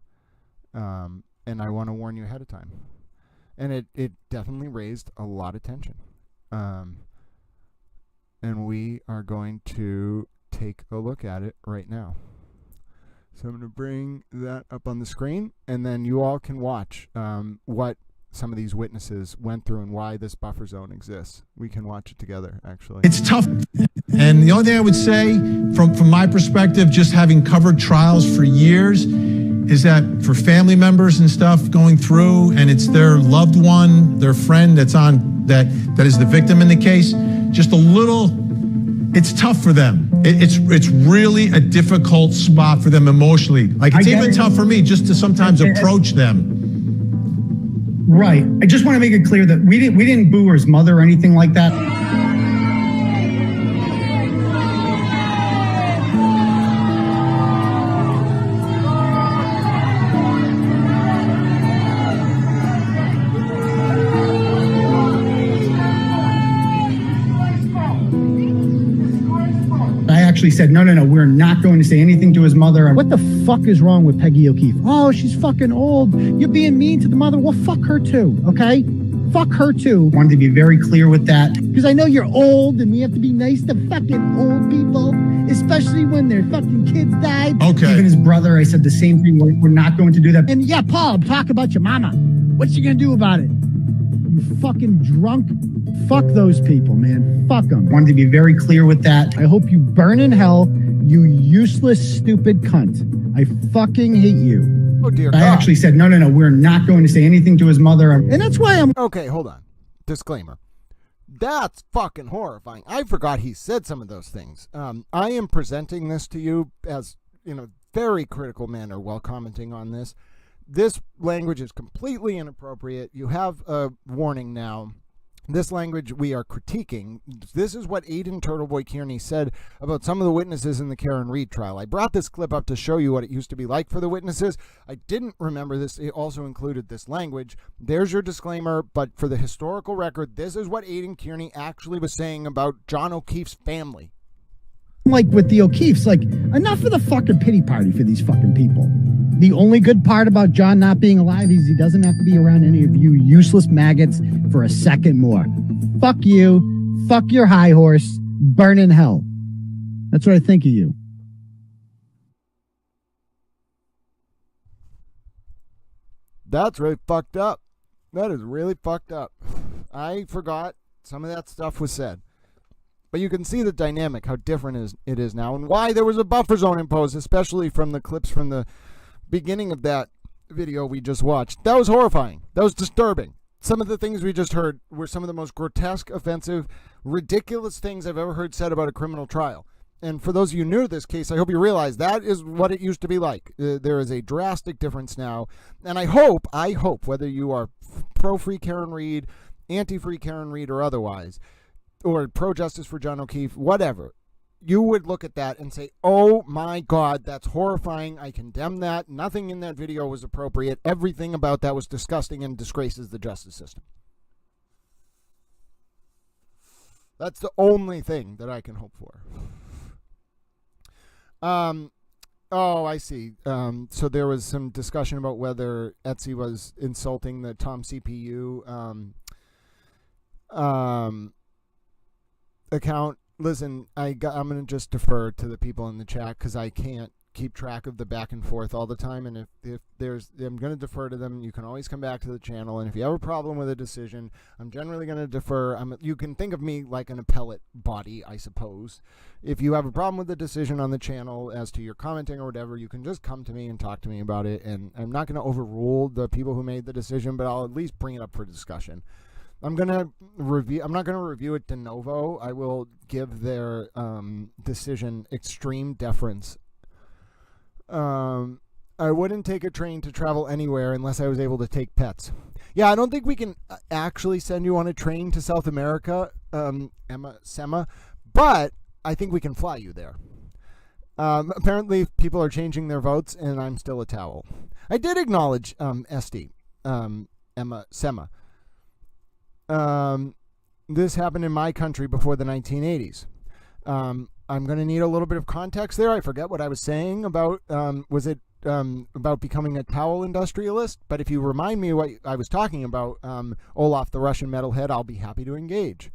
And I want to warn you ahead of time. And it definitely raised a lot of tension. And we are going to take a look at it right now. So I'm going to bring that up on the screen, and then you all can watch what some of these witnesses went through and why this buffer zone exists. We can watch it together, actually. It's tough. And the only thing I would say from my perspective, just having covered trials for years, is that for family members and stuff going through, and it's their loved one, their friend that is the victim in the case, just a little, it's tough for them. It's really a difficult spot for them emotionally. Like, it's even tough for me just to sometimes approach them. Right. I just want to make it clear that we didn't boo his mother or anything like that. Actually said, no, we're not going to say anything to his mother. What the fuck is wrong with Peggy O'Keefe? Oh, she's fucking old. You're being mean to the mother. Well, fuck her too, okay? Fuck her too. Wanted to be very clear with that. Because I know you're old and we have to be nice to fucking old people, especially when their fucking kids died. Okay. Even his brother, I said the same thing. We're not going to do that. And yeah, Paul, talk about your mama. What's she gonna do about it? You fucking drunk. Fuck those people, man. Fuck them. Wanted to be very clear with that. I hope you burn in hell, you useless, stupid cunt. I fucking hate you. Oh, dear I God. actually said, no, we're not going to say anything to his mother. And that's why I'm... Okay, hold on. Disclaimer. That's fucking horrifying. I forgot he said some of those things. I am presenting this to you as, in a very critical manner while commenting on this. This language is completely inappropriate. You have a warning now. This language we are critiquing. This is what Aiden Turtleboy Kearney said about some of the witnesses in the Karen Reed trial. I brought this clip up to show you what it used to be like for the witnesses. I didn't remember this. It also included this language. There's your disclaimer, but for the historical record, this is what Aiden Kearney actually was saying about John O'Keefe's family. Like with the O'Keefes, like, enough of the fucking pity party for these fucking people. The only good part about John not being alive is he doesn't have to be around any of you useless maggots for a second more. Fuck you. Fuck your high horse. Burn in hell. That's what I think of you. That's really fucked up. That is really fucked up. I forgot some of that stuff was said. But you can see the dynamic, how different it is now, and why there was a buffer zone imposed, especially from the clips from the beginning of that video we just watched. That was horrifying. That was disturbing. Some of the things we just heard were some of the most grotesque, offensive, ridiculous things I've ever heard said about a criminal trial. And for those of you new to this case, I hope you realize that is what it used to be like. There is a drastic difference now. And I hope, whether you are pro-free Karen Reed, anti-free Karen Reed, or otherwise, or pro-justice for John O'Keefe, whatever, you would look at that and say, oh my God, that's horrifying. I condemn that. Nothing in that video was appropriate. Everything about that was disgusting and disgraces the justice system. That's the only thing that I can hope for. Oh, I see. So there was some discussion about whether Etsy was insulting the Tom CPU account. Listen, I'm going to just defer to the people in the chat because I can't keep track of the back and forth all the time. And if I'm going to defer to them. You can always come back to the channel. And if you have a problem with a decision, I'm generally going to defer. You can think of me like an appellate body, I suppose. If you have a problem with the decision on the channel as to your commenting or whatever, you can just come to me and talk to me about it. And I'm not going to overrule the people who made the decision, but I'll at least bring it up for discussion. I'm not going to review it de novo. I will give their decision extreme deference. I wouldn't take a train to travel anywhere unless I was able to take pets. Yeah, I don't think we can actually send you on a train to South America, Sema, but I think we can fly you there. Apparently, people are changing their votes, and I'm still a towel. I did acknowledge Esty, Sema. This happened in my country before the 1980s. I'm going to need a little bit of context there. I forget what I was saying about, about becoming a towel industrialist? But if you remind me what I was talking about, Olaf, the Russian metalhead, I'll be happy to engage.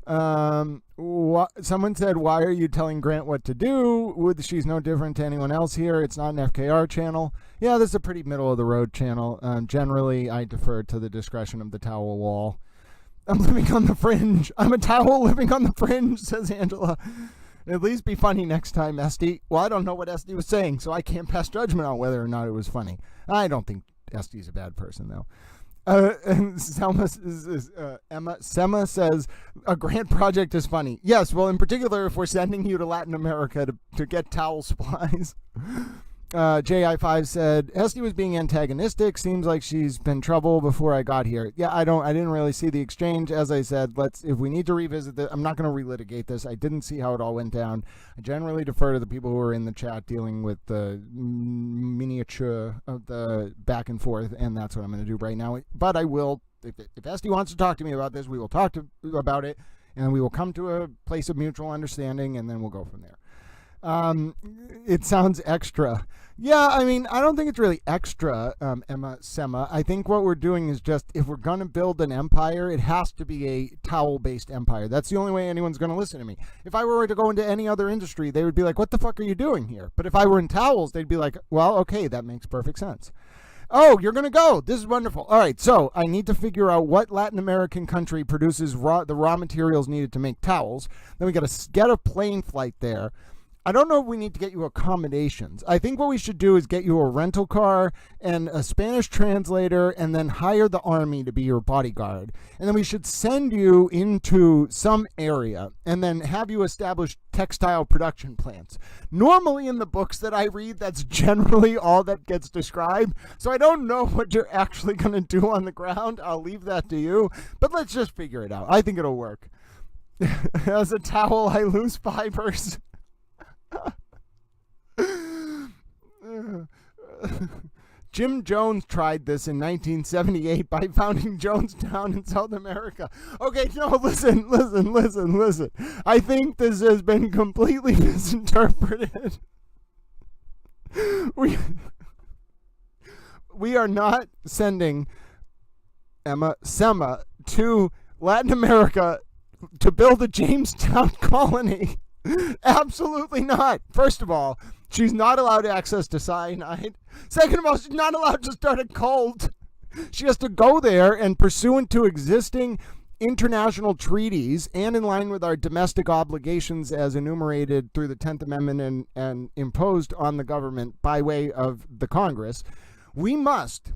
Someone said, why are you telling Grant what to do? She's no different to anyone else here. It's not an FKR channel. Yeah, this is a pretty middle-of-the-road channel. Generally, I defer to the discretion of the towel wall. I'm living on the fringe. I'm a towel living on the fringe, says Angela. At least be funny next time, Esty. Well, I don't know what Esty was saying, so I can't pass judgment on whether or not it was funny. I don't think Esty's a bad person, though. And Sema says, a grant project is funny. Yes, well, in particular, if we're sending you to Latin America to get towel supplies. JI5 said, Esty was being antagonistic. Seems like she's been trouble before I got here. Yeah, I didn't really see the exchange. As I said, if we need to revisit this, I'm not going to relitigate this. I didn't see how it all went down. I generally defer to the people who are in the chat dealing with the miniature of the back and forth, and that's what I'm going to do right now. But I will, if Esty wants to talk to me about this, we will talk about it, and we will come to a place of mutual understanding, and then we'll go from there. It sounds extra. Yeah, I mean, I don't think it's really extra, Sema. I think what we're doing is just, if we're going to build an empire, it has to be a towel-based empire. That's the only way anyone's going to listen to me. If I were to go into any other industry, they would be like, what the fuck are you doing here? But if I were in towels, they'd be like, well, okay, that makes perfect sense. Oh, you're going to go. This is wonderful. All right, so I need to figure out what Latin American country produces the raw materials needed to make towels. Then we got to get a plane flight there. I don't know if we need to get you accommodations. I think what we should do is get you a rental car and a Spanish translator, and then hire the army to be your bodyguard. And then we should send you into some area and then have you establish textile production plants. Normally in the books that I read, that's generally all that gets described. So I don't know what you're actually going to do on the ground. I'll leave that to you. But let's just figure it out. I think it'll work. As a towel, I lose fibers. Jim Jones tried this in 1978 by founding Jonestown in South America. Okay, no, listen. I think this has been completely misinterpreted. We are not sending Sema to Latin America to build a Jamestown colony. Absolutely not. First of all, she's not allowed access to cyanide. Second of all, she's not allowed to start a cult. She has to go there, and pursuant to existing international treaties and in line with our domestic obligations as enumerated through the 10th Amendment and imposed on the government by way of the Congress, we must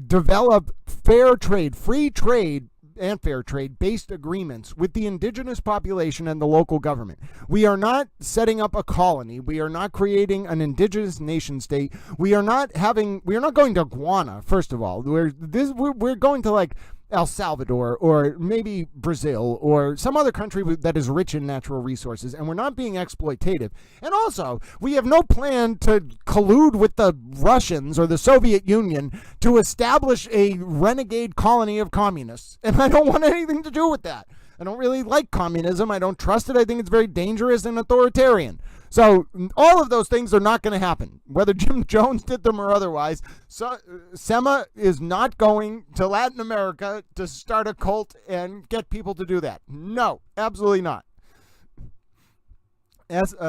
develop fair trade, free trade, and fair trade based agreements with the indigenous population and the local government. We are not setting up a colony. We are not creating an indigenous nation state. We are not going to Guana, first of all. We're going to like El Salvador or maybe Brazil or some other country that is rich in natural resources, and we're not being exploitative. And also, we have no plan to collude with the Russians or the Soviet Union to establish a renegade colony of communists, and I don't want anything to do with that. I don't really like communism. I don't trust it. I think it's very dangerous and authoritarian. So all of those things are not going to happen, whether Jim Jones did them or otherwise. So Sema is not going to Latin America to start a cult and get people to do that. No, absolutely not. Esty.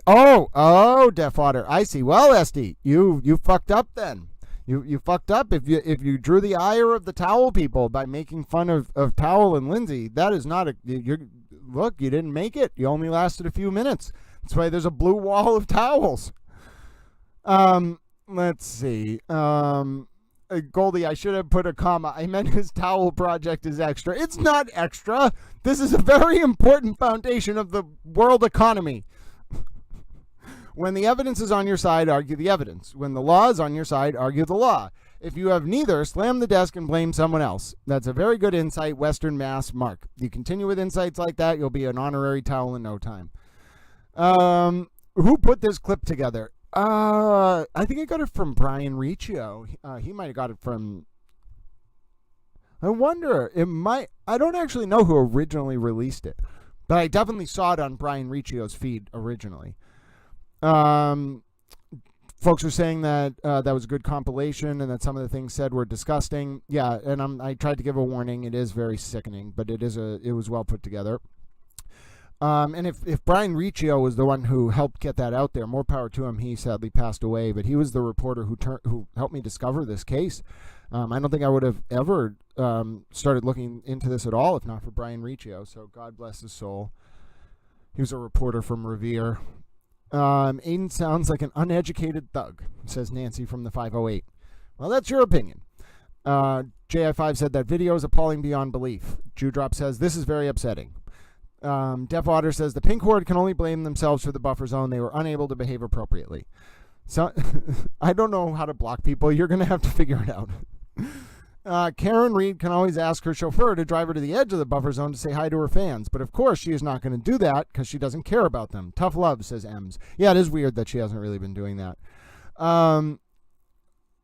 Oh, Deafwater. I see. Well, Esty, you fucked up then. You fucked up if you drew the ire of the towel people by making fun of Towel and Lindsay. That is not look, you didn't make it. You only lasted a few minutes. That's why there's a blue wall of towels. Let's see. Goldie, I should have put a comma. I meant his towel project is extra. It's not extra. This is a very important foundation of the world economy. When the evidence is on your side, argue the evidence. When the law is on your side, argue the law. If you have neither, slam the desk and blame someone else. That's a very good insight, Western Mass, Mark. You continue with insights like that, you'll be an honorary towel in no time. Who put this clip together? I think I got it from Brian Riccio. He might have got it from... I wonder, I don't actually know who originally released it, but I definitely saw it on Brian Riccio's feed originally. Folks are saying that that was a good compilation and that some of the things said were disgusting. Yeah, and I tried to give a warning. It is very sickening, but it was well put together. And if Brian Riccio was the one who helped get that out there, more power to him. He sadly passed away, but he was the reporter who helped me discover this case. I don't think I would have ever started looking into this at all if not for Brian Riccio, so God bless his soul. He was a reporter from Revere. Aiden sounds like an uneducated thug, says Nancy from the 508. Well, that's your opinion. JI5 said that video is appalling beyond belief. Jewdrop says this is very upsetting. Def Otter says the Pink Horde can only blame themselves for the buffer zone. They were unable to behave appropriately. So I don't know how to block people. You're going to have to figure it out. Karen Reed can always ask her chauffeur to drive her to the edge of the buffer zone to say hi to her fans. But of course, she is not going to do that because she doesn't care about them. Tough love, says Ems. Yeah, it is weird that she hasn't really been doing that. Oh,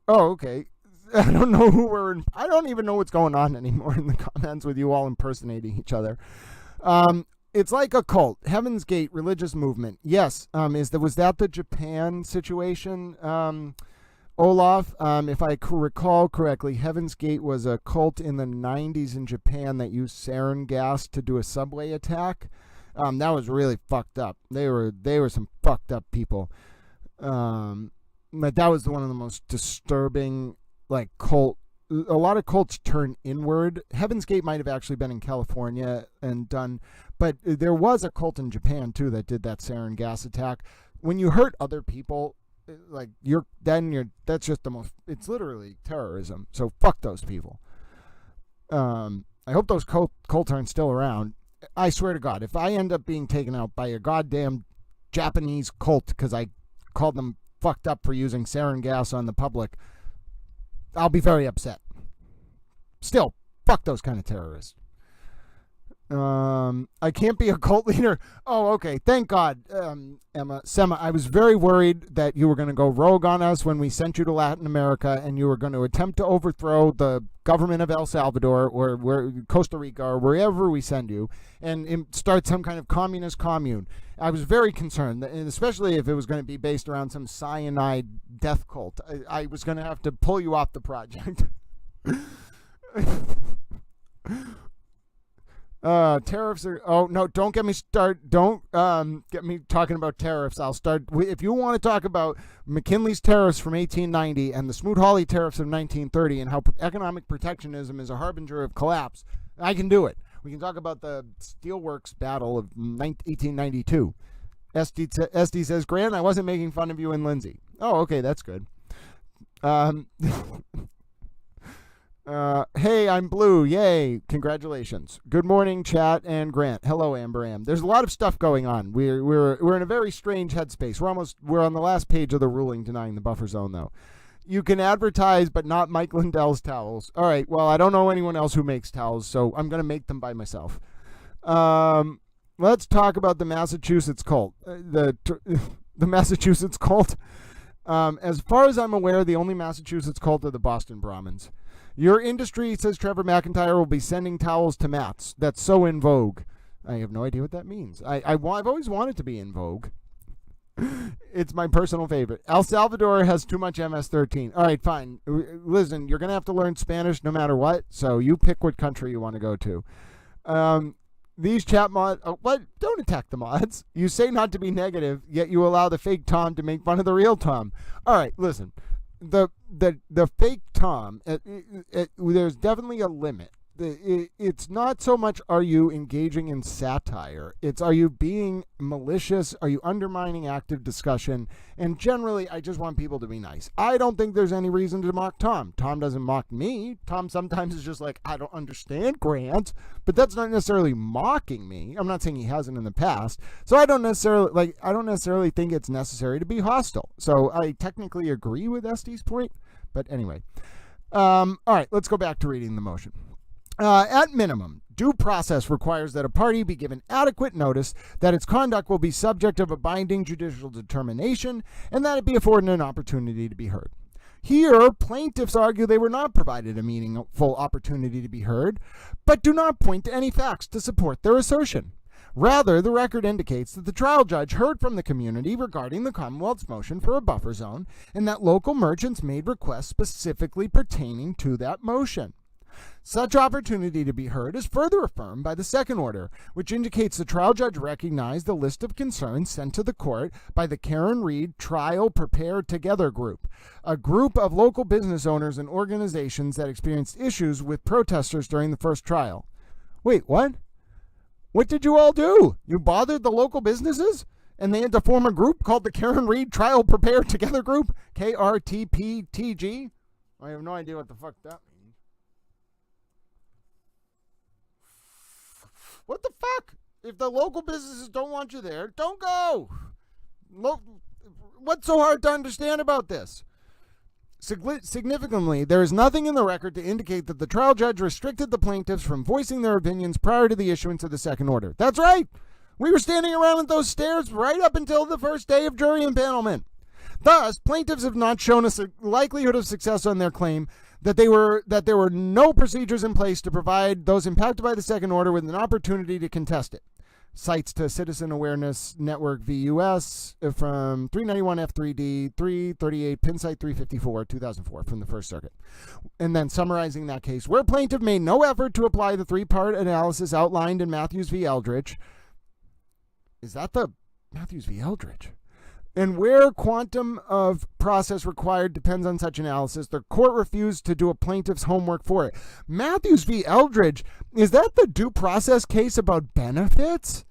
okay. I don't know I don't even know what's going on anymore in the comments with you all impersonating each other. It's like a cult. Heaven's Gate religious movement. Yes. Was that the Japan situation? Olaf, if I recall correctly, Heaven's Gate was a cult in the 90s in Japan that used sarin gas to do a subway attack. That was really fucked up. They were some fucked up people. But that was one of the most disturbing, like, cult. A lot of cults turn inward. Heaven's Gate might have actually been in California and done, but there was a cult in Japan too that did that sarin gas attack. When you hurt other people, like that's just the most. It's literally terrorism. So fuck those people. I hope those cults aren't still around. I swear to God, if I end up being taken out by a goddamn Japanese cult because I called them fucked up for using sarin gas on the public, I'll be very upset. Still, fuck those kind of terrorists. I can't be a cult leader. Oh, okay. Thank God, Sema. I was very worried that you were going to go rogue on us when we sent you to Latin America and you were going to attempt to overthrow the government of El Salvador or Costa Rica or wherever we send you and start some kind of communist commune. I was very concerned, and especially if it was going to be based around some cyanide death cult. I was going to have to pull you off the project. Tariffs are, oh no, don't get me get me talking about tariffs. I'll start, if you want to talk about McKinley's tariffs from 1890 and the Smoot-Hawley tariffs of 1930 and how economic protectionism is a harbinger of collapse, I can do it. We can talk about the Steelworks battle of 1892. SD says, Grant, I wasn't making fun of you and Lindsay. Oh, okay, that's good. Hey, I'm Blue. Yay. Congratulations. Good morning, chat and Grant. Hello, Amber Am. There's a lot of stuff going on. We're in a very strange headspace. We're on the last page of the ruling denying the buffer zone, though. You can advertise, but not Mike Lindell's towels. All right. Well, I don't know anyone else who makes towels, so I'm going to make them by myself. Let's talk about the Massachusetts cult. The Massachusetts cult. As far as I'm aware, the only Massachusetts cult are the Boston Brahmins. Your industry, says Trevor McIntyre, will be sending towels to Mats. That's so in vogue. I have no idea what that means. I've always wanted to be in vogue. It's my personal favorite. El Salvador has too much MS-13. All right, fine. Listen, you're going to have to learn Spanish no matter what, so you pick what country you want to go to. These chat mods... Oh, what? Don't attack the mods. You say not to be negative, yet you allow the fake Tom to make fun of the real Tom. All right, listen. The fake Tom, there's definitely a limit. it's not so much are you engaging in satire, it's are you being malicious, are you undermining active discussion, and generally I just want people to be nice. I don't think there's any reason to mock Tom. Tom doesn't mock me. Tom sometimes is just like, I don't understand Grant, but that's not necessarily mocking me. I'm not saying he hasn't in the past, so I don't necessarily think it's necessary to be hostile. So I technically agree with Estee's point, but anyway. All right, let's go back to reading the motion. At minimum, due process requires that a party be given adequate notice that its conduct will be subject of a binding judicial determination and that it be afforded an opportunity to be heard. Here, plaintiffs argue they were not provided a meaningful opportunity to be heard, but do not point to any facts to support their assertion. Rather, the record indicates that the trial judge heard from the community regarding the Commonwealth's motion for a buffer zone and that local merchants made requests specifically pertaining to that motion. Such opportunity to be heard is further affirmed by the second order, which indicates the trial judge recognized the list of concerns sent to the court by the Karen Reed Trial Prepare Together group, a group of local business owners and organizations that experienced issues with protesters during the first trial. Wait, what? What did you all do? You bothered the local businesses? And they had to form a group called the Karen Reed Trial Prepare Together Group? KRTPTG? I have no idea what the fuck that means. What the fuck? If the local businesses don't want you there, don't go. What's so hard to understand about this? Significantly, there is nothing in the record to indicate that the trial judge restricted the plaintiffs from voicing their opinions prior to the issuance of the second order. That's right. We were standing around at those stairs right up until the first day of jury impanelment. Thus, plaintiffs have not shown a likelihood of success on their claim that there were no procedures in place to provide those impacted by the second order with an opportunity to contest it. Cites to Citizen Awareness Network v. U.S. from 391 F3D 338 Pin Site 354 2004 from the First Circuit. And then summarizing that case, where plaintiff made no effort to apply the three-part analysis outlined in Matthews v. Eldridge. Is that the Matthews v. Eldridge? And where quantum of process required depends on such analysis, the court refused to do a plaintiff's homework for it. Matthews v. Eldridge, is that the due process case about benefits?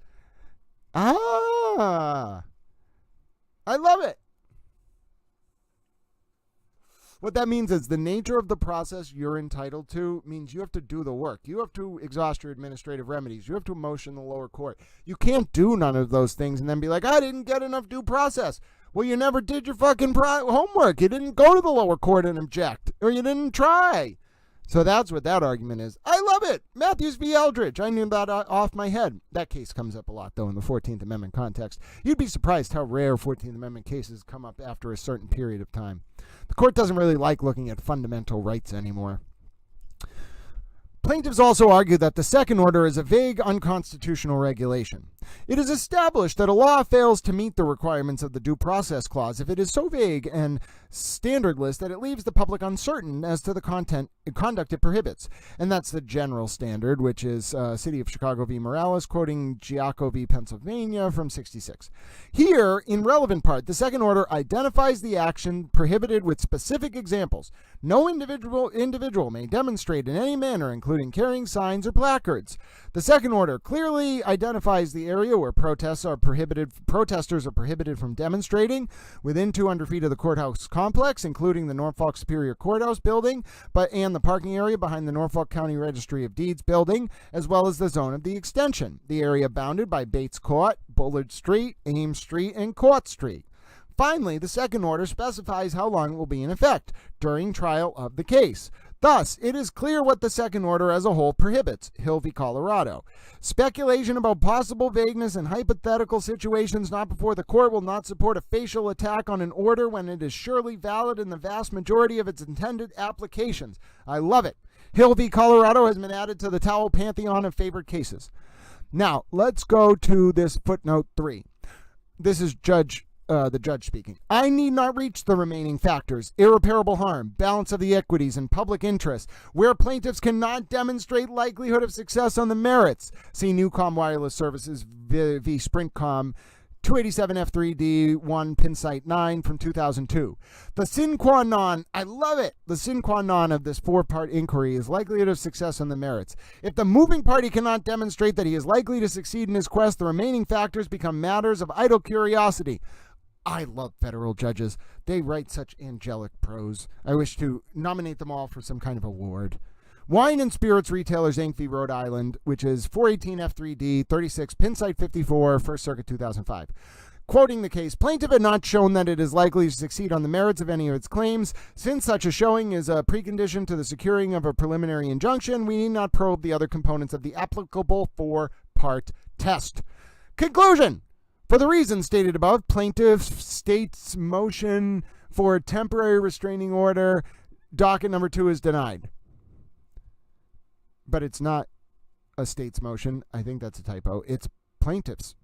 Ah, I love it. What that means is the nature of the process you're entitled to means you have to do the work. You have to exhaust your administrative remedies. You have to motion the lower court. You can't do none of those things and then be like, I didn't get enough due process. Well, you never did your fucking homework. You didn't go to the lower court and object, or you didn't try. So that's what that argument is. I love it. Matthews v. Eldridge. I knew that off my head. That case comes up a lot, though, in the 14th Amendment context. You'd be surprised how rare 14th Amendment cases come up after a certain period of time. The court doesn't really like looking at fundamental rights anymore. Plaintiffs also argue that the second order is a vague, unconstitutional regulation. It is established that a law fails to meet the requirements of the Due Process Clause if it is so vague and standardless that it leaves the public uncertain as to the conduct it prohibits. And that's the general standard, which is City of Chicago v. Morales, quoting Giaco v. Pennsylvania from 66. Here, in relevant part, the second order identifies the action prohibited with specific examples. No individual may demonstrate in any manner, including carrying signs or placards. The second order clearly identifies the area where protesters are prohibited from demonstrating within 200 feet of the courthouse complex, including the Norfolk Superior Courthouse building, and the parking area behind the Norfolk County Registry of Deeds building, as well as the zone of the extension, the area bounded by Bates Court, Bullard Street, Ames Street, and Court Street. Finally, the second order specifies how long it will be in effect during trial of the case. Thus, it is clear what the second order as a whole prohibits, Hill v. Colorado. Speculation about possible vagueness and hypothetical situations not before the court will not support a facial attack on an order when it is surely valid in the vast majority of its intended applications. I love it. Hill v. Colorado has been added to the towel pantheon of favored cases. Now, let's go to this footnote 3. This is the judge speaking. I need not reach the remaining factors: irreparable harm, balance of the equities, and public interest, where plaintiffs cannot demonstrate likelihood of success on the merits. See Newcom Wireless Services v. Sprintcom 287 F3D 1 pin site 9 from 2002. The sine qua non, I love it. The sine qua non of this 4-part inquiry is likelihood of success on the merits. If the moving party cannot demonstrate that he is likely to succeed in his quest, the remaining factors become matters of idle curiosity. I love federal judges. They write such angelic prose. I wish to nominate them all for some kind of award. Wine and Spirits Retailers, Inc. v. Rhode Island, which is 418 F3D 36, pin site 54, First Circuit 2005. Quoting the case, plaintiff had not shown that it is likely to succeed on the merits of any of its claims. Since such a showing is a precondition to the securing of a preliminary injunction, we need not probe the other components of the applicable 4-part test. Conclusion. For the reasons stated above, plaintiff state's motion for a temporary restraining order, docket number 2, is denied. But it's not a state's motion. I think that's a typo. It's plaintiff's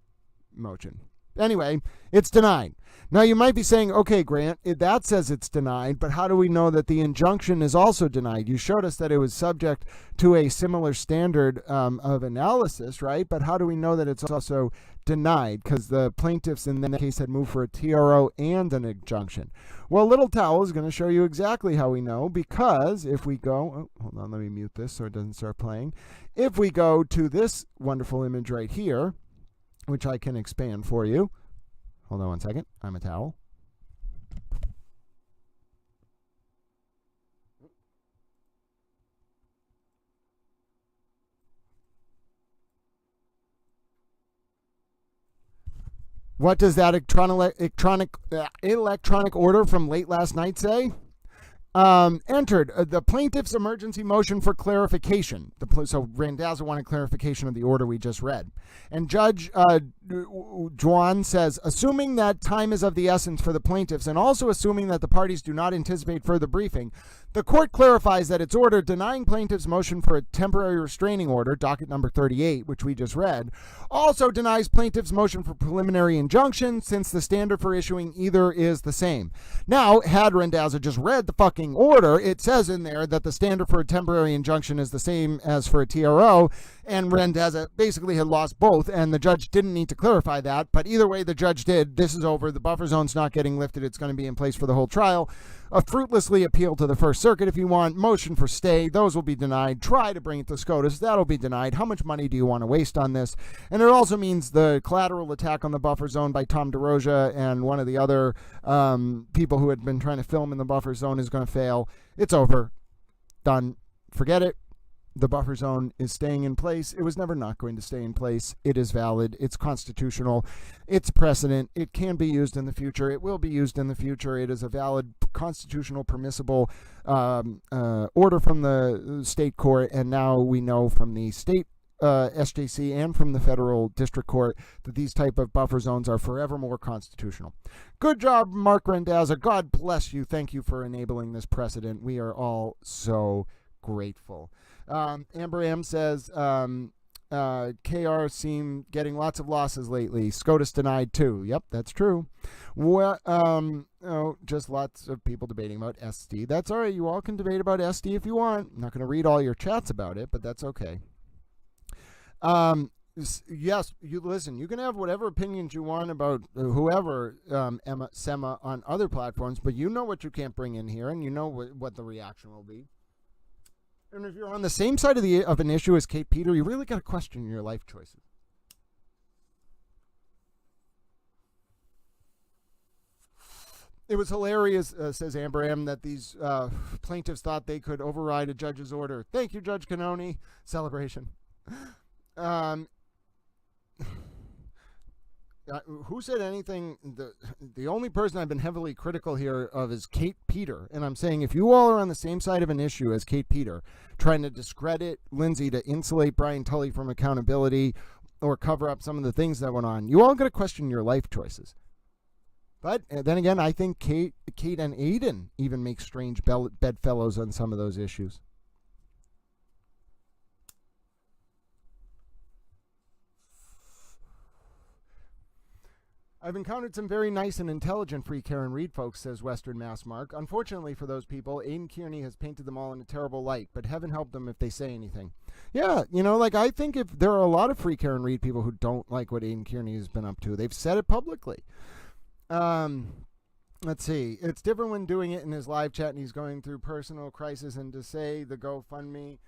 motion. Anyway, it's denied. Now, you might be saying, okay, Grant, that says it's denied, but how do we know that the injunction is also denied? You showed us that it was subject to a similar standard of analysis, right? But how do we know that it's also denied? Because the plaintiffs in that case had moved for a TRO and an injunction. Well, Little Towel is going to show you exactly how we know, because if we go, hold on, let me mute this so it doesn't start playing. If we go to this wonderful image right here, which I can expand for you. Hold on one second. I'm a towel. What does that electronic order from late last night say? Entered the plaintiff's emergency motion for clarification. So Randazza wanted clarification of the order we just read. And Judge Juan says, assuming that time is of the essence for the plaintiffs and also assuming that the parties do not anticipate further briefing, the court clarifies that its order denying plaintiff's motion for a temporary restraining order, docket number 38, which we just read, also denies plaintiff's motion for preliminary injunction since the standard for issuing either is the same. Now, had Randazza just read the fucking order, it says in there that the standard for a temporary injunction is the same as for a TRO, and Randazza basically had lost both, and the judge didn't need to clarify that, but either way the judge did. This is over. The buffer zone's not getting lifted. It's going to be in place for the whole trial. Fruitlessly appeal to the First Circuit if you want. Motion for stay, those will be denied. Try to bring it to SCOTUS, that'll be denied. How much money do you want to waste on this? And it also means the collateral attack on the buffer zone by Tom DeRosa and one of the other people who had been trying to film in the buffer zone is going to fail. It's over. Done. Forget it. The buffer zone is staying in place. It was never not going to stay in place. It is valid. It's constitutional. It's precedent. It can be used in the future. It will be used in the future. It is a valid constitutional permissible order from the state court. And now we know from the state SJC and from the federal district court that these type of buffer zones are forevermore constitutional. Good job, Mark Randazza. God bless you. Thank you for enabling this precedent. We are all so grateful. Amber M says, KR seem getting lots of losses lately. SCOTUS denied too. Yep, that's true. Well, just lots of people debating about SD. That's all right. You all can debate about SD if you want. I'm not going to read all your chats about it, but that's okay. Yes, you listen. You can have whatever opinions you want about whoever, Sema, on other platforms, but you know what you can't bring in here, and you know what the reaction will be. And if you're on the same side of an issue as Kate Peter, you really got to question your life choices. It was hilarious, says Amber M, that these plaintiffs thought they could override a judge's order. Thank you, Judge Cannone. Celebration. Who said anything? The only person I've been heavily critical here of is Kate Peter. And I'm saying if you all are on the same side of an issue as Kate Peter, trying to discredit Lindsay to insulate Brian Tully from accountability or cover up some of the things that went on, you all got to question your life choices. But then again, I think Kate and Aiden even make strange bedfellows on some of those issues. I've encountered some very nice and intelligent free Karen Reed folks, says Western Mass Mark. Unfortunately for those people, Aiden Kearney has painted them all in a terrible light, but heaven help them if they say anything. Yeah, like I think if there are a lot of Free Karen Read people who don't like what Aidan Kearney has been up to. They've said it publicly. Let's see. It's different when doing it in his live chat and he's going through personal crisis, and to say the GoFundMe.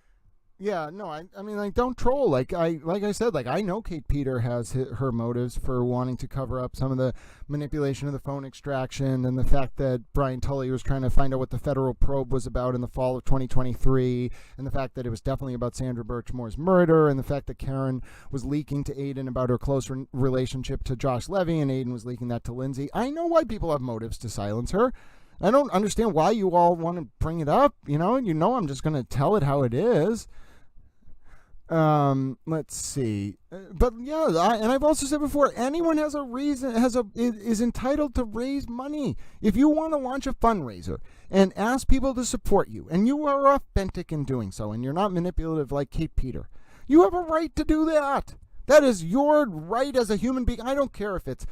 Yeah, no, I mean, like, don't troll. Like I said, like, I know Kate Peter has her motives for wanting to cover up some of the manipulation of the phone extraction and the fact that Brian Tully was trying to find out what the federal probe was about in the fall of 2023, and the fact that it was definitely about Sandra Birchmore's murder, and the fact that Karen was leaking to Aidan about her close relationship to Josh Levy, and Aidan was leaking that to Lindsay. I know why people have motives to silence her. I don't understand why you all want to bring it up, and I'm just going to tell it how it is. Let's see. But yeah, and I've also said before, anyone has a reason, is entitled to raise money. If you want to launch a fundraiser and ask people to support you, and you are authentic in doing so, and you're not manipulative like Kate Peter, you have a right to do that. That is your right as a human being. I don't care if it's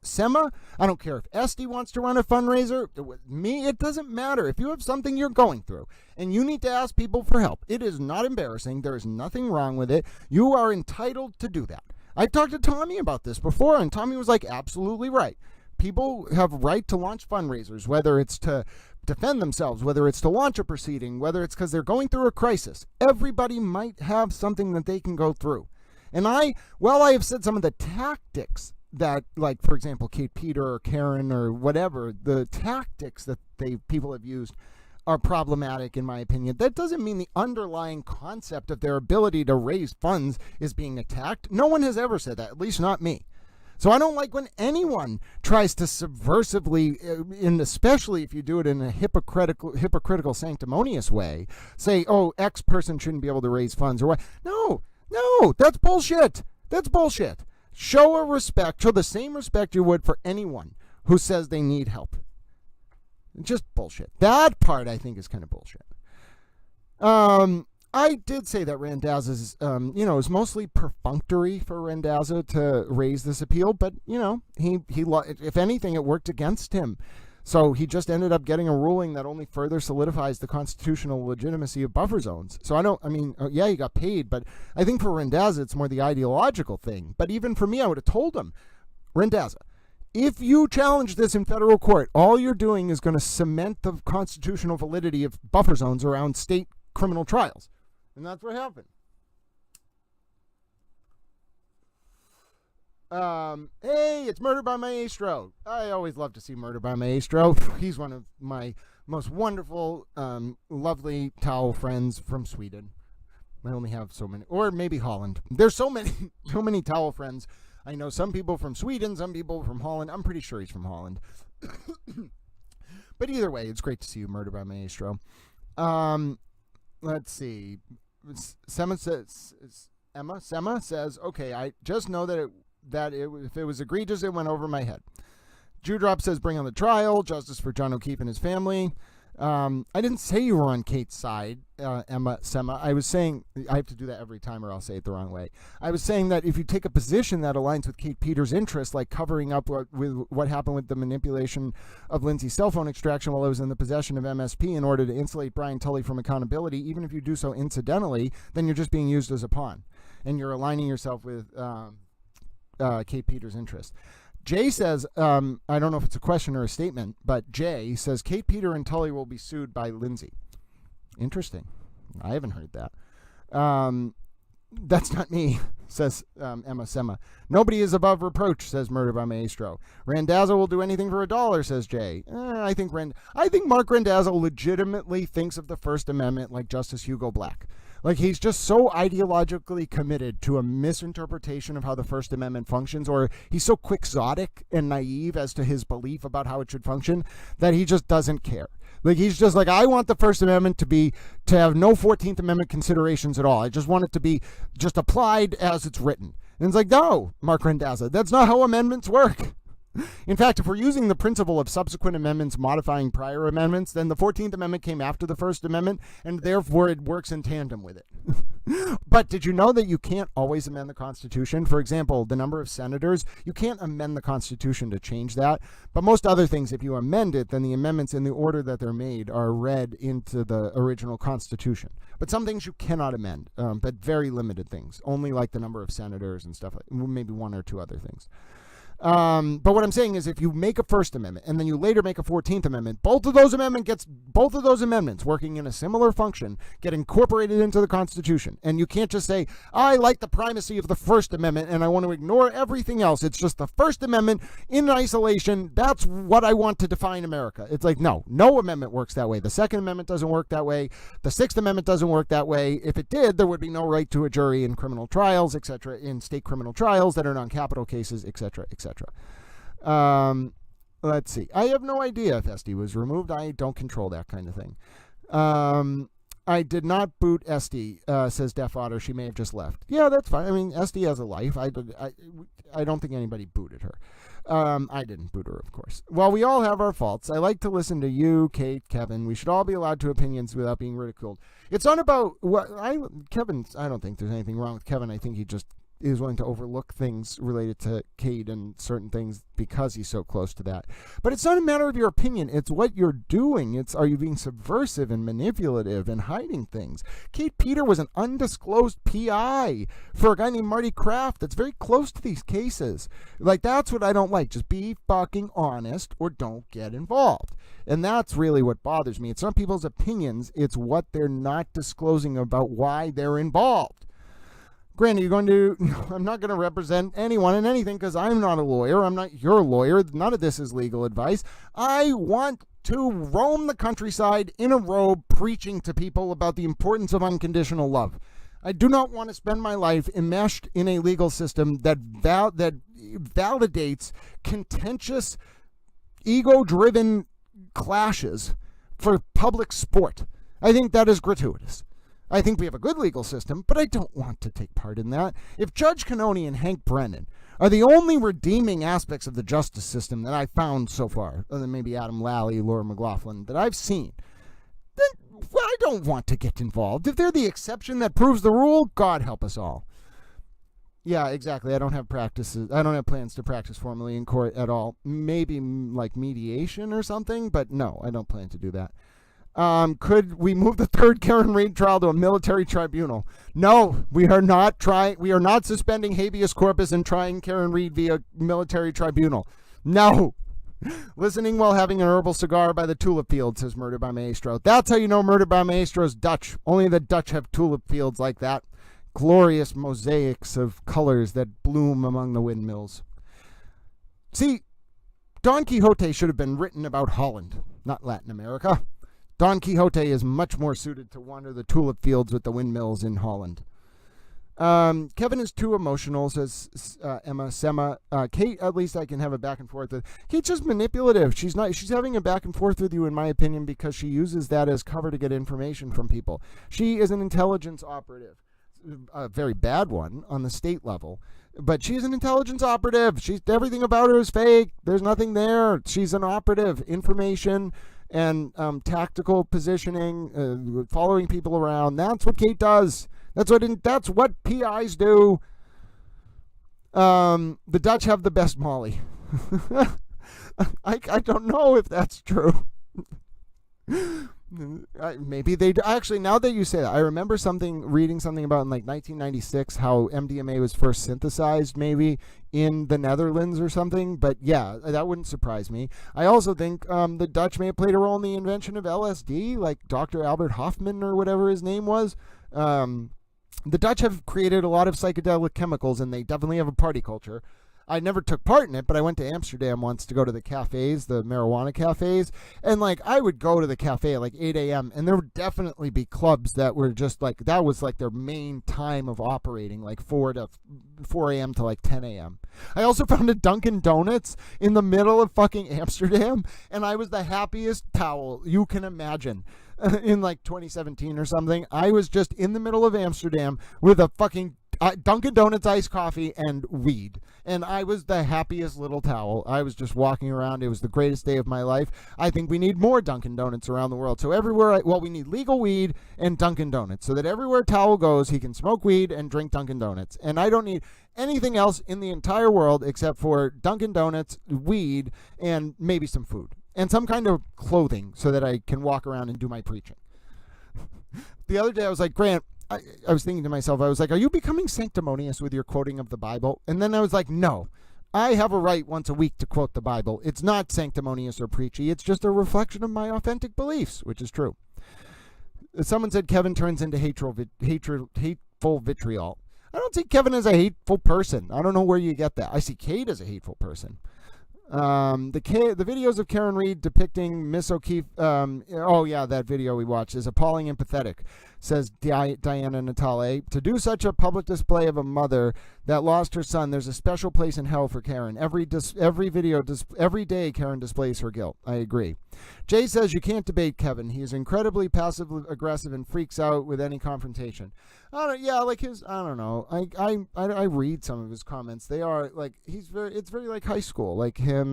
Sema. I don't care if Esty wants to run a fundraiser. Me, it doesn't matter. If you have something you're going through and you need to ask people for help, it is not embarrassing. There is nothing wrong with it. You are entitled to do that. I talked to Tommy about this before, and Tommy was like, absolutely right. People have a right to launch fundraisers, whether it's to defend themselves, whether it's to launch a proceeding, whether it's because they're going through a crisis. Everybody might have something that they can go through. And I have said some of the tactics that, like, for example, Kate Peter or Karen or whatever, the tactics that people have used are problematic, in my opinion. That doesn't mean the underlying concept of their ability to raise funds is being attacked. No one has ever said that, at least not me. So I don't like when anyone tries to subversively, and especially if you do it in a hypocritical, sanctimonious way, say, oh, X person shouldn't be able to raise funds or what. No, that's bullshit. That's bullshit. Show the same respect you would for anyone who says they need help. Just bullshit. That part, I think, is kind of bullshit. I did say that Randazza's, is mostly perfunctory for Randazza to raise this appeal, but, he if anything, it worked against him. So he just ended up getting a ruling that only further solidifies the constitutional legitimacy of buffer zones. So he got paid, but I think for Randazza, it's more the ideological thing. But even for me, I would have told him, Randazza, if you challenge this in federal court, all you're doing is going to cement the constitutional validity of buffer zones around state criminal trials. And that's what happened. Hey, it's Murder by Maestro. I always love to see Murder by Maestro. He's one of my most wonderful, lovely towel friends from Sweden. I only have so many, or maybe Holland. There's so many towel friends. I know some people from Sweden, some people from Holland. I'm pretty sure he's from Holland. But either way, it's great to see you, Murder by Maestro. Let's see. Sema says, okay, I just know that if it was egregious, it went over my head. Jewdrop says, bring on the trial, justice for John O'Keefe and his family. I didn't say you were on Kate's side, Sema. I was saying, I have to do that every time or I'll say it the wrong way. I was saying that if you take a position that aligns with Kate Peters' interests, like covering up with what happened with the manipulation of Lindsay's cell phone extraction while it was in the possession of MSP in order to insulate Brian Tully from accountability, even if you do so incidentally, then you're just being used as a pawn. And you're aligning yourself with Kate Peters' interests. Jay says, I don't know if it's a question or a statement, but Jay says Kate Peter and Tully will be sued by Lindsay. Interesting. I haven't heard that. That's not me, says Emma Sema. Nobody is above reproach, says Murder by Maestro. Randazzo will do anything for $1, says Jay. I think Mark Randazzo legitimately thinks of the First Amendment like Justice Hugo Black. Like, he's just so ideologically committed to a misinterpretation of how the First Amendment functions, or he's so quixotic and naive as to his belief about how it should function that he just doesn't care. Like, he's just like, I want the First Amendment to have no 14th Amendment considerations at all. I just want it to be just applied as it's written. And it's like, no, Mark Randazzo, that's not how amendments work. In fact, if we're using the principle of subsequent amendments modifying prior amendments, then the 14th Amendment came after the First Amendment, and therefore it works in tandem with it. But did you know that you can't always amend the Constitution? For example, the number of senators, you can't amend the Constitution to change that. But most other things, if you amend it, then the amendments in the order that they're made are read into the original Constitution. But some things you cannot amend, but very limited things, only like the number of senators and stuff, like maybe one or two other things. But what I'm saying is if you make a First Amendment and then you later make a 14th Amendment, both of those amendments working in a similar function get incorporated into the Constitution. And you can't just say, I like the primacy of the First Amendment and I want to ignore everything else. It's just the First Amendment in isolation. That's what I want to define America. It's like, no amendment works that way. The Second Amendment doesn't work that way. The Sixth Amendment doesn't work that way. If it did, there would be no right to a jury in criminal trials, etc., in state criminal trials that are non-capital cases, etc., etc. Let's see. I have no idea if SD was removed. I don't control that kind of thing. I did not boot SD, says Def Otter. She may have just left. Yeah, that's fine. I mean, SD has a life. I don't think anybody booted her. I didn't boot her, of course. Well, we all have our faults. I like to listen to you, Kate, Kevin. We should all be allowed to opinions without being ridiculed. It's not about what Kevin. I don't think there's anything wrong with Kevin. I think he just is willing to overlook things related to Kate and certain things because he's so close to that. But it's not a matter of your opinion. It's what you're doing. It's, are you being subversive and manipulative and hiding things? Kate Peter was an undisclosed PI for a guy named Marty Kraft that's very close to these cases. Like, that's what I don't like. Just be fucking honest or don't get involved. And that's really what bothers me. It's not people's opinions. It's what they're not disclosing about why they're involved. Granted, I'm not going to represent anyone in anything because I'm not a lawyer. I'm not your lawyer. None of this is legal advice. I want to roam the countryside in a robe preaching to people about the importance of unconditional love. I do not want to spend my life enmeshed in a legal system that validates contentious, ego-driven clashes for public sport. I think that is gratuitous. I think we have a good legal system, but I don't want to take part in that. If Judge Cannone and Hank Brennan are the only redeeming aspects of the justice system that I've found so far, other than maybe Adam Lally, Laura McLaughlin, that I've seen, then I don't want to get involved. If they're the exception that proves the rule, God help us all. Yeah, exactly. I don't have plans to practice formally in court at all. Maybe like mediation or something, but no, I don't plan to do that. Could we move the third Karen Reid trial to a military tribunal? No, we are not suspending habeas corpus and trying Karen Reid via military tribunal. No. Listening while having an herbal cigar by the tulip field, says Murder by Maestro. That's how you know Murder by Maestro is Dutch. Only the Dutch have tulip fields like that. Glorious mosaics of colors that bloom among the windmills. See, Don Quixote should have been written about Holland, not Latin America. Don Quixote is much more suited to wander the tulip fields with the windmills in Holland. Kevin is too emotional, says Emma Sema. Kate, at least I can have a back and forth with. Kate's just manipulative. She's having a back and forth with you, in my opinion, because she uses that as cover to get information from people. She is an intelligence operative. A very bad one on the state level. But she's an intelligence operative. Everything about her is fake. There's nothing there. She's an operative. Information and tactical positioning, following people around. That's what Kate does. That's what PIs do. The Dutch have the best Molly. I don't know if that's true. Maybe they do. Actually, now that you say that, I remember reading something about in like 1996 how MDMA was first synthesized maybe in the Netherlands or something. But yeah, that wouldn't surprise me. I also think the Dutch may have played a role in the invention of LSD, like Dr. Albert Hofmann or whatever his name was. The Dutch have created a lot of psychedelic chemicals, and they definitely have a party culture. I never took part in it, but I went to Amsterdam once to go to the cafes, the marijuana cafes, and like I would go to the cafe at like 8 a.m. and there would definitely be clubs that were just like, that was like their main time of operating, like 4 a.m. to like 10 a.m. I also found a Dunkin' Donuts in the middle of fucking Amsterdam, and I was the happiest towel you can imagine. In like 2017 or something, I was just in the middle of Amsterdam with a Dunkin' Donuts iced coffee and weed. And I was the happiest little towel. I was just walking around. It was the greatest day of my life. I think we need more Dunkin' Donuts around the world. So everywhere, we need legal weed and Dunkin' Donuts so that everywhere Towel goes, he can smoke weed and drink Dunkin' Donuts. And I don't need anything else in the entire world except for Dunkin' Donuts, weed, and maybe some food. And some kind of clothing so that I can walk around and do my preaching. The other day I was like, Grant, I was thinking to myself, I was like, are you becoming sanctimonious with your quoting of the Bible? And then I was like, no, I have a right once a week to quote the Bible. It's not sanctimonious or preachy. It's just a reflection of my authentic beliefs, which is true. Someone said Kevin turns into hateful vitriol. I don't see Kevin as a hateful person. I don't know where you get that. I see Kate as a hateful person. The videos of Karen Reed depicting Miss O'Keefe, that video we watched is appalling and pathetic, says Diana Natale. To do such a public display of a mother that lost her son, there's a special place in hell for Karen. Every day Karen displays her guilt. I agree. Jay says you can't debate Kevin. He is incredibly passive aggressive and freaks out with any confrontation. I don't know. I read some of his comments. They are like, it's very like high school, like him,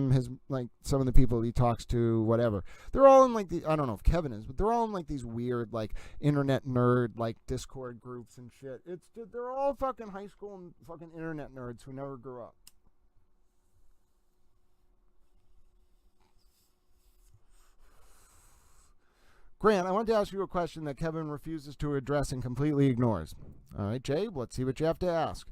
like some of the people he talks to, whatever. They're all in like I don't know if Kevin is, but they're all in like these weird like internet nerd like Discord groups and shit. They're all fucking high school and fucking internet nerds who never grew up. Grant, I want to ask you a question that Kevin refuses to address and completely ignores. All right, Jay, let's see what you have to ask.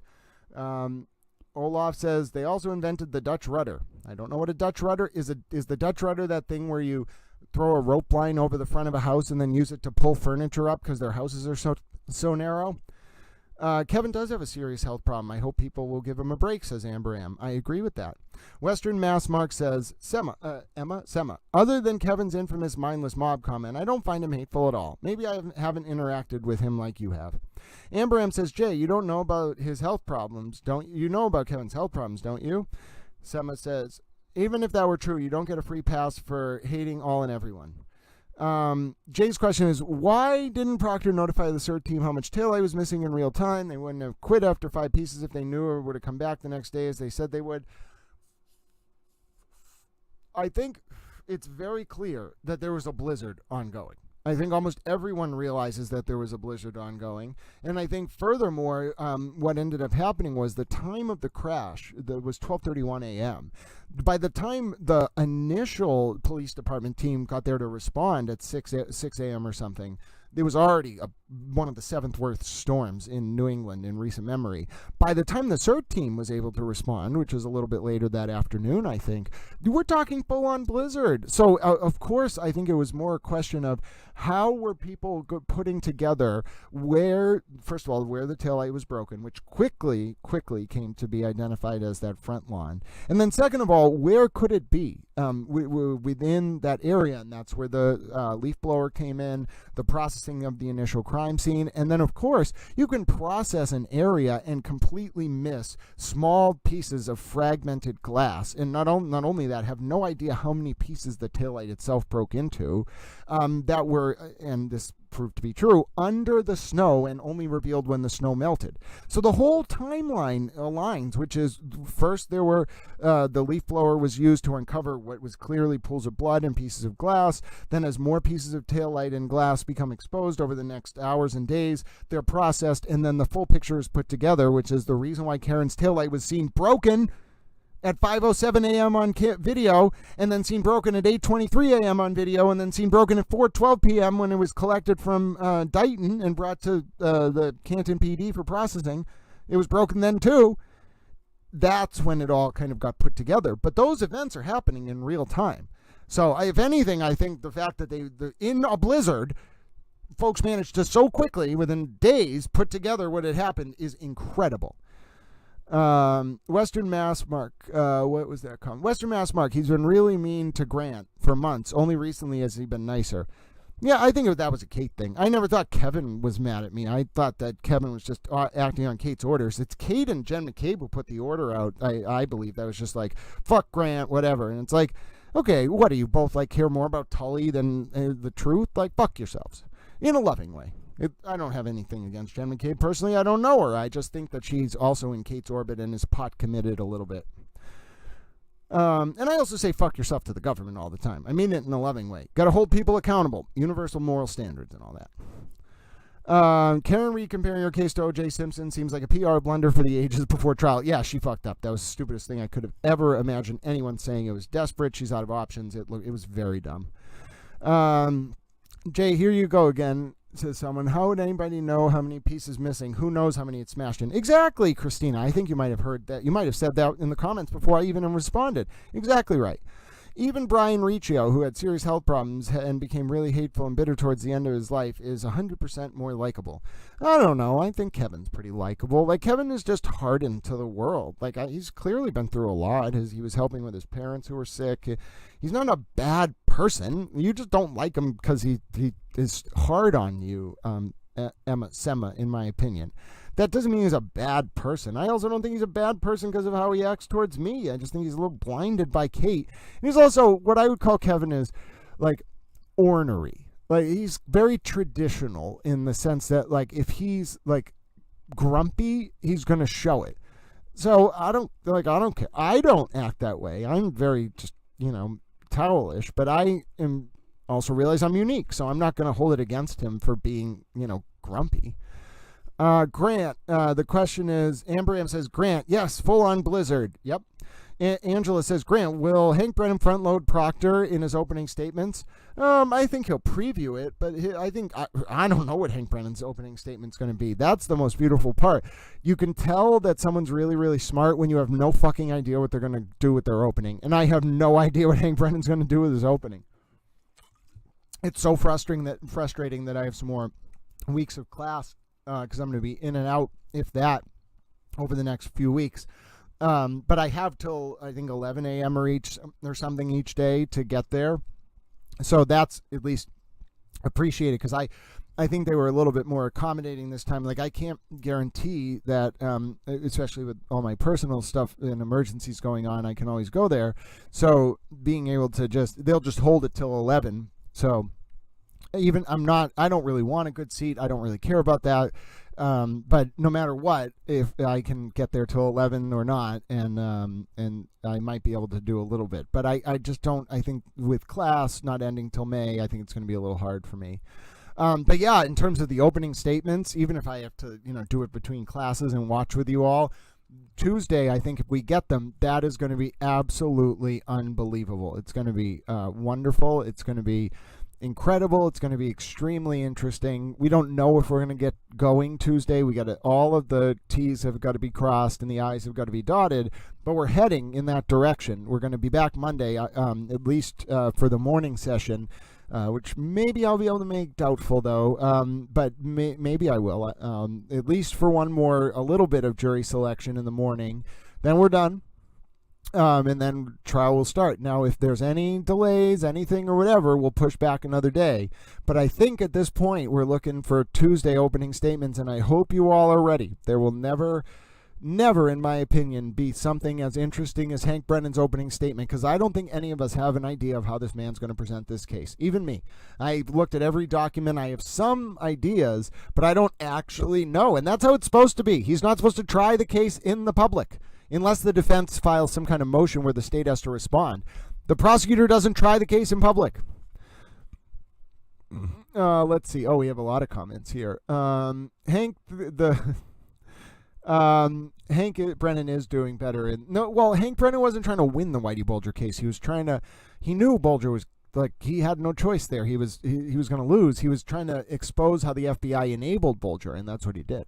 Olaf says they also invented the Dutch rudder. I don't know what a Dutch rudder is. Is the Dutch rudder that thing where you throw a rope line over the front of a house and then use it to pull furniture up because their houses are so narrow? Kevin does have a serious health problem. I hope people will give him a break, says Amber M. I agree with that. Western Mass Mark says, Emma, other than Kevin's infamous mindless mob comment, I don't find him hateful at all. Maybe I haven't interacted with him like you have. Amber M says, Jay, you don't know about his health problems, don't you? You know about Kevin's health problems, don't you? Sema says, even if that were true, you don't get a free pass for hating all and everyone. Jay's question is, why didn't Proctor notify the CERT team how much taillight was missing in real time? They wouldn't have quit after 5 pieces if they knew, or would have come back the next day as they said they would. I think it's very clear that there was a blizzard ongoing. I think almost everyone realizes that there was a blizzard ongoing. And I think furthermore, what ended up happening was the time of the crash, that was 12:31 a.m. By the time the initial police department team got there to respond at 6 a.m. or something, it was already one of the 7th worst storms in New England in recent memory. By the time the CERT team was able to respond, which was a little bit later that afternoon, I think, we're talking full-on blizzard. So, of course, I think it was more a question of how were people putting together first of all, where the taillight was broken, which quickly came to be identified as that front lawn. And then second of all, where could it be within that area? And that's where the leaf blower came in, the processing of the initial crime scene. And then, of course, you can process an area and completely miss small pieces of fragmented glass. And not only that, have no idea how many pieces the taillight itself broke into that were, and this proved to be true, under the snow and only revealed when the snow melted. So the whole timeline aligns, which is first there were the leaf blower was used to uncover what was clearly pools of blood and pieces of glass. Then as more pieces of taillight and glass become exposed over the next hours and days, they're processed, and then the full picture is put together, which is the reason why Karen's taillight was seen broken at 5:07 a.m. on video, and then seen broken at 8:23 a.m. on video, and then seen broken at 4:12 p.m. when it was collected from Dighton and brought to the Canton PD for processing. It was broken then too. That's when it all kind of got put together. But those events are happening in real time. So if anything, I think the fact that in a blizzard, folks managed to so quickly, within days, put together what had happened is incredible. Western Mass Mark, what was that comment? Western Mass Mark, he's been really mean to Grant for months. Only recently has he been nicer. Yeah, I think that was a Kate thing. I never thought Kevin was mad at me. I thought that Kevin was just acting on Kate's orders. It's Kate and Jen McCabe who put the order out. I believe that was just like, fuck Grant, whatever. And it's like, okay, what do you both like care more about Tully than the truth? Like, fuck yourselves. In a loving way. I don't have anything against Jen McCabe. Personally, I don't know her. I just think that she's also in Kate's orbit and is pot committed a little bit. And I also say fuck yourself to the government all the time. I mean it in a loving way. Got to hold people accountable. Universal moral standards and all that. Karen Reed comparing her case to O.J. Simpson seems like a PR blunder for the ages before trial. Yeah, she fucked up. That was the stupidest thing I could have ever imagined anyone saying. It was desperate. She's out of options. It was very dumb. Jay, here you go again, says someone. How would anybody know how many pieces missing? Who knows how many it's smashed in? Exactly, Christina. I think you might have heard that. You might have said that in the comments before I even responded. Exactly right. Even Brian Riccio, who had serious health problems and became really hateful and bitter towards the end of his life, is 100% more likable. I don't know. I think Kevin's pretty likable. Like, Kevin is just hardened to the world. Like, he's clearly been through a lot. He was helping with his parents who were sick. He's not a bad person. You just don't like him because he is hard on you, Sema, in my opinion. That doesn't mean he's a bad person. I also don't think he's a bad person because of how he acts towards me. I just think he's a little blinded by Kate. And he's also, what I would call Kevin is, like, ornery. Like, he's very traditional in the sense that, like, if he's, like, grumpy, he's going to show it. So I don't care. I don't act that way. I'm very just, towelish, but I am also realize I'm unique. So I'm not going to hold it against him for being, grumpy. Grant, the question is, Amber M says, Grant, yes, full-on blizzard. Yep. Angela says, Grant, will Hank Brennan front-load Proctor in his opening statements? I think he'll preview it, but I don't know what Hank Brennan's opening statement's going to be. That's the most beautiful part. You can tell that someone's really, really smart when you have no fucking idea what they're going to do with their opening. And I have no idea what Hank Brennan's going to do with his opening. It's so frustrating that I have some more weeks of class because I'm going to be in and out, if that, over the next few weeks. But I have till, I think, 11 a.m. or something each day to get there. So that's at least appreciated because I think they were a little bit more accommodating this time. Like, I can't guarantee that, especially with all my personal stuff and emergencies going on, I can always go there. So being able to they'll just hold it till 11. So even I don't really want a good seat. I don't really care about that. But no matter what, if I can get there till 11 or not, and I might be able to do a little bit. But I just don't, I think with class not ending till May, I think it's going to be a little hard for me. But yeah, in terms of the opening statements, even if I have to, do it between classes and watch with you all, Tuesday, I think if we get them, that is going to be absolutely unbelievable. It's going to be wonderful. It's going to be incredible. It's going to be extremely interesting. We don't know if we're going to get going Tuesday. All of the T's have got to be crossed and the I's have got to be dotted, but we're heading in that direction. We're going to be back Monday, at least for the morning session, which maybe I'll be able to make. Doubtful though, but maybe I will, at least for a little bit of jury selection in the morning. Then we're done. And then trial will start. Now, if there's any delays, anything or whatever, we'll push back another day. But I think at this point, we're looking for Tuesday opening statements, and I hope you all are ready. There will never, in my opinion, be something as interesting as Hank Brennan's opening statement, because I don't think any of us have an idea of how this man's going to present this case. Even me. I looked at every document. I have some ideas, but I don't actually know. And that's how it's supposed to be. He's not supposed to try the case in the public, unless the defense files some kind of motion where the state has to respond. The prosecutor doesn't try the case in public. Let's see. Oh, we have a lot of comments here. Hank Brennan is doing better. Hank Brennan wasn't trying to win the Whitey Bulger case. He knew Bulger was, like, he had no choice there. He was going to lose. He was trying to expose how the FBI enabled Bulger, and that's what he did.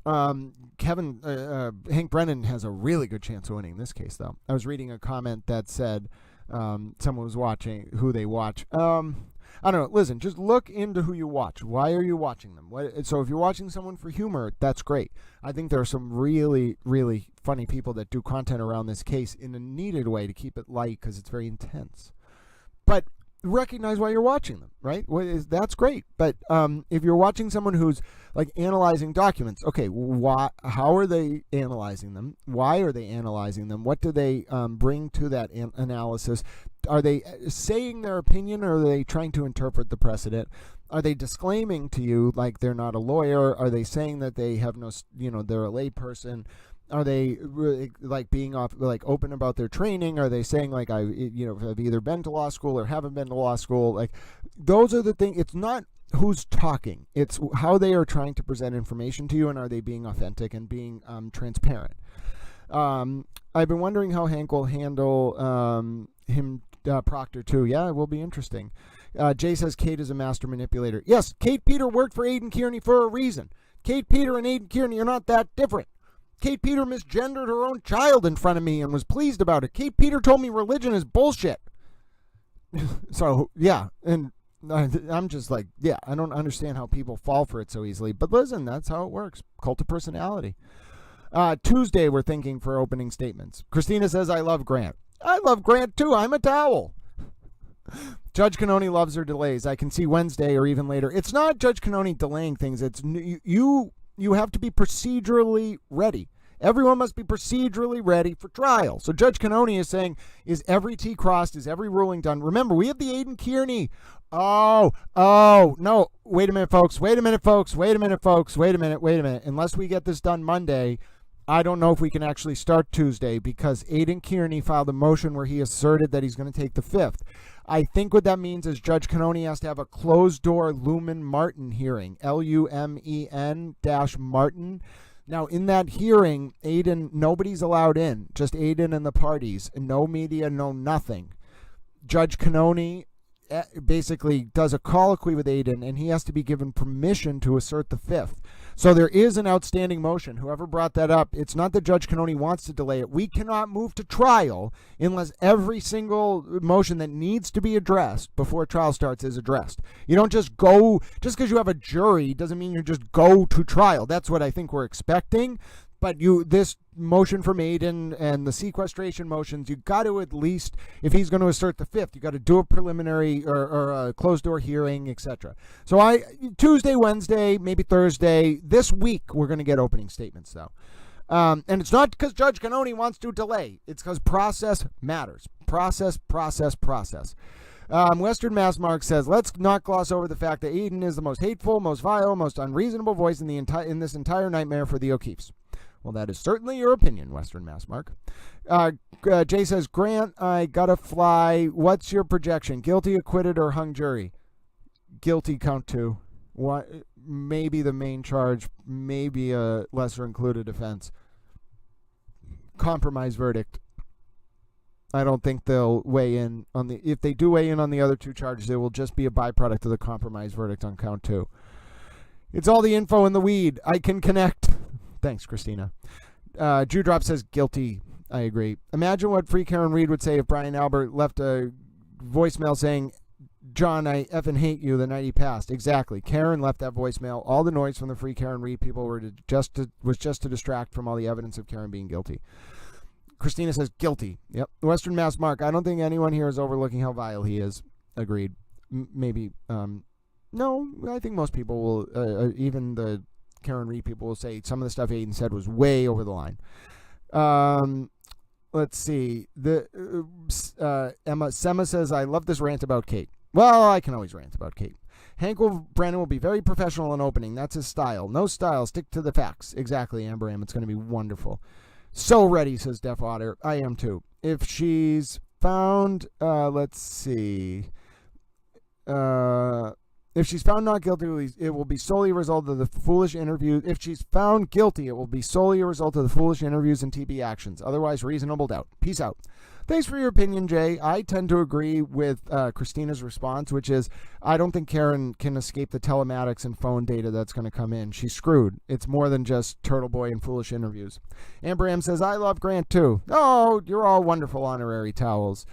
Hank Brennan has a really good chance of winning this case, though. I was reading a comment that said someone was watching who they watch. I don't know. Listen, just look into who you watch. Why are you watching them? So if you're watching someone for humor, that's great. I think there are some really, really funny people that do content around this case in a needed way to keep it light because it's very intense. But recognize why you're watching them, right? That's great. But if you're watching someone who's like analyzing documents, okay, how are they analyzing them? Why are they analyzing them? What do they bring to that analysis? Are they saying their opinion, or are they trying to interpret the precedent? Are they disclaiming to you like they're not a lawyer? Are they saying that they have no, they're a lay person? Are they really like being open about their training? Are they saying like I've either been to law school or haven't been to law school? Like those are the things. It's not who's talking. It's how they are trying to present information to you, and are they being authentic and being transparent? I've been wondering how Hank will handle Proctor too. Yeah, it will be interesting. Jay says Kate is a master manipulator. Yes, Kate Peter worked for Aidan Kearney for a reason. Kate Peter and Aidan Kearney are not that different. Kate Peter misgendered her own child in front of me and was pleased about it. Kate Peter told me religion is bullshit. So, yeah, and I'm just like, yeah, I don't understand how people fall for it so easily. But listen, that's how it works. Cult of personality. Tuesday, we're thinking for opening statements. Christina says, I love Grant. I love Grant too. I'm a towel. Judge Cannone loves her delays. I can see Wednesday or even later. It's not Judge Cannone delaying things. It's you have to be procedurally ready. Everyone must be procedurally ready for trial. So Judge Cannone is saying, is every T crossed? Is every ruling done? Remember, we have the Aidan Kearney. Oh, no. Wait a minute, folks. Unless we get this done Monday, I don't know if we can actually start Tuesday because Aidan Kearney filed a motion where he asserted that he's going to take the 5th. I think what that means is Judge Cannone has to have a closed-door Lumen Martin hearing, LUMEN-Martin. Now, in that hearing, Aidan, nobody's allowed in, just Aidan and the parties, no media, no nothing. Judge Cannone basically does a colloquy with Aidan, and he has to be given permission to assert the 5th. So there is an outstanding motion. Whoever brought that up, it's not that Judge Cannone wants to delay it. We cannot move to trial unless every single motion that needs to be addressed before trial starts is addressed. You don't just go, just because you have a jury doesn't mean you just go to trial. That's what I think we're expecting. But this motion from Aidan and the sequestration motions, you got to at least, if he's going to assert the 5th, you got to do a preliminary or a closed door hearing, etc. So Tuesday, Wednesday, maybe Thursday, this week we're going to get opening statements though. And it's not because Judge Cannone wants to delay. It's because process matters. Process. Western Mass Mark says, let's not gloss over the fact that Aidan is the most hateful, most vile, most unreasonable voice in this entire nightmare for the O'Keefes. Well, that is certainly your opinion, Western Mass Mark. Jay says, Grant, I gotta fly. What's your projection? Guilty, acquitted, or hung jury? Guilty, count 2. What? Maybe the main charge, maybe a lesser included offense. Compromise verdict. I don't think they'll weigh in on if they do weigh in on the other 2 charges, it will just be a byproduct of the compromise verdict on count 2. It's all the info in the weed. I can connect. Thanks, Christina. Dewdrop says guilty. I agree. Imagine what Free Karen Reed would say if Brian Albert left a voicemail saying, John, I effing hate you the night he passed. Exactly. Karen left that voicemail. All the noise from the Free Karen Reed people was just to distract from all the evidence of Karen being guilty. Christina says guilty. Yep. Western Mass Mark, I don't think anyone here is overlooking how vile he is. Agreed. Maybe. No, I think most people will, even the Karen Reed people will say some of the stuff Aidan said was way over the line. Let's see. Sema says, I love this rant about Kate. Well, I can always rant about Kate. Brandon will be very professional in opening. That's his style. No style. Stick to the facts. Exactly, Amber M. It's going to be wonderful. So ready, says Def Otter. I am too. If she's found, let's see. If she's found not guilty, it will be solely a result of the foolish interview. If she's found guilty, it will be solely a result of the foolish interviews and TB actions. Otherwise, reasonable doubt. Peace out. Thanks for your opinion, Jay. I tend to agree with Christina's response, which is I don't think Karen can escape the telematics and phone data that's going to come in. She's screwed. It's more than just Turtle Boy and foolish interviews. Amber M says, I love Grant too. Oh, you're all wonderful honorary towels.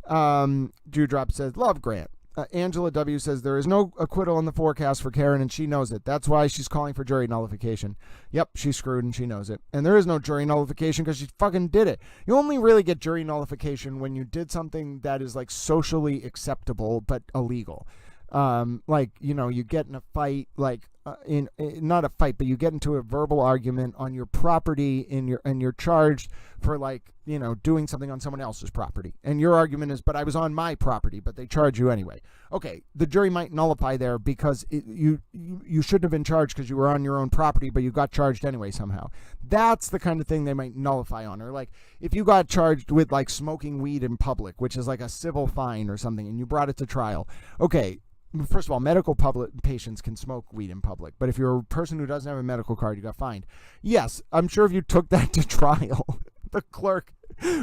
Dewdrop says, love Grant. Angela W. says, there is no acquittal in the forecast for Karen, and she knows it. That's why she's calling for jury nullification. Yep, she's screwed, and she knows it. And there is no jury nullification because she fucking did it. You only really get jury nullification when you did something that is, like, socially acceptable but illegal. Like, you know, you get in a fight, like, not a fight, but you get into a verbal argument on your property and you're charged for, like, you know, doing something on someone else's property. And your argument is, but I was on my property, but they charge you anyway. Okay, the jury might nullify there because you shouldn't have been charged because you were on your own property, but you got charged anyway somehow. That's the kind of thing they might nullify on. Or like if you got charged with like smoking weed in public, which is like a civil fine or something, and you brought it to trial. Okay, first of all, medical patients can smoke weed in public, but if you're a person who doesn't have a medical card, you got fined. Yes, I'm sure if you took that to trial, the clerk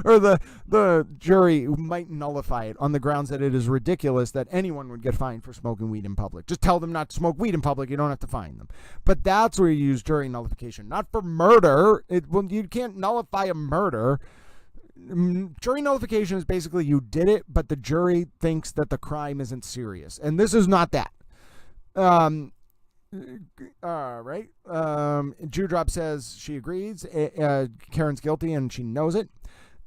or the jury might nullify it on the grounds that it is ridiculous that anyone would get fined for smoking weed in public. Just tell them not to smoke weed in public. You don't have to fine them. But that's where you use jury nullification, not for murder. You can't nullify a murder. Jury nullification is basically you did it, but the jury thinks that the crime isn't serious. And this is not that. All right. Dewdrop says she agrees. Karen's guilty and she knows it.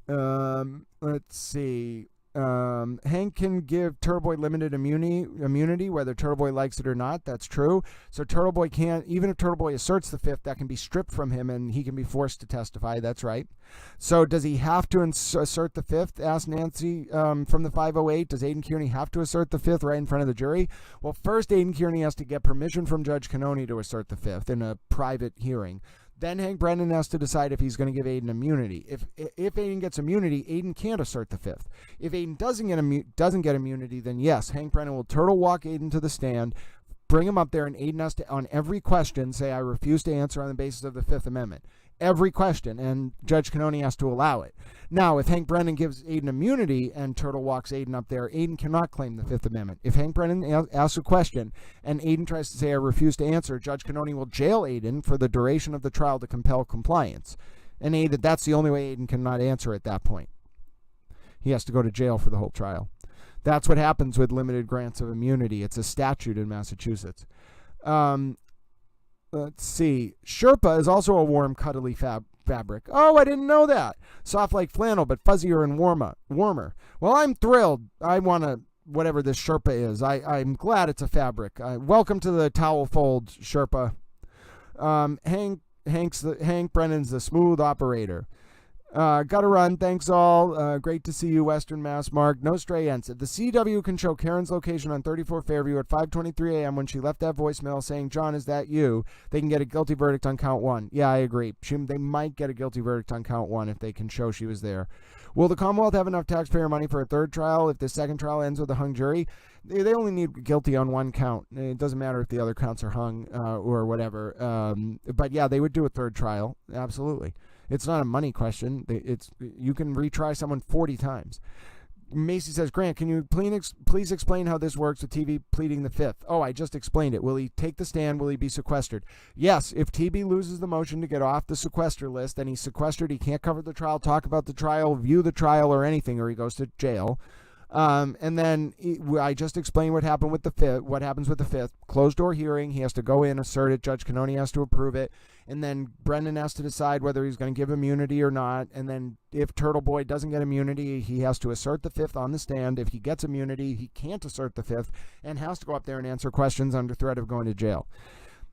Let's see. Hank can give Turtle Boy limited immunity, whether Turtle Boy likes it or not. That's true. So Turtle Boy can't, even if Turtle Boy asserts the fifth, that can be stripped from him and he can be forced to testify. That's right. So does he have to assert the fifth? Asked Nancy from the 508. Does Aiden Kearney have to assert the fifth right in front of the jury? Well, first Aiden Kearney has to get permission from Judge Cannone to assert the fifth in a private hearing. Then Hank Brennan has to decide if he's going to give Aiden immunity. If Aiden gets immunity, Aiden can't assert the fifth. If Aiden doesn't get immunity, then yes, Hank Brennan will turtle walk Aiden to the stand, bring him up there, and Aiden has to, on every question, say, I refuse to answer on the basis of the Fifth Amendment. Every question, and Judge Cannone has to allow it. Now, if Hank Brennan gives Aiden immunity and turtle walks Aiden up there, Aiden cannot claim the Fifth Amendment. If Hank Brennan asks a question and Aiden tries to say, I refuse to answer, Judge Cannone will jail Aiden for the duration of the trial to compel compliance. And that's the only way Aiden cannot answer at that point. He has to go to jail for the whole trial. That's what happens with limited grants of immunity. It's a statute in Massachusetts. Let's see. Sherpa is also a warm, cuddly fabric. Oh, I didn't know that. Soft like flannel, but fuzzier and warmer. Well, I'm thrilled. I want to, whatever this Sherpa is. I'm glad it's a fabric. Welcome to the towel fold, Sherpa. Hank Brennan's the smooth operator. Gotta run. Thanks all. Great to see you, Western Mass. Mark. No stray ends. If the CW can show Karen's location on 34 Fairview at 5:23 a.m. when she left that voicemail saying, John, is that you? They can get a guilty verdict on count one. Yeah, I agree. They might get a guilty verdict on count one if they can show she was there. Will the Commonwealth have enough taxpayer money for a third trial if the second trial ends with a hung jury? They only need guilty on one count. It doesn't matter if the other counts are hung or whatever. But yeah, they would do a third trial. Absolutely. It's not a money question. You can retry someone 40 times. Macy says, Grant, can you please explain how this works with TB pleading the fifth? Oh, I just explained it. Will he take the stand? Will he be sequestered? Yes, if TB loses the motion to get off the sequester list, then he's sequestered. He can't cover the trial, talk about the trial, view the trial, or anything, or he goes to jail. And then I just explained what happened with the fifth. What happens with the fifth? Closed door hearing. He has to go in, assert it. Judge Cannone has to approve it, and then Brennan has to decide whether he's going to give immunity or not. And then if Turtle Boy doesn't get immunity, he has to assert the fifth on the stand. If he gets immunity, he can't assert the fifth and has to go up there and answer questions under threat of going to jail.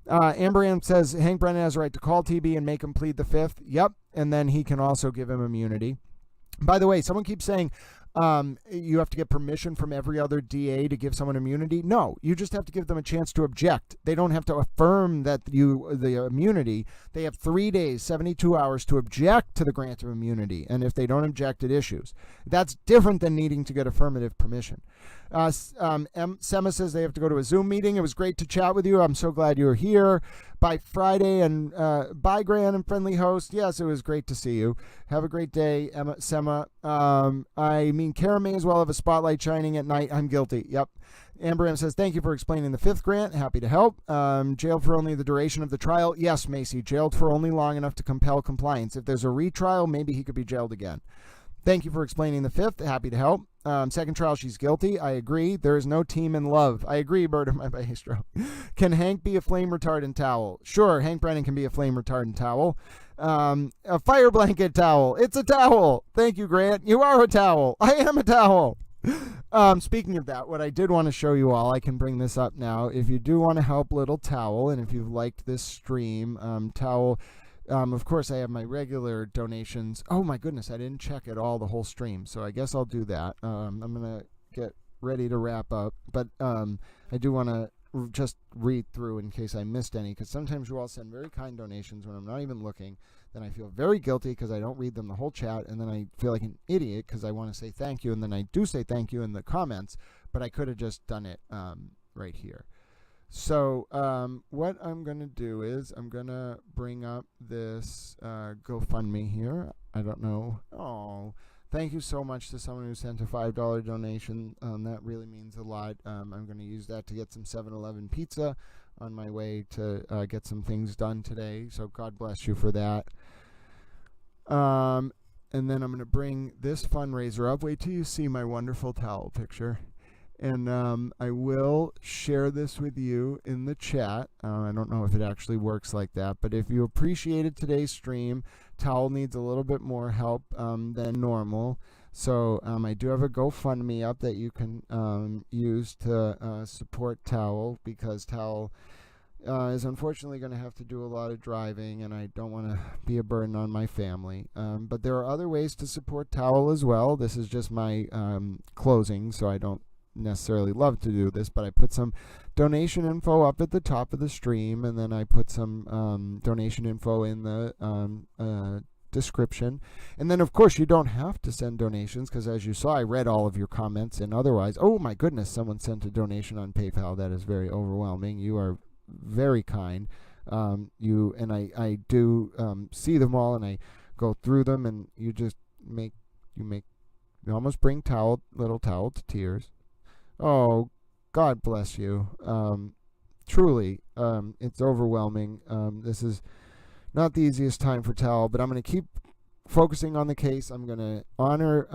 Amber Ann says Hank Brennan has a right to call TB and make him plead the fifth. Yep, and then he can also give him immunity. By the way, someone keeps saying you have to get permission from every other DA to give someone immunity. No, you just have to give them a chance to object. They don't have to affirm that the immunity. They have 3 days, 72 hours to object to the grant of immunity. And if they don't object, it issues. That's different than needing to get affirmative permission. Sema says they have to go to a Zoom meeting. It was great to chat with you. I'm so glad you were here. By Friday, and bye, Gran and friendly host. Yes, it was great to see you. Have a great day, Sema. I mean, Karen may as well have a spotlight shining at night. I'm guilty. Yep. Amber M says, thank you for explaining the fifth grant. Happy to help. Jailed for only the duration of the trial. Yes, Macy, jailed for only long enough to compel compliance. If there's a retrial, maybe he could be jailed again. Thank you for explaining the fifth. Happy to help. Second trial, she's guilty. I agree. There is no team in love. I agree, Bird of my maestro. Can Hank be a flame retardant towel? Sure, Hank Brennan can be a flame retardant towel. A fire blanket towel. It's a towel. Thank you, Grant. You are a towel. I am a towel. Speaking of that, what I did want to show you all, I can bring this up now. If you do want to help Little Towel, and if you've liked this stream, Towel, of course, I have my regular donations. Oh my goodness, I didn't check it all the whole stream, so I guess I'll do that. I'm gonna get ready to wrap up, but I do want to just read through in case I missed any, because sometimes you all send very kind donations when I'm not even looking. Then I feel very guilty because I don't read them the whole chat, and then I feel like an idiot because I want to say thank you, and then I do say thank you in the comments, but I could have just done it right here. So what I'm going to do is I'm going to bring up this GoFundMe here. I don't know. Oh, thank you so much to someone who sent a $5 donation. That really means a lot. I'm going to use that to get some 7-Eleven pizza on my way to get some things done today. So God bless you for that. And then I'm going to bring this fundraiser up. Wait till you see my wonderful towel picture. And I will share this with you in the chat. I don't know if it actually works like that, but if you appreciated today's stream, Towel needs a little bit more help than normal. So I do have a GoFundMe up that you can use to support Towel, because Towel is unfortunately going to have to do a lot of driving, and I don't want to be a burden on my family. But there are other ways to support Towel as well. This is just my closing, so I don't necessarily love to do this, but I put some donation info up at the top of the stream, and then I put some donation info in the description. And then of course you don't have to send donations, because as you saw, I read all of your comments, and otherwise, oh my goodness, someone sent a donation on PayPal. That is very overwhelming. You are very kind. I do see them all, and I go through them, and you almost bring Little Towel to tears. Oh, God bless you. Truly, it's overwhelming. This is not the easiest time for Towel, but I'm going to keep focusing on the case. I'm going to honor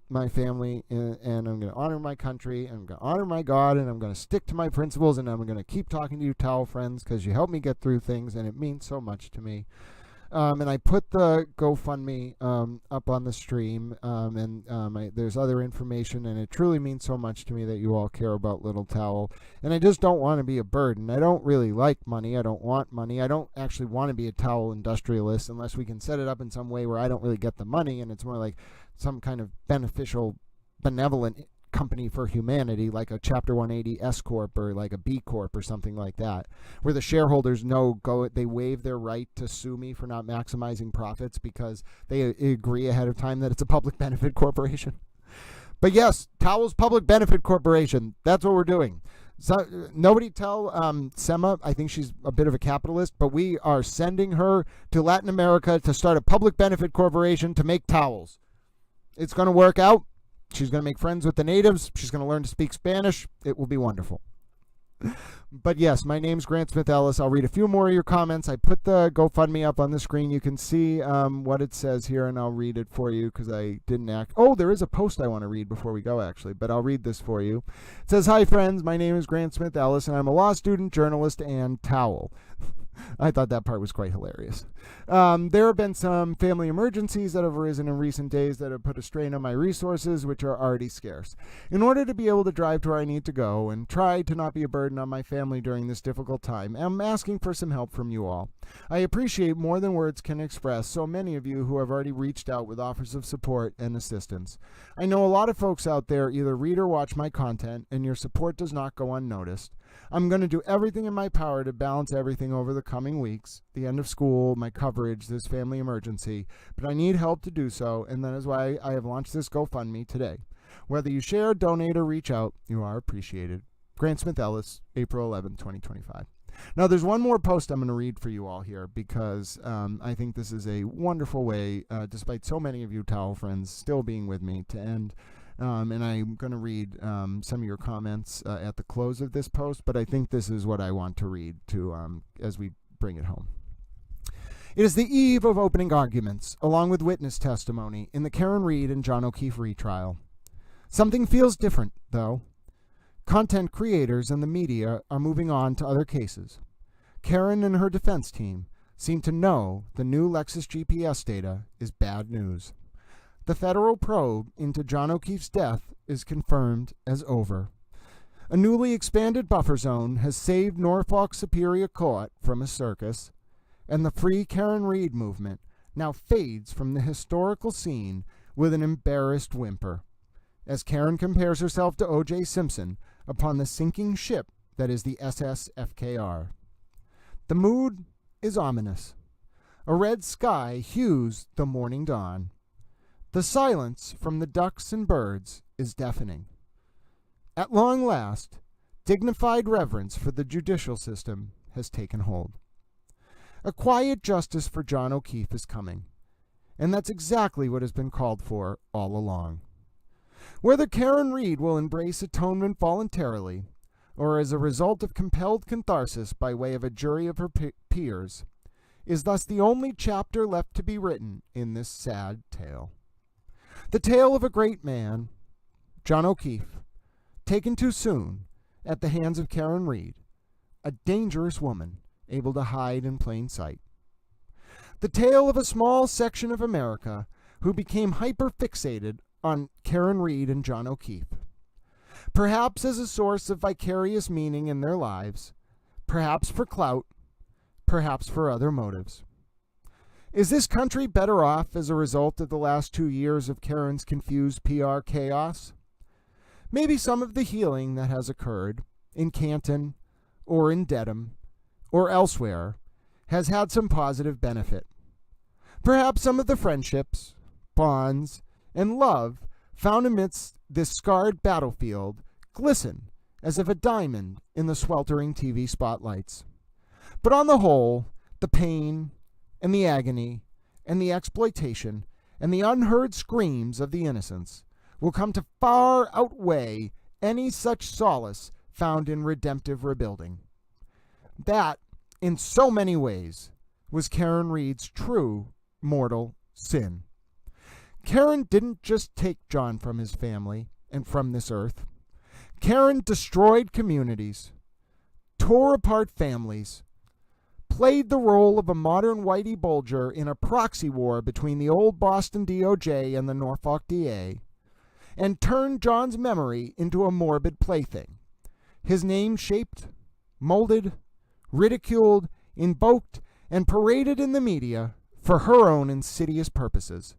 my family, and I'm going to honor my country, and I'm going to honor my God, and I'm going to stick to my principles, and I'm going to keep talking to you, Towel friends, because you help me get through things, and it means so much to me. And I put the GoFundMe up on the stream, there's other information, and it truly means so much to me that you all care about Little Towel. And I just don't want to be a burden. I don't really like money. I don't want money. I don't actually want to be a towel industrialist unless we can set it up in some way where I don't really get the money, and it's more like some kind of beneficial, benevolent company for humanity, like a Chapter 180 S Corp or like a B Corp or something like that, where the shareholders they waive their right to sue me for not maximizing profits because they agree ahead of time that it's a public benefit corporation. But yes, Towel's public benefit corporation. That's what we're doing. So nobody tell Sema, I think she's a bit of a capitalist, but we are sending her to Latin America to start a public benefit corporation to make towels. It's going to work out. She's going to make friends with the natives. She's going to learn to speak Spanish. It will be wonderful. But yes, my name's GrantSmithEllis. I'll read a few more of your comments. I put the GoFundMe up on the screen. You can see what it says here, and I'll read it for you because I didn't act. Oh, there is a post I want to read before we go, actually, but I'll read this for you. It says, "Hi, friends. My name is GrantSmithEllis, and I'm a law student, journalist, and towel." I thought that part was quite hilarious. There have been some family emergencies that have arisen in recent days that have put a strain on my resources, which are already scarce. In order to be able to drive to where I need to go and try to not be a burden on my family during this difficult time, I'm asking for some help from you all. I appreciate more than words can express so many of you who have already reached out with offers of support and assistance. I know a lot of folks out there either read or watch my content, and your support does not go unnoticed. I'm going to do everything in my power to balance everything over the coming weeks, the end of school, my coverage, this family emergency, but I need help to do so, and that is why I have launched this GoFundMe today. Whether you share, donate, or reach out, you are appreciated. GrantSmithEllis, April 11, 2025. Now, there's one more post I'm going to read for you all here because I think this is a wonderful way, despite so many of you towel friends still being with me, to end. And I'm going to read some of your comments at the close of this post, but I think this is what I want to read to as we bring it home. It is the eve of opening arguments, along with witness testimony, in the Karen Reed and John O'Keefe retrial. Something feels different, though. Content creators and the media are moving on to other cases. Karen and her defense team seem to know the new Lexus GPS data is bad news. The federal probe into John O'Keefe's death is confirmed as over. A newly expanded buffer zone has saved Norfolk Superior Court from a circus, and the Free Karen Reed movement now fades from the historical scene with an embarrassed whimper, as Karen compares herself to O.J. Simpson upon the sinking ship that is the SS FKR. The mood is ominous. A red sky hues the morning dawn. The silence from the ducks and birds is deafening. At long last, dignified reverence for the judicial system has taken hold. A quiet justice for John O'Keefe is coming, and that's exactly what has been called for all along. Whether Karen Reed will embrace atonement voluntarily, or as a result of compelled catharsis by way of a jury of her peers, is thus the only chapter left to be written in this sad tale. The tale of a great man, John O'Keefe, taken too soon at the hands of Karen Reed, a dangerous woman able to hide in plain sight. The tale of a small section of America who became hyper-fixated on Karen Reed and John O'Keefe, perhaps as a source of vicarious meaning in their lives, perhaps for clout, perhaps for other motives. Is this country better off as a result of the last 2 years of Karen's confused PR chaos? Maybe some of the healing that has occurred in Canton or in Dedham or elsewhere has had some positive benefit. Perhaps some of the friendships, bonds, and love found amidst this scarred battlefield glisten as if a diamond in the sweltering TV spotlights. But on the whole, the pain and the agony and the exploitation and the unheard screams of the innocents will come to far outweigh any such solace found in redemptive rebuilding. That, in so many ways, was Karen Reed's true mortal sin. Karen didn't just take John from his family and from this earth. Karen destroyed communities, tore apart families, played the role of a modern Whitey Bulger in a proxy war between the old Boston DOJ and the Norfolk DA, and turned John's memory into a morbid plaything. His name shaped, molded, ridiculed, invoked, and paraded in the media for her own insidious purposes.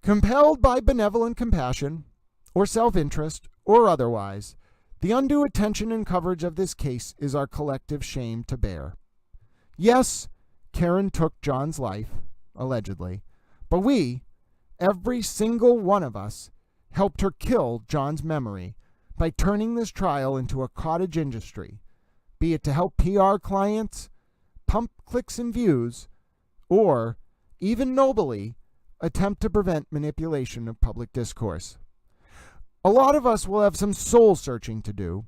Compelled by benevolent compassion, or self-interest, or otherwise, the undue attention and coverage of this case is our collective shame to bear. Yes, Karen took John's life, allegedly, but we, every single one of us, helped her kill John's memory by turning this trial into a cottage industry, be it to help PR clients, pump clicks and views, or, even nobly, attempt to prevent manipulation of public discourse. A lot of us will have some soul-searching to do,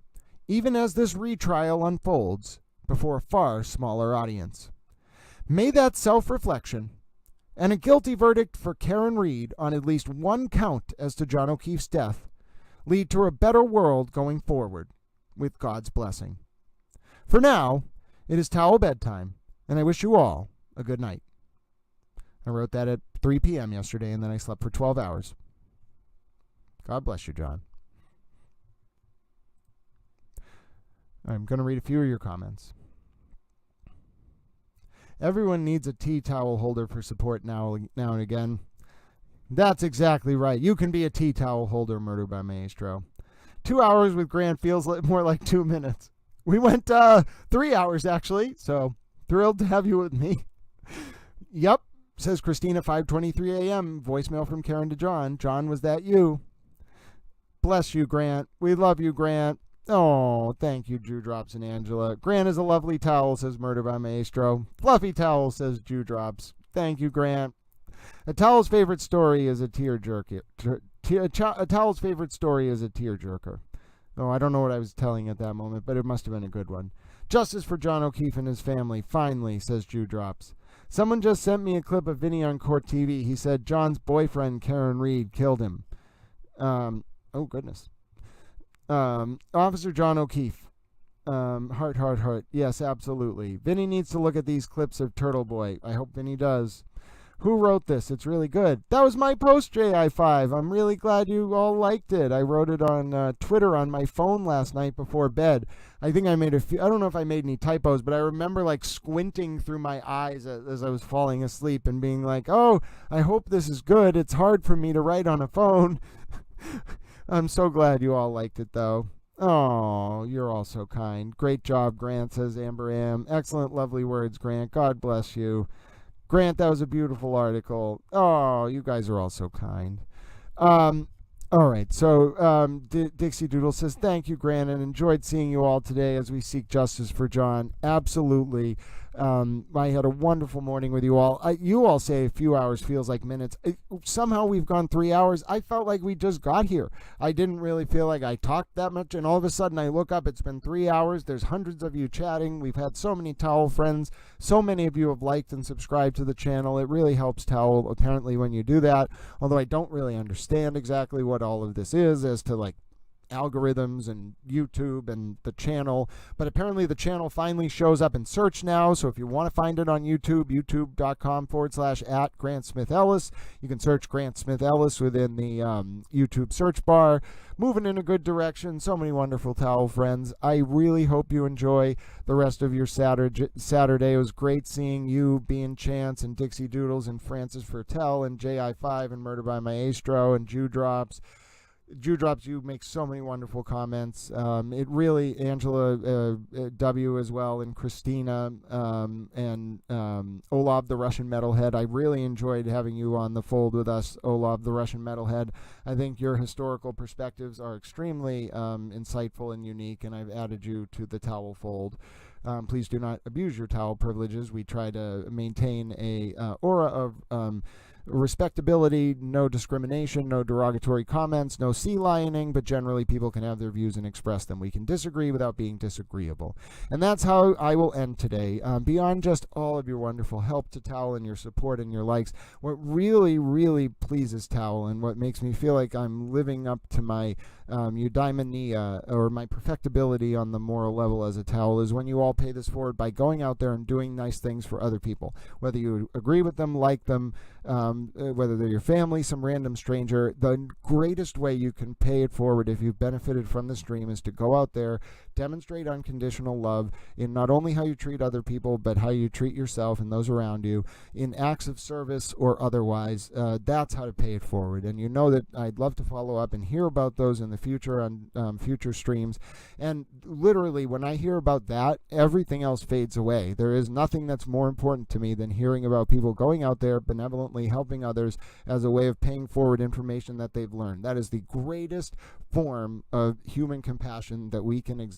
even as this retrial unfolds before a far smaller audience. May that self-reflection and a guilty verdict for Karen Reed on at least one count as to John O'Keefe's death lead to a better world going forward, with God's blessing. For now, it is towel bedtime, and I wish you all a good night. I wrote that at 3 p.m. yesterday, and then I slept for 12 hours. God bless you, John. I'm going to read a few of your comments. Everyone needs a tea towel holder for support now and again. That's exactly right. You can be a tea towel holder, Murder by Maestro. 2 hours with Grant feels more like 2 minutes. We went 3 hours, actually, so thrilled to have you with me. Yep, says Christina, 5:23 a.m., voicemail from Karen to John. John, was that you? Bless you, Grant. We love you, Grant. Oh, thank you, Dewdrops and Angela. Grant is a lovely towel, says Murder by Maestro. Fluffy towel, says Dewdrops. Thank you, Grant. A towel's favorite story is a tearjerker. A towel's favorite story is a tearjerker. Oh, I don't know what I was telling at that moment, but it must have been a good one. Justice for John O'Keefe and his family, finally, says Dewdrops. Someone just sent me a clip of Vinny on Court TV. He said John's boyfriend, Karen Reed, killed him. Oh, goodness. Officer John O'Keefe. Heart. Yes, absolutely. Vinny needs to look at these clips of Turtle Boy. I hope Vinny does. Who wrote this? It's really good. That was my post, JI5. I'm really glad you all liked it. I wrote it on Twitter on my phone last night before bed. I think I made a few, I don't know if I made any typos, but I remember like squinting through my eyes as I was falling asleep and being like, oh, I hope this is good. It's hard for me to write on a phone. I'm so glad you all liked it, though. Oh, you're all so kind. Great job, Grant, says Amber Am. Excellent, lovely words, Grant. God bless you. Grant, that was a beautiful article. Oh, you guys are all so kind. All right, so Dixie Doodle says, thank you, Grant, and enjoyed seeing you all today as we seek justice for John. Absolutely. I had a wonderful morning with you all. You all say a few hours feels like minutes. Somehow we've gone 3 hours. I felt like we just got here. I didn't really feel like I talked that much, and all of a sudden I look up, it's been 3 hours. There's hundreds of you chatting. We've had so many Towel friends. So many of you have liked and subscribed to the channel. It really helps Towel, apparently, when you do that, although I don't really understand exactly what all of this is as to like algorithms and YouTube and the channel, but apparently the channel finally shows up in search now. So if you want to find it on YouTube, youtube.com/@GrantSmithEllis, you can search GrantSmithEllis within the YouTube search bar. Moving in a good direction. So many wonderful Towel friends. I really hope you enjoy the rest of your Saturday. It was great seeing you, Bean Chance, and Dixie Doodles, and Francis Fertel, and JI5, and Murder by Maestro, and Dewdrops. Dewdrops, you make so many wonderful comments. It really, Angela W. as well, and Christina, and Olav the Russian Metalhead. I really enjoyed having you on the fold with us, Olav the Russian Metalhead. I think your historical perspectives are extremely insightful and unique, and I've added you to the Towel fold. Please do not abuse your Towel privileges. We try to maintain a aura of respectability, no discrimination, no derogatory comments, no sea lioning, but generally people can have their views and express them. We can disagree without being disagreeable. And that's how I will end today. Beyond just all of your wonderful help to Towel and your support and your likes, what really, really pleases Towel and what makes me feel like I'm living up to my eudaimonia, or my perfectibility on the moral level as a Towel, is when you all pay this forward by going out there and doing nice things for other people. Whether you agree with them, like them, whether they're your family, some random stranger, the greatest way you can pay it forward if you've benefited from the stream is to go out there, demonstrate unconditional love in not only how you treat other people, but how you treat yourself and those around you in acts of service or otherwise. That's how to pay it forward. And you know that I'd love to follow up and hear about those in the future on future streams. And literally, when I hear about that, everything else fades away. There is nothing that's more important to me than hearing about people going out there benevolently helping others as a way of paying forward information that they've learned. That is the greatest form of human compassion that we can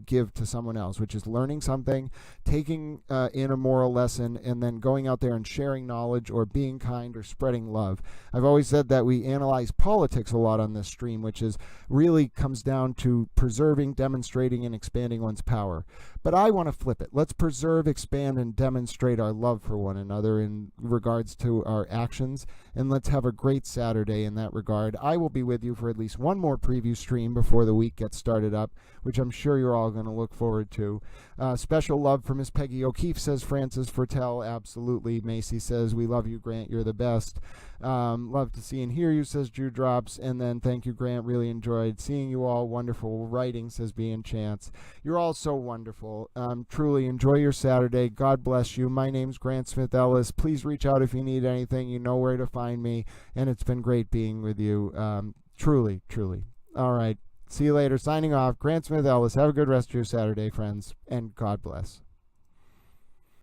give to someone else, which is learning something, taking in a moral lesson, and then going out there and sharing knowledge or being kind or spreading love. I've always said that we analyze politics a lot on this stream, which is really comes down to preserving, demonstrating, and expanding one's power. But I want to flip it. Let's preserve, expand, and demonstrate our love for one another in regards to our actions, and let's have a great Saturday in that regard. I will be with you for at least one more preview stream before the week gets started up, which I'm sure you're all going to look forward to. Special love for Miss Peggy O'Keefe, says Francis Fertel. Absolutely. Macy says, we love you, Grant. You're the best. Love to see and hear you, says Dewdrops. And then thank you, Grant. Really enjoyed seeing you all. Wonderful writing, says Bean Chance. You're all so wonderful. Truly enjoy your Saturday. God bless you. My name's GrantSmithEllis. Please reach out if you need anything. You know where to find me. And it's been great being with you. Truly, truly. All right. See you later. Signing off. GrantSmithEllis. Have a good rest of your Saturday, friends. And God bless.